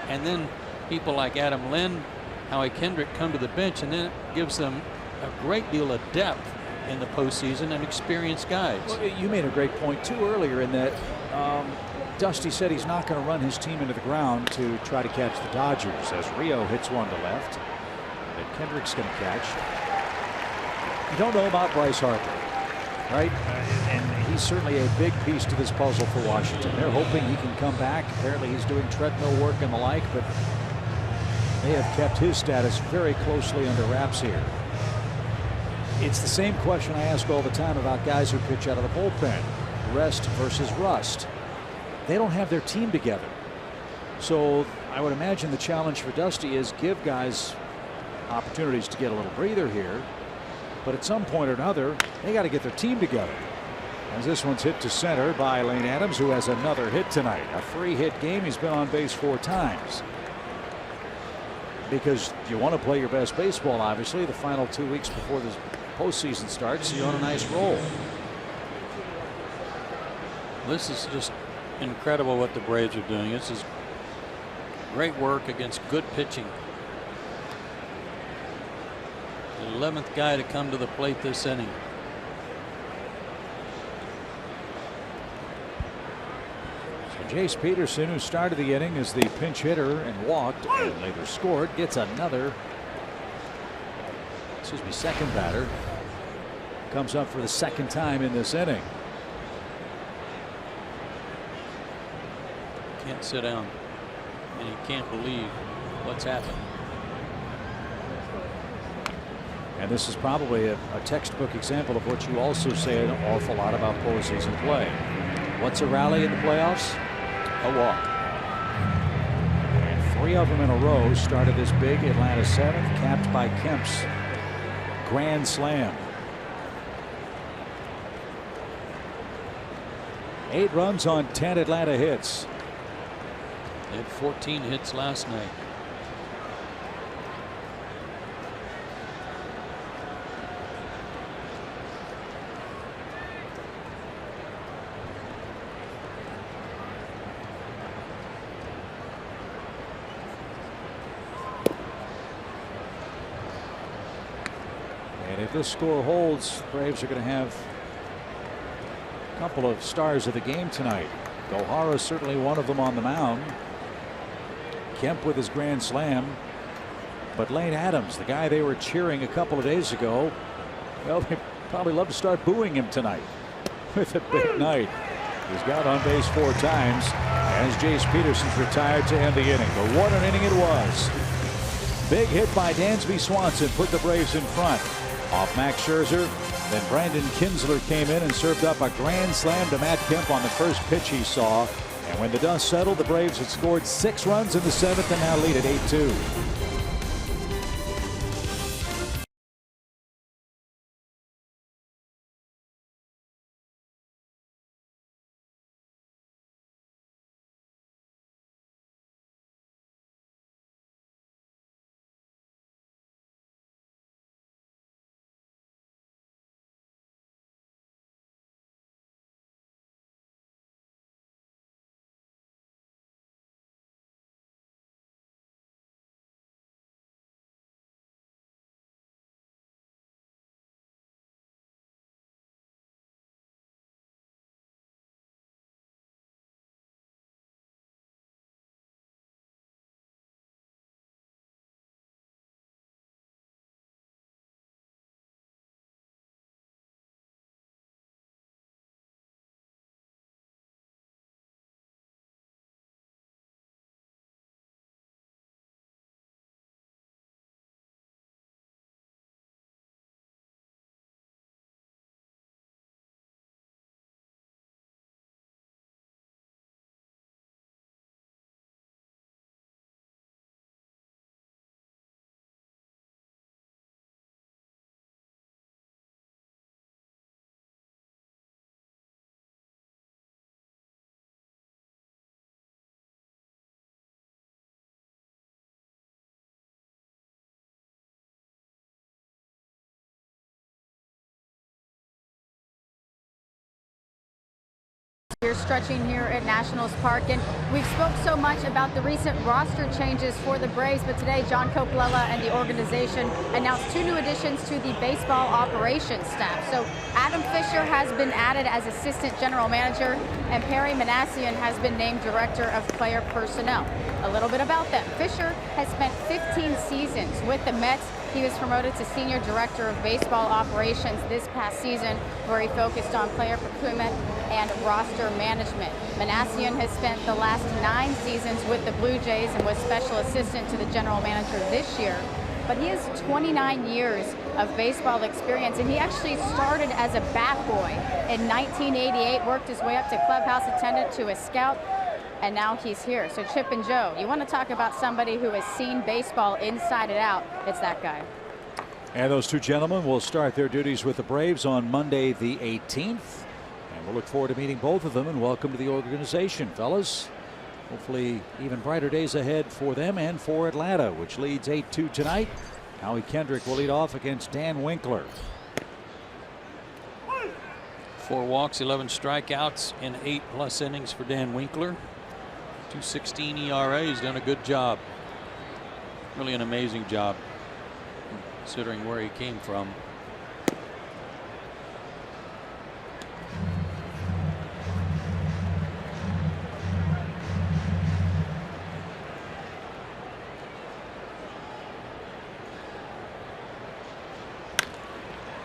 And then people like Adam Lynn, Howie Kendrick come to the bench, and then it gives them a great deal of depth in the postseason and experienced guys. Well, you made a great point too earlier in that Dusty said he's not going to run his team into the ground to try to catch the Dodgers, as Rio hits one to left that Kendrick's going to catch. You don't know about Bryce Harper, right? And he's certainly a big piece to this puzzle for Washington. They're hoping he can come back. Apparently he's doing treadmill work and the like, but they have kept his status very closely under wraps here. It's the same question I ask all the time about guys who pitch out of the bullpen. Rest versus rust. They don't have their team together. So I would imagine the challenge for Dusty is give guys opportunities to get a little breather here. But at some point or another, they got to get their team together. As this one's hit to center by Lane Adams, who has another hit tonight. A 3-hit game. He's been on base 4 times. Because you want to play your best baseball, obviously, the final 2 weeks before the postseason starts. You're on a nice roll. This is just incredible what the Braves are doing. This is great work against good pitching. The 11th guy to come to the plate this inning. So Jace Peterson, who started the inning as the pinch hitter and walked and later scored, gets another, second batter. Comes up for the second time in this inning. Can't sit down, and he can't believe what's happened. And this is probably a textbook example of what you also say an awful lot about postseason play. What's a rally in the playoffs? A walk. And 3 of them in a row started this big Atlanta 7th, capped by Kemp's grand slam. 8 runs on 10 Atlanta hits. They had 14 hits last night. And if this score holds, the Braves are going to have a couple of stars of the game tonight. Gohara is certainly one of them on the mound. Kemp with his grand slam. But Lane Adams, the guy they were cheering a couple of days ago, well, they probably love to start booing him tonight with a big night. He's got on base 4 times as Jace Peterson's retired to end the inning. But what an inning it was. Big hit by Dansby Swanson put the Braves in front. Off Max Scherzer. Then Brandon Kinsler came in and served up a grand slam to Matt Kemp on the first pitch he saw. And when the dust settled, the Braves had scored 6 runs in the 7th and now lead at 8-2. You're stretching here at Nationals Park, and we've spoke so much about the recent roster changes for the Braves, but today John Coppolella and the organization announced 2 new additions to the baseball operations staff. So Adam Fisher has been added as assistant general manager, and Perry Manassian has been named director of player personnel. A little bit about them. Fisher has spent 15 seasons with the Mets. He was promoted to Senior Director of Baseball Operations this past season, where he focused on player procurement and roster management. Manassian has spent the last 9 seasons with the Blue Jays and was Special Assistant to the General Manager this year. But he has 29 years of baseball experience, and he actually started as a bat boy in 1988, worked his way up to clubhouse attendant to a scout, and now he's here. So Chip and Joe, you want to talk about somebody who has seen baseball inside and out, it's that guy. And those 2 gentlemen will start their duties with the Braves on Monday the 18th. And we'll look forward to meeting both of them, and welcome to the organization, fellas. Hopefully even brighter days ahead for them and for Atlanta, which leads 8-2 tonight. Howie Kendrick will lead off against Dan Winkler. 4 walks, 11 strikeouts in 8+ innings for Dan Winkler. 2.16 ERA. He's done a good job. Really an amazing job, considering where he came from.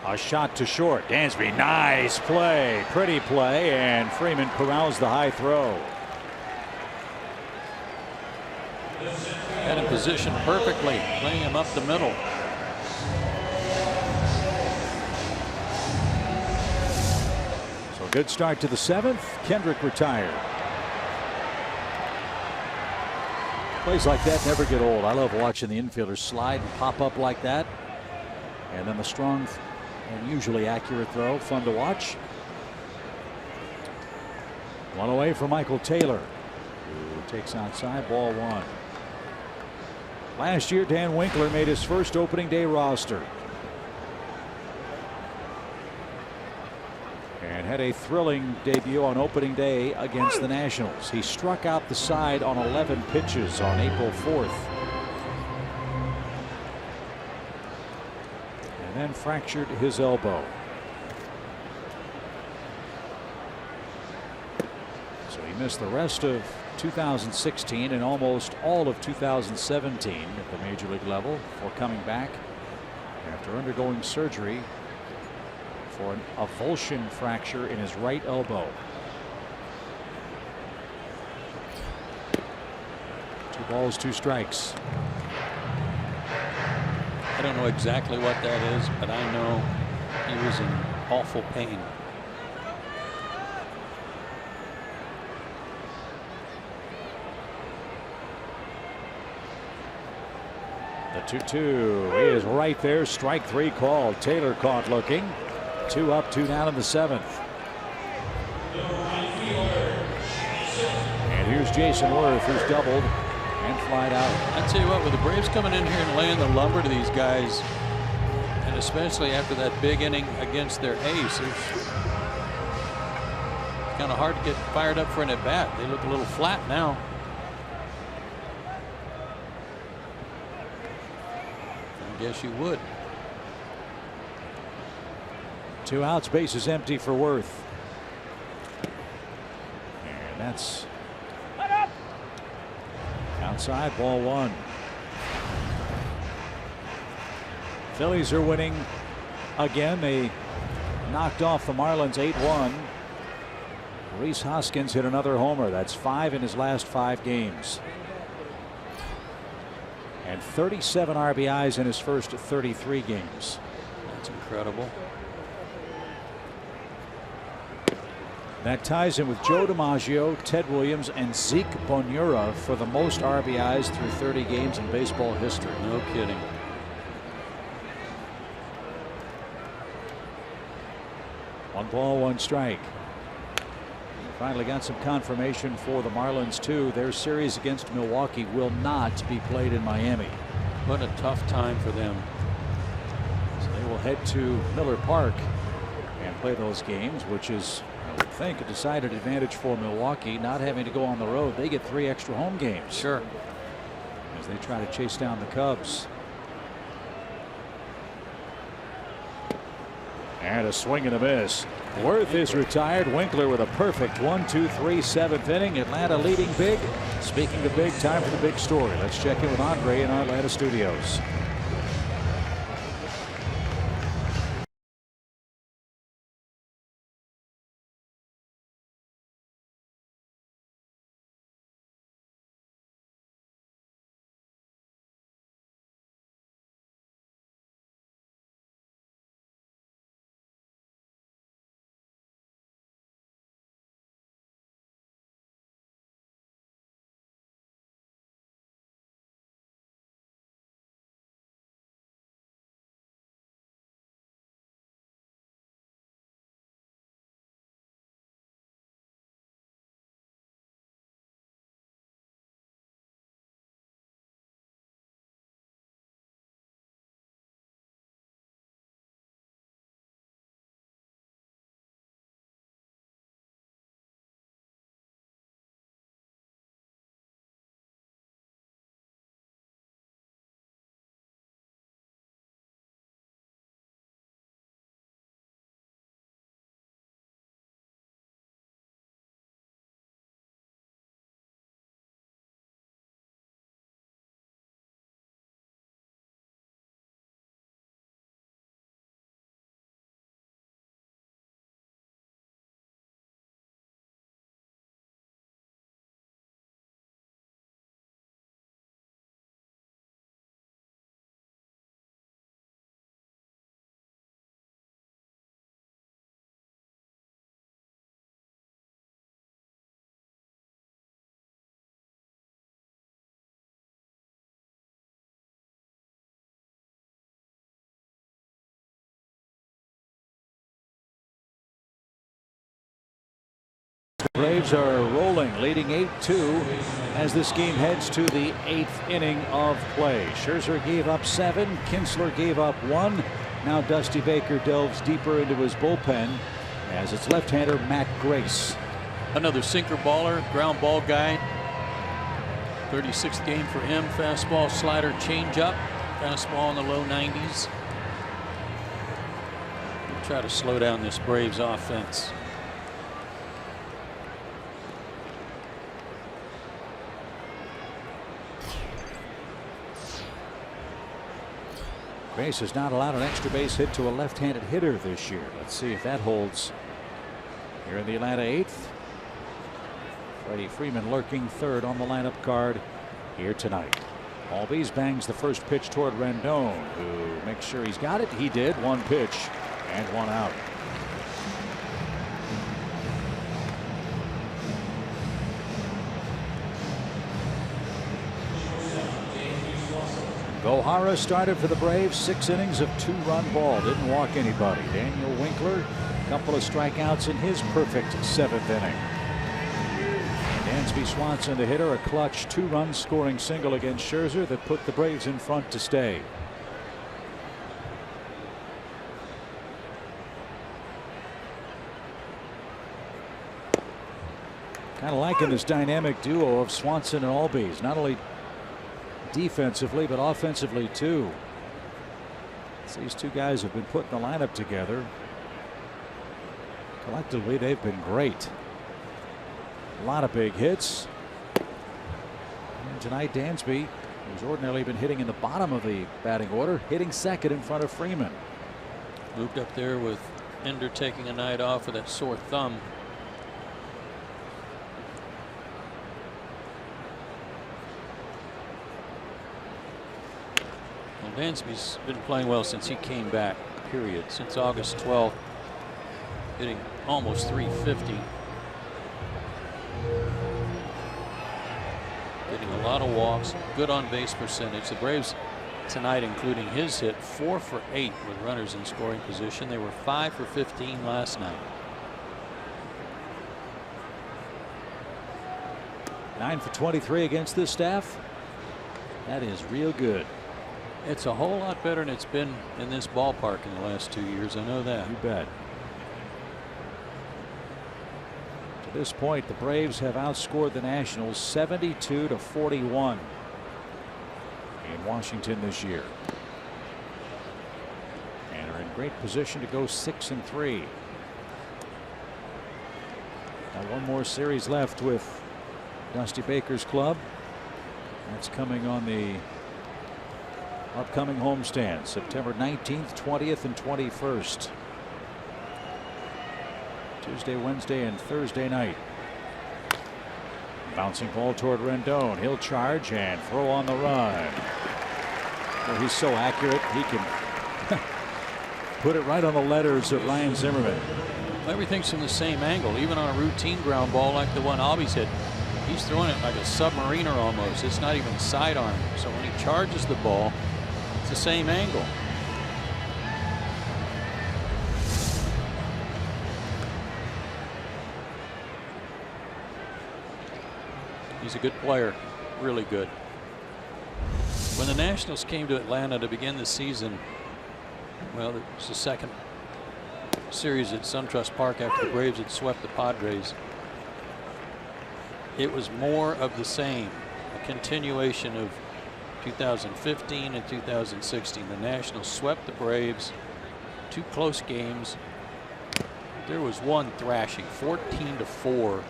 A shot to short. Dansby, nice play, pretty play, and Freeman corrals the high throw. Had him positioned perfectly, playing him up the middle. So good start to the 7th. Kendrick retired. Plays like that never get old. I love watching the infielders slide and pop up like that. And then the strong and usually accurate throw. Fun to watch. One away from Michael Taylor, who takes outside, ball 1. Last year, Dan Winkler made his first opening day roster and had a thrilling debut on opening day against the Nationals. He struck out the side on 11 pitches on April 4th. And then fractured his elbow. So he missed the rest of 2016 and almost all of 2017 at the major league level for coming back after undergoing surgery for an avulsion fracture in his right elbow. 2 balls, 2 strikes. I don't know exactly what that is, but I know he was in awful pain. The 2-2 is right there. Strike 3 called. Taylor caught looking. 2 up, 2 down in the 7th. And here's Jason Worth, who's doubled and flied out. I tell you what, with the Braves coming in here and laying the lumber to these guys, and especially after that big inning against their ace, it's kind of hard to get fired up for an at-bat. They look a little flat now. I guess you would. 2 outs, bases empty for Worth. And that's outside, ball 1. Phillies are winning again. They knocked off the Marlins 8-1. Rhys Hoskins hit another homer. That's 5 in his last 5 games. And 37 RBIs in his first 33 games. That's incredible. That ties him with Joe DiMaggio, Ted Williams, and Zeke Bonura for the most RBIs through 30 games in baseball history. No kidding. One ball, 1 strike. Finally got some confirmation for the Marlins too. Their series against Milwaukee will not be played in Miami. What a tough time for them. So they will head to Miller Park and play those games, which is would think a decided advantage for Milwaukee, not having to go on the road. They get 3 extra home games. Sure. As they try to chase down the Cubs. And a swing and a miss. Worth is retired. Winkler with a perfect 1-2-3 7th inning. Atlanta leading big. Speaking of big, time for the big story. Let's check in with Andre in our Atlanta studios. The Braves are rolling, leading 8-2 as this game heads to the 8th inning of play. Scherzer gave up 7. Kinsler gave up 1. Now Dusty Baker delves deeper into his bullpen as it's left-hander Matt Grace. Another sinker baller, ground ball guy. 36th game for him. Fastball, slider, changeup. Fastball in the low 90s. We'll try to slow down this Braves offense. Grace has not allowed an extra base hit to a left-handed hitter this year. Let's see if that holds here in the Atlanta 8th. Freddie Freeman lurking third on the lineup card here tonight. Albies bangs the first pitch toward Rendon, who makes sure he's got it. He did. 1 pitch and 1 out. Gohara started for the Braves, 6 innings of 2-run ball. Didn't walk anybody. Daniel Winkler, a couple of strikeouts in his perfect 7th inning. Dansby Swanson, the hitter, a clutch 2-run scoring single against Scherzer that put the Braves in front to stay. Kind of liking this dynamic duo of Swanson and Albies, not only defensively but offensively too. So these two guys have been put in the lineup together. Collectively they've been great. A lot of big hits. And tonight Dansby, who's ordinarily been hitting in the bottom of the batting order, hitting second in front of Freeman. Moved up there with Ender taking a night off with that sore thumb. Dansby's been playing well since he came back, period. Since August 12th, hitting almost 350. Getting a lot of walks, good on base percentage. The Braves tonight, including his hit, 4 for 8 with runners in scoring position. They were 5 for 15 last night. 9 for 23 against this staff. That is real good. It's a whole lot better than it's been in this ballpark in the last 2 years. I know that. You bet. this point, the Braves have outscored the Nationals 72-41 in Washington this year, and are in great position to go 6-3. Now one more series left with Dusty Baker's club. That's coming on the upcoming homestand, September 19th, 20th, and 21st. Tuesday, Wednesday, and Thursday night. Bouncing ball toward Rendon. He'll charge and throw on the run. Well, he's so accurate, he can put it right on the letters of Ryan Zimmerman. Everything's from the same angle, even on a routine ground ball like the one Albie's hit. He's throwing it like a submariner almost. It's not even sidearm. So when he charges the ball, it's the same angle. He's a good player, really good. When the Nationals came to Atlanta to begin the season, well, it was the second series at SunTrust Park after the Braves had swept the Padres. It was more of the same, a continuation of 2015 and 2016. The Nationals swept the Braves, 2 close games. There was one thrashing, 14-4,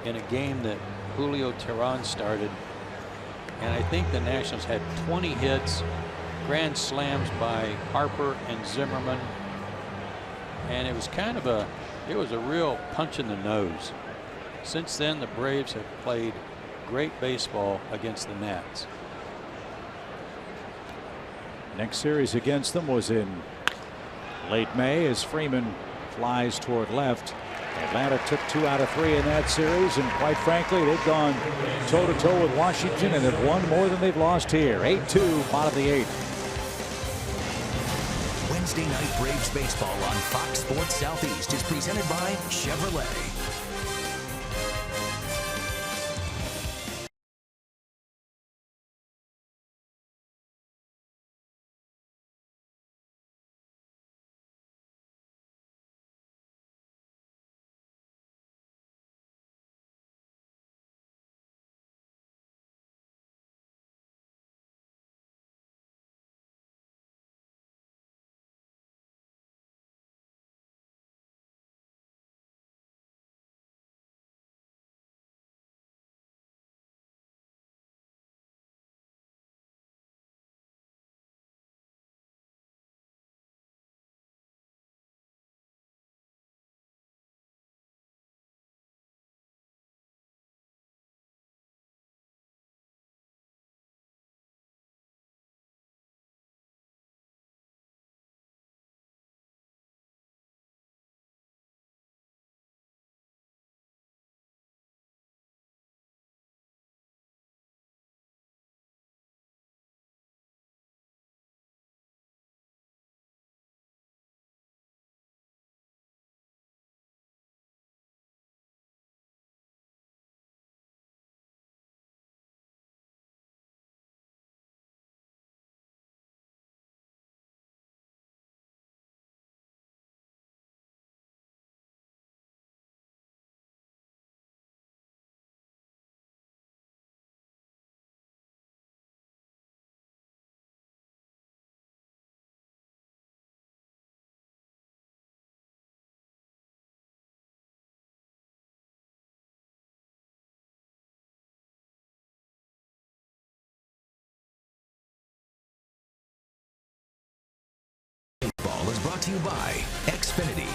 in a game that Julio Teheran started, and I think the Nationals had 20 hits, grand slams by Harper and Zimmerman, and it was kind of a real punch in the nose. Since then, the Braves have played great baseball against the Nats. Next series against them was in late May as Freeman flies toward left. Atlanta took 2 out of 3 in that series, and quite frankly, they've gone toe-to-toe with Washington and have won more than they've lost here. 8-2, bottom of the 8th. Wednesday night Braves baseball on Fox Sports Southeast is presented by Chevrolet. Is brought to you by Xfinity.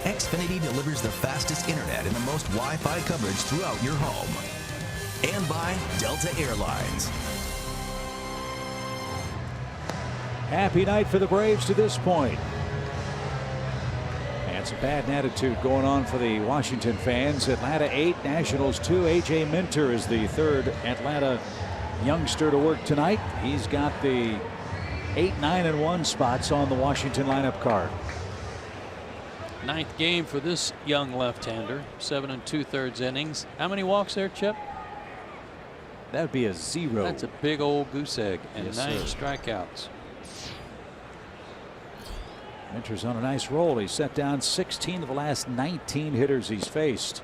Xfinity delivers the fastest internet and the most Wi-Fi coverage throughout your home. And by Delta Airlines. Happy night for the Braves to this point. And some bad attitude going on for the Washington fans. Atlanta 8, Nationals 2. A.J. Minter is the third Atlanta youngster to work tonight. He's got the 8, 9, and 1 spots on the Washington lineup card. 9th game for this young left-hander. 7 2/3 innings. How many walks there, Chip? That would be a 0. That's a big old goose egg, and Yes, 9 sir. strikeouts. Minter's on a nice roll. He's set down 16 of the last 19 hitters he's faced.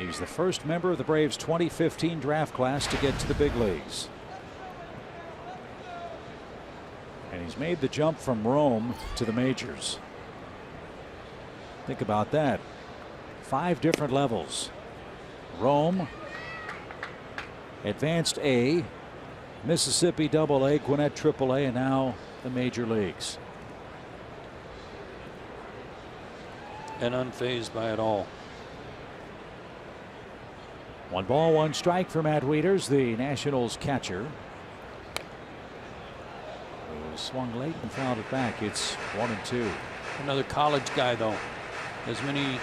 He's the first member of the Braves 2015 draft class to get to the big leagues. And he's made the jump from Rome to the majors. Think about that. 5 different levels. Rome, Advanced A, Mississippi AA, Gwinnett AAA, and now the major leagues. And unfazed by it all. 1 ball, 1 strike for Matt Wieters, the Nationals catcher. Who swung late and fouled it back. It's 1-2. Another college guy, though. As many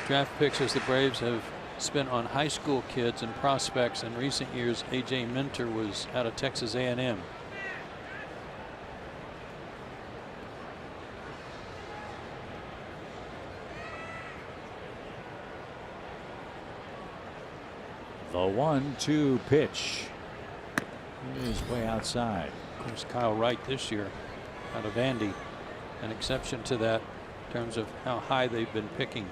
draft picks as the Braves have spent on high school kids and prospects in recent years, A.J. Minter was out of Texas A&M. The 1-2 pitch is way outside. Of course, Kyle Wright this year out of Andy, an exception to that in terms of how high they've been picking.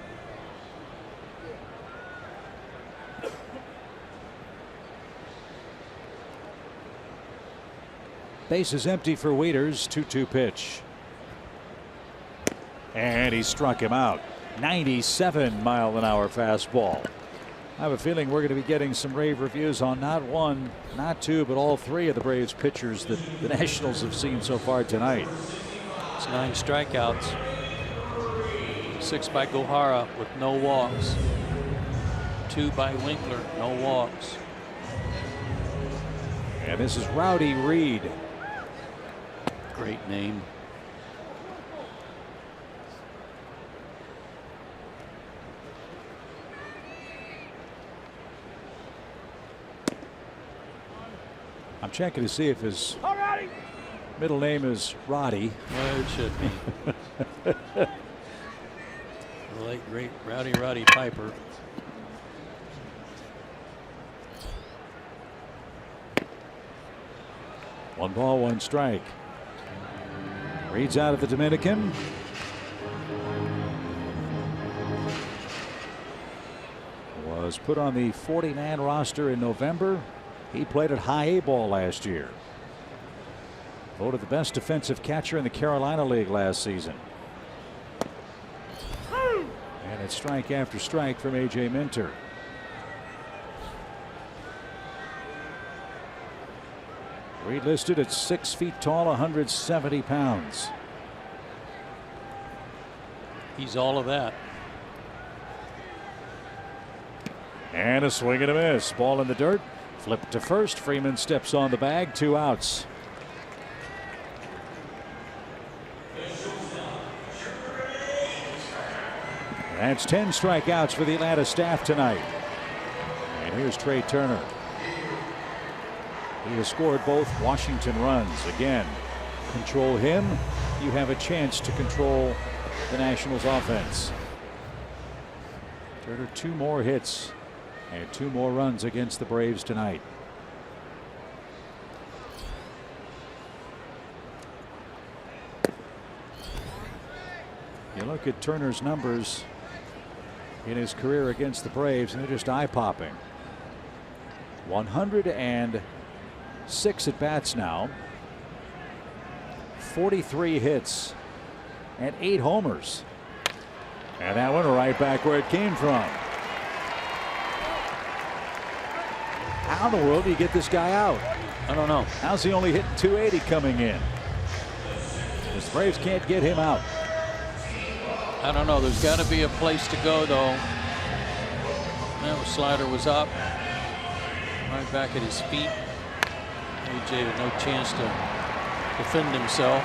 Base is empty for Wieters. 2-2 pitch. And he struck him out. 97-mile-an-hour fastball. I have a feeling we're going to be getting some rave reviews on not 1, not 2, but all 3 of the Braves pitchers that the Nationals have seen so far tonight. It's 9 strikeouts. 6 by Gohara with no walks. 2 by Winkler, no walks. And this is Rowdy Reed. Great name. I'm checking to see if his middle name is Roddy. Well, it should be. The late great Roddy Piper. One ball, 1 strike. Reed's out of the Dominican. Was put on the 40-man roster in November. He played at high A ball last year. Voted the best defensive catcher in the Carolina League last season. And it's strike after strike from A.J. Minter. Reed listed at 6 feet tall, 170 pounds. He's all of that. And a swing and a miss. Ball in the dirt. Flip to first. Freeman steps on the bag. 2 outs. That's 10 strikeouts for the Atlanta staff tonight. And here's Trey Turner. He has scored both Washington runs. Again, control him, you have a chance to control the Nationals offense. Turner 2 more hits and 2 more runs against the Braves tonight. You look at Turner's numbers in his career against the Braves and they're just eye-popping. 106 at bats now, 43 hits and 8 homers, and that one right back where it came from. How in the world do you get this guy out? I don't know. How's he only hitting 280 coming in? The Braves can't get him out. I don't know. There's got to be a place to go, though. That slider was up, right back at his feet. A.J. with no chance to defend himself.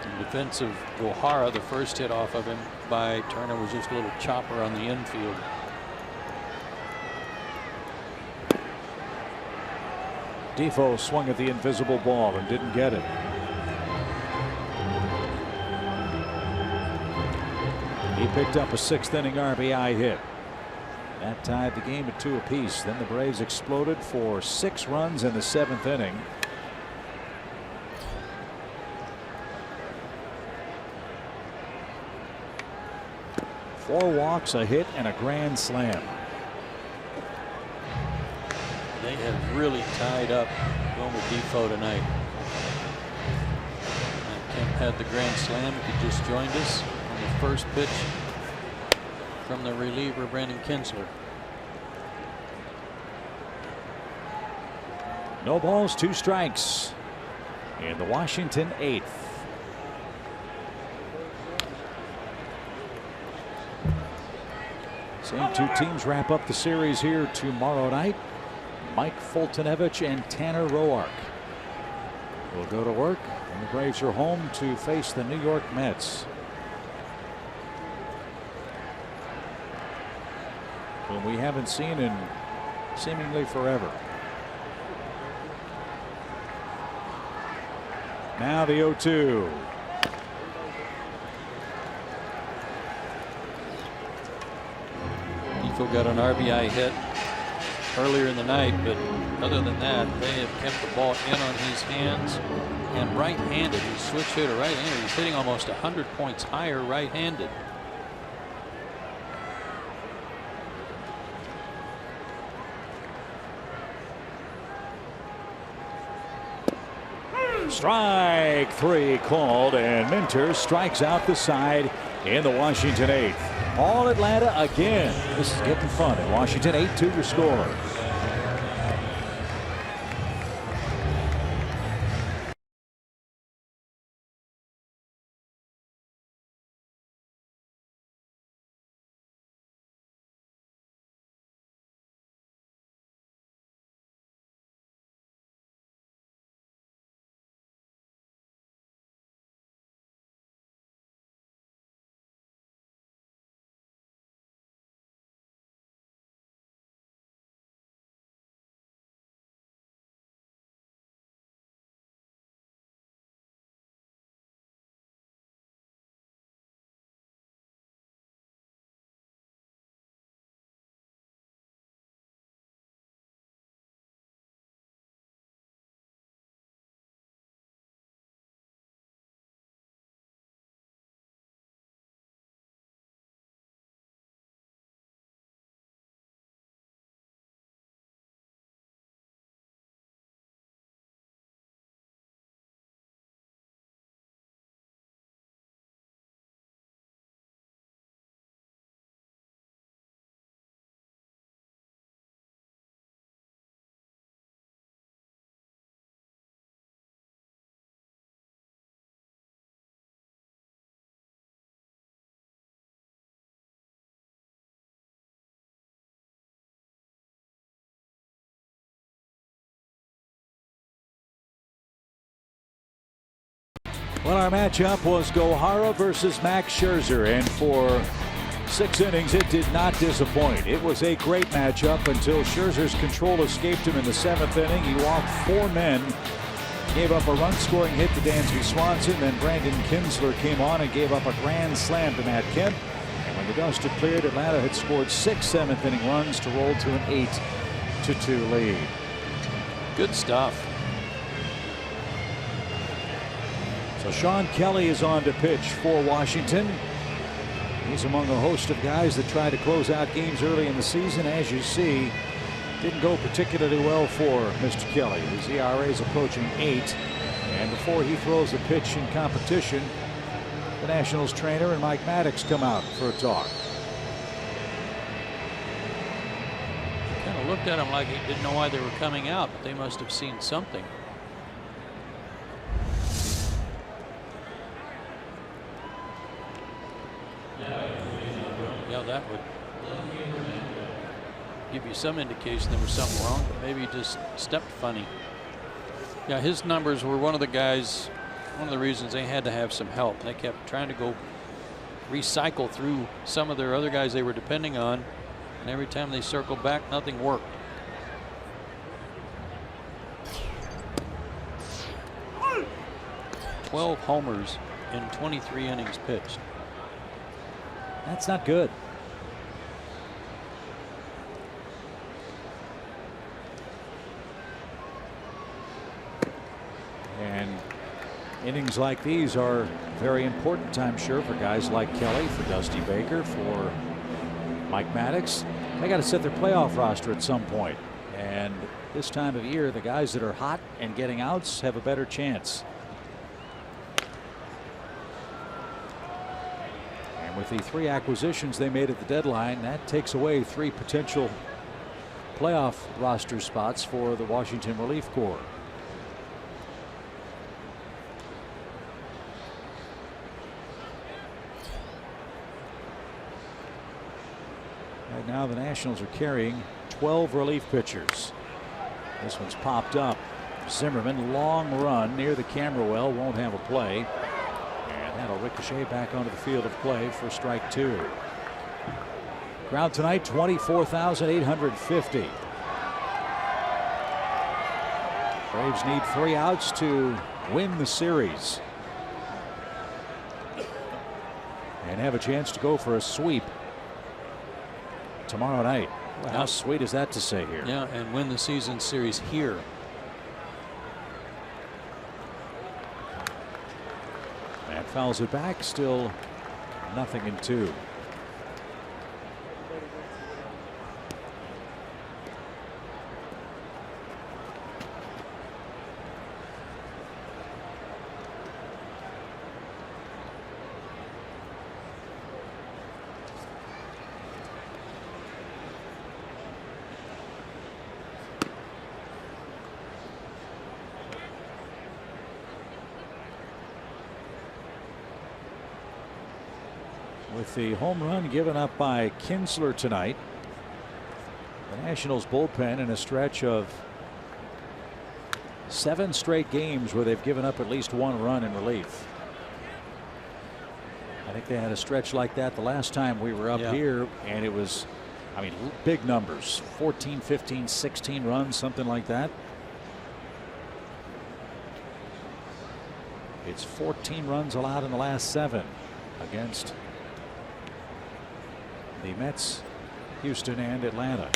In defense of Gohara, the first hit off of him by Turner was just a little chopper on the infield. Defoe swung at the invisible ball and didn't get it. He picked up a 6th inning RBI hit. That tied the game at 2 apiece. Then the Braves exploded for 6 runs in the 7th inning. 4 walks, a hit, and a grand slam. They have really tied up going with Defoe tonight. And Kemp had the grand slam. He just joined us on the first pitch from the reliever Brandon Kinsler. No balls, 2 strikes in the Washington 8th. Same 2 teams wrap up the series here tomorrow night. Mike Foltynewicz and Tanner Roark will go to work, and the Braves are home to face the New York Mets, whom we haven't seen in seemingly forever. Now the 0-2. Defoe got an RBI hit earlier in the night, but other than that, they have kept the ball in on his hands. And right-handed, he's switch hitter right-handed. He's hitting almost 100 points higher right-handed. Strike 3 called, and Minter strikes out the side in the Washington 8th. All Atlanta again. This is getting fun in Washington. 8-2 your score. Well, our matchup was Gohara versus Max Scherzer, and for 6 innings it did not disappoint. It was a great matchup until Scherzer's control escaped him in the 7th inning. He walked 4 men, gave up a run-scoring hit to Dansby Swanson. Then Brandon Kinsler came on and gave up a grand slam to Matt Kemp. And when the dust had cleared, Atlanta had scored 6 7th-inning runs to roll to an 8-2 lead. Good stuff. So Sean Kelly is on to pitch for Washington. He's among a host of guys that try to close out games early in the season. As you see, didn't go particularly well for Mr. Kelly. His ERA is approaching 8. And before he throws a pitch in competition, the Nationals trainer and Mike Maddox come out for a talk. Kind of looked at him like he didn't know why they were coming out, but they must have seen something. Yeah, that would give you some indication there was something wrong, but maybe he just stepped funny. Yeah, his numbers were one of the guys, one of the reasons they had to have some help. They kept trying to go recycle through some of their other guys they were depending on, and every time they circled back, nothing worked. "12 homers in 23 innings pitched." That's not good. And Innings like these are very important, I'm sure, for guys like Kelly, for Dusty Baker, for Mike Maddox. They got to set their playoff roster at some point. And this time of year, the guys that are hot and getting outs have a better chance. And with the 3 acquisitions they made at the deadline, that takes away 3 potential playoff roster spots for the Washington Relief Corps. Right now the Nationals are carrying 12 relief pitchers. This one's popped up. Zimmerman, long run near the camera well, won't have a play. And that'll ricochet back onto the field of play for strike 2. Crowd tonight 24,850. Braves need 3 outs to win the series and have a chance to go for a sweep tomorrow night. Well, how sweet is that to say here? Yeah, and win the season series here. And fouls it back, still 0-2. With the home run given up by Kinsler tonight, the Nationals bullpen in a stretch of 7 straight games where they've given up at least 1 run in relief. I think they had a stretch like that the last time we were up here, and it was, I mean, big numbers, 14, 15, 16 runs, something like that. It's 14 runs allowed in the last 7 against the Mets, Houston, and Atlanta.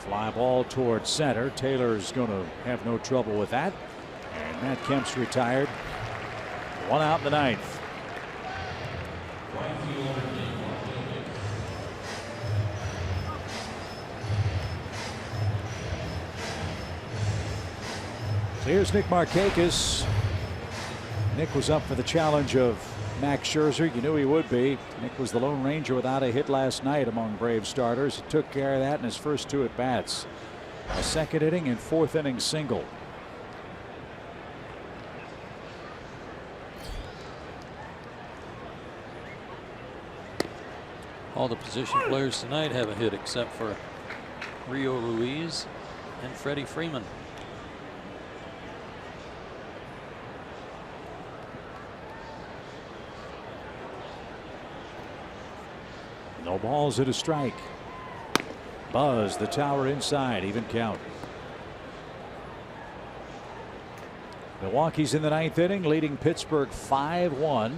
Fly ball towards center. Taylor's going to have no trouble with that. And Matt Kemp's retired. 1 out in the 9th. So here's Nick Markakis. Nick was up for the challenge of Max Scherzer. You knew he would be. Nick was the Lone Ranger without a hit last night among Braves starters. He took care of that in his first 2 at-bats. A 2nd inning and 4th inning single. All the position players tonight have a hit except for Rio Ruiz and Freddie Freeman. No balls at a strike. Buzz the tower inside, even count. Milwaukee's in the 9th inning, leading Pittsburgh 5-1.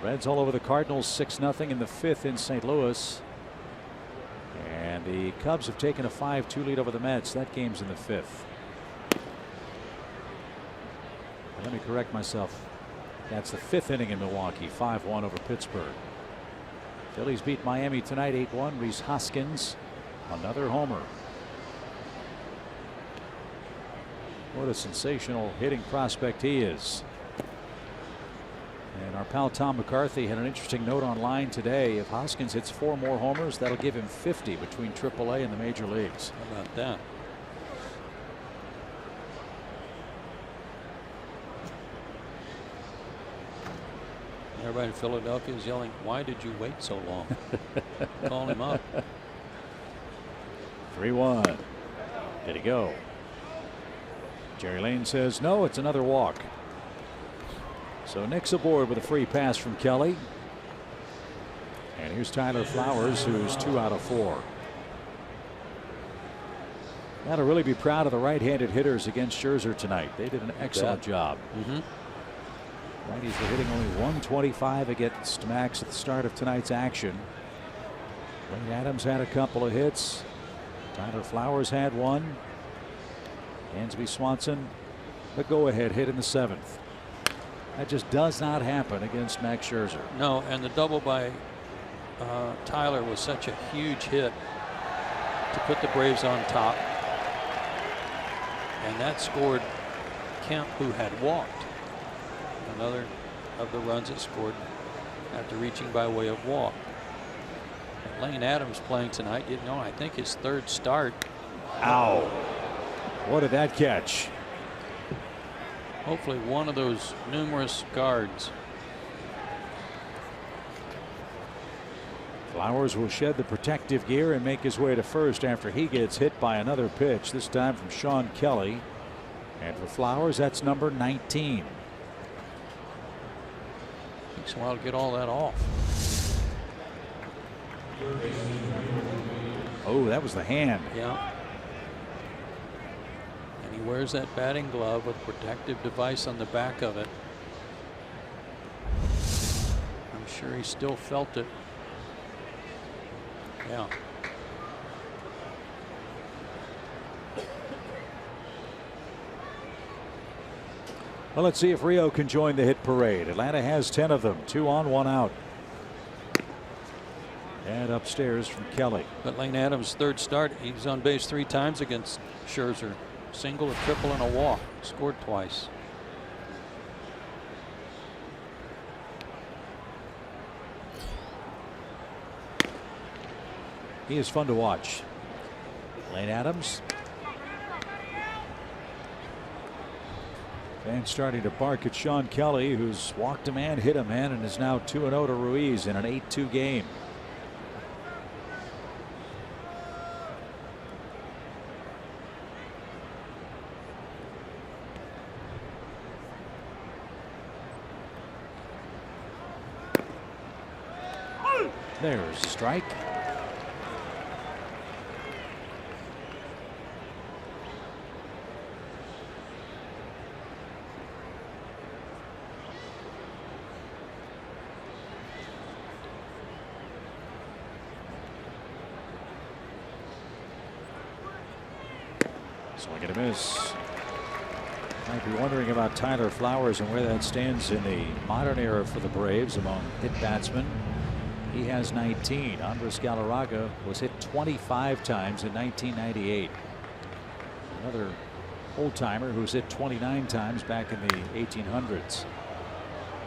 Reds all over the Cardinals 6-0 in the 5th in St. Louis. And the Cubs have taken a 5-2 lead over the Mets. That game's in the 5th. Let me correct myself. That's the 5th inning in Milwaukee, 5-1 over Pittsburgh. Phillies beat Miami tonight 8-1. Rhys Hoskins, another homer. What a sensational hitting prospect he is. And our pal Tom McCarthy had an interesting note online today. If Hoskins hits 4 more homers, that'll give him 50 between AAA and the major leagues. How about that? Everybody in Philadelphia is yelling, "Why did you wait so long?" Call him up. 3-1. Did he go? Jerry Lane says no, it's another walk. So Nick's aboard with a free pass from Kelly. And here's Tyler Flowers, who's 2 out of 4. Got to really be proud of the right-handed hitters against Scherzer tonight. They did an excellent job. Righties were hitting only 125 against Max at the start of tonight's action. Wayne Adams had a couple of hits. Tyler Flowers had one. Dansby Swanson the go-ahead hit in the 7th. That just does not happen against Max Scherzer. No, and the double by Tyler was such a huge hit to put the Braves on top. And that scored Kemp, who had walked. Another of the runs it scored after reaching by way of walk. And Lane Adams playing tonight. You know, I think his 3rd start. Ow. What did that catch? Hopefully one of those numerous guards. Flowers will shed the protective gear and make his way to first after he gets hit by another pitch, this time from Sean Kelly. And for Flowers, that's number 19. Takes a while to get all that off. Oh, that was the hand. Yeah. And he wears that batting glove with protective device on the back of it. I'm sure he still felt it. Yeah. Well, let's see if Rio can join the hit parade. Atlanta has 10 of them, 2 on, 1 out. And upstairs from Kelly. But Lane Adams' 3rd start, he was on base 3 times against Scherzer. Single, a triple, and a walk. Scored twice. He is fun to watch. Lane Adams. And starting to bark at Sean Kelly, who's walked a man, hit a man, and is now 2-0 to Ruiz in an 8-2 game. There's a strike. Swing and a miss. Might be wondering about Tyler Flowers and where that stands in the modern era for the Braves among hit batsmen. He has 19. Andres Galarraga was hit 25 times in 1998. Another old-timer who's hit 29 times back in the 1800s.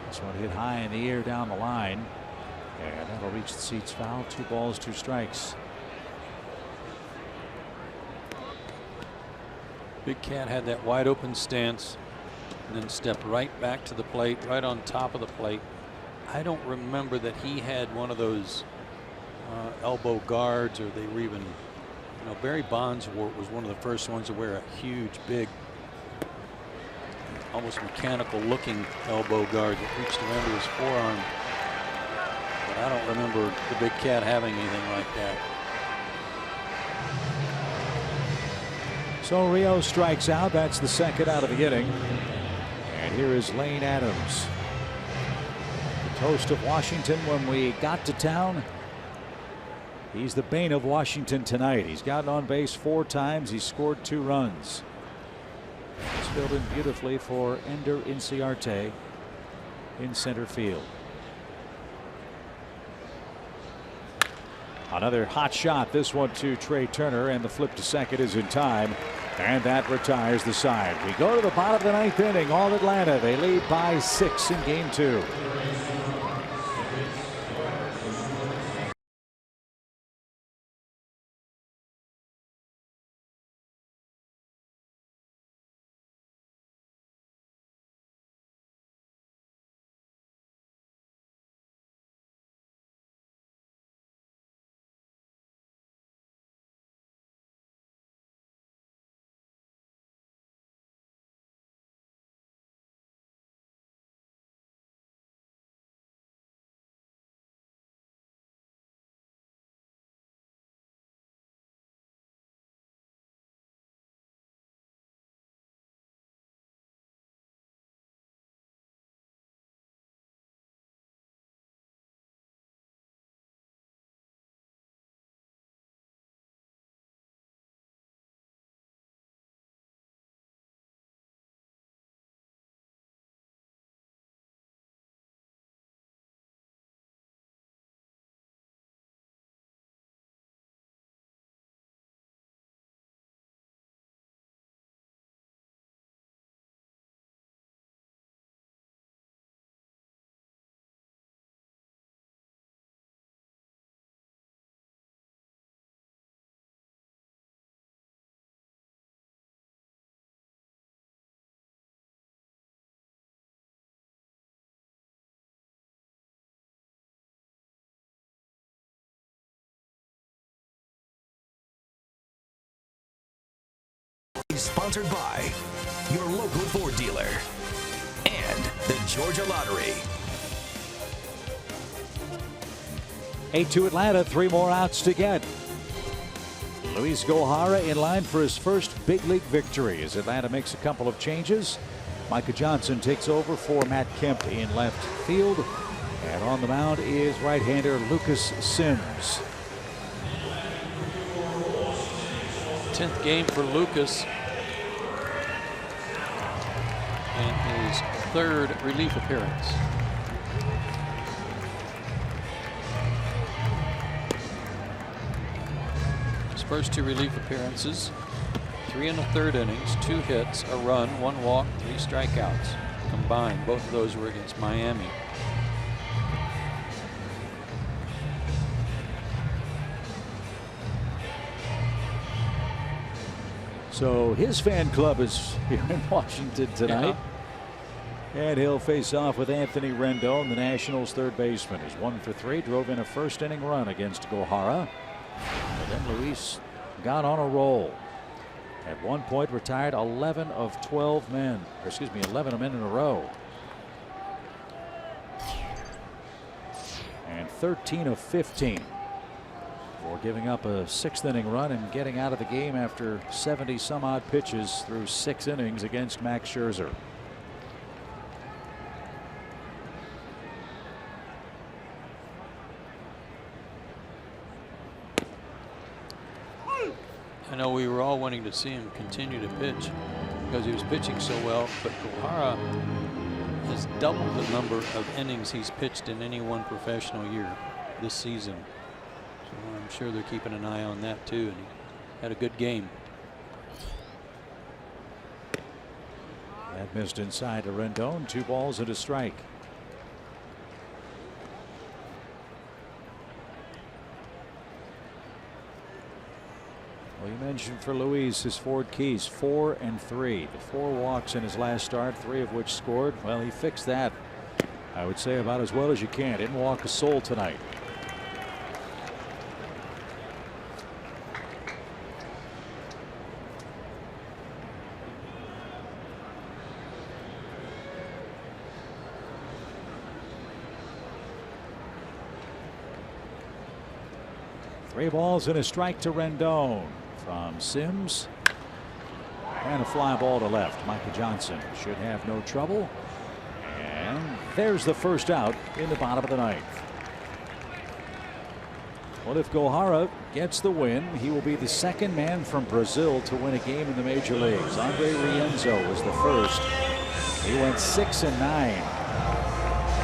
This one hit high in the air down the line, and that'll reach the seats foul. 2 balls, 2 strikes. Big Cat had that wide open stance and then stepped right back to the plate, right on top of the plate. I don't remember that he had one of those elbow guards, or they were even, you know, Barry Bonds was one of the first ones to wear a huge, big, almost mechanical looking elbow guard that reached around to his forearm. But I don't remember the Big Cat having anything like that. So Rio strikes out. That's the 2nd out of the inning. And here is Lane Adams. The toast of Washington when we got to town. He's the bane of Washington tonight. He's gotten on base 4 times. He's scored 2 runs. It's filled in beautifully for Ender Inciarte in center field. Another hot shot. This one to Trey Turner, and the flip to second is in time. And that retires the side. We go to the bottom of the 9th inning. All Atlanta. They lead by 6 in game 2. is sponsored by your local Ford dealer and the Georgia Lottery. 8-2 Atlanta, 3 more outs to get. Luis Gohara in line for his first big league victory as Atlanta makes a couple of changes. Micah Johnson takes over for Matt Kemp in left field. And on the mound is right-hander Lucas Sims. 10th game for Lucas. And his 3rd relief appearance. His first 2 relief appearances, 3 1/3 innings, 2 hits, a run, 1 walk, 3 strikeouts combined. Both of those were against Miami. So his fan club is here in Washington tonight. Yeah. And he'll face off with Anthony Rendon, the Nationals' third baseman. He's 1 for 3, drove in a first-inning run against Gohara. And then Luis got on a roll. At one point retired 11 of 12 men, or excuse me, 11 men in a row. And 13 of 15. For giving up a 6th-inning run and getting out of the game after 70 some odd pitches through 6 innings against Max Scherzer. I know we were all wanting to see him continue to pitch because he was pitching so well, but Gohara has doubled the number of innings he's pitched in any one professional year this season. So I'm sure they're keeping an eye on that too, and he had a good game. That missed inside to Rendon. 2 balls and a strike. Well, you mentioned for Luis his Ford keys, 4 and 3. The 4 walks in his last start, 3 of which scored. Well, he fixed that, I would say, about as well as you can. Didn't walk a soul tonight. Three balls and a strike to Rendon from Sims. And a fly ball to left. Micah Johnson should have no trouble. And there's the first out in the bottom of the 9th. Well, if Gohara gets the win, he will be the 2nd man from Brazil to win a game in the major leagues. Andre Rienzo was the first. He went 6 and 9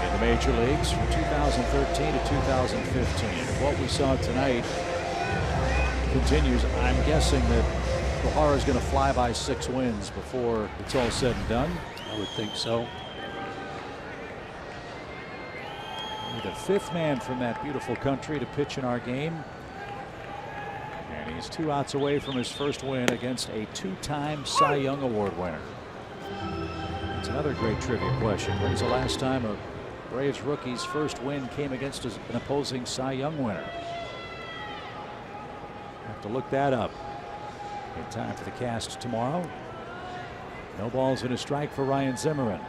in the major leagues from 2013 to 2015. If what we saw tonight continues, I'm guessing that Gohara is going to fly by 6 wins before it's all said and done. I would think so. The 5th man from that beautiful country to pitch in our game. And he's 2 outs away from his first win against a 2-time Cy Young Award winner. It's another great trivia question. When's the last time a Braves rookie's first win came against an opposing Cy Young winner? Have to look that up in time for the cast tomorrow. No balls and a strike for Ryan Zimmerman.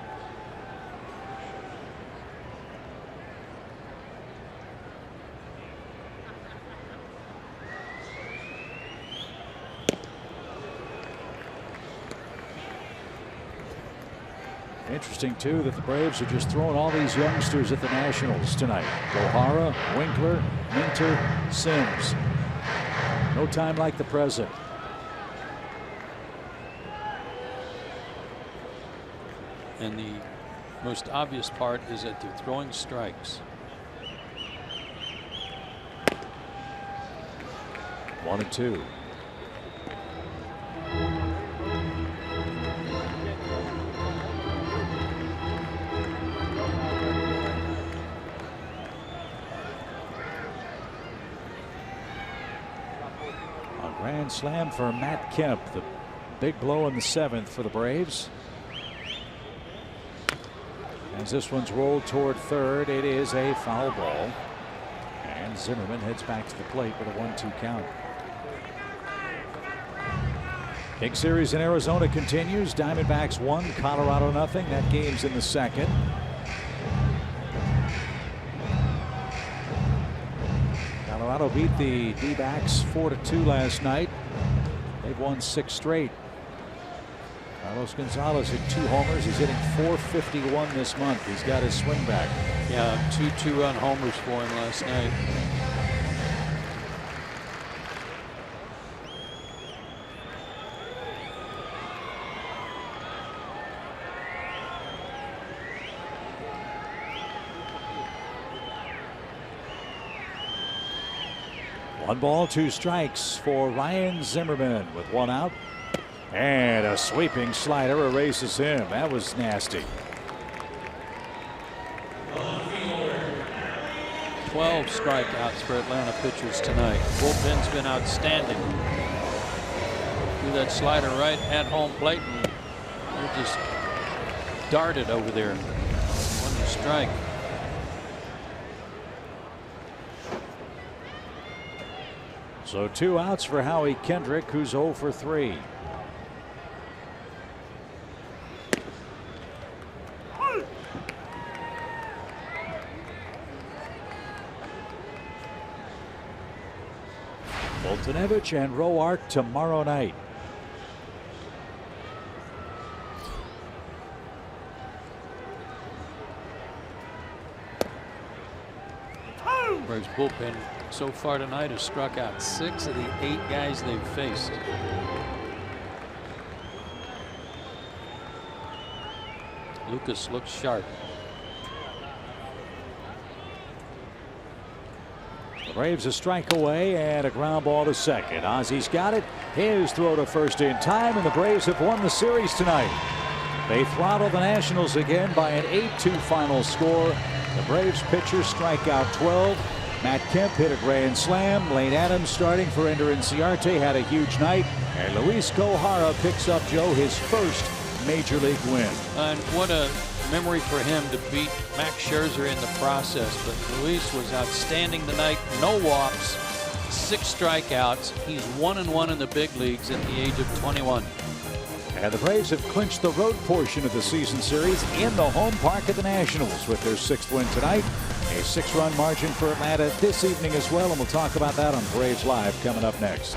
Interesting too that the Braves are just throwing all these youngsters at the Nationals tonight. Gohara, Winkler, Minter, Sims. No time like the present. And the most obvious part is that they're throwing strikes. 1-2. Grand slam for Matt Kemp. The big blow in the 7th for the Braves. As this one's rolled toward third, it is a foul ball. And Zimmerman heads back to the plate with a 1-2 count. Big series in Arizona continues. Diamondbacks 1, Colorado nothing. That game's in the second. Colorado beat the D-backs 4-2 last night. They've won 6 straight. Carlos Gonzalez hit 2 homers. He's hitting .451 this month. He's got his swing back. Yeah, 2 2-run homers for him last night. One ball, 2 strikes for Ryan Zimmerman with 1 out. And a sweeping slider erases him. That was nasty. 12 strikeouts for Atlanta pitchers tonight. Bullpen's been outstanding. Threw that slider right at home plate and they just darted over there. 1 strike. So 2 outs for Howie Kendrick, who's 0 for 3. Boltonevich and Roark tomorrow night. Braves bullpen so far tonight has struck out 6 of the 8 guys they've faced. Lucas looks sharp. The Braves a strike away and a ground ball to second. Ozzy's got it. His throw to first in time, and the Braves have won the series tonight. They throttle the Nationals again by an 8-2 final score. The Braves pitchers strike out 12. Matt Kemp hit a grand slam. Lane Adams starting for Ender Inciarte had a huge night. And Luis Gohara picks up, Joe, his first major league win. And what a memory for him to beat Max Scherzer in the process. But Luis was outstanding tonight. No walks, 6 strikeouts. He's 1-1 in the big leagues at the age of 21. And the Braves have clinched the road portion of the season series in the home park of the Nationals with their 6th win tonight. A 6-run margin for Atlanta this evening as well, and we'll talk about that on Braves Live coming up next.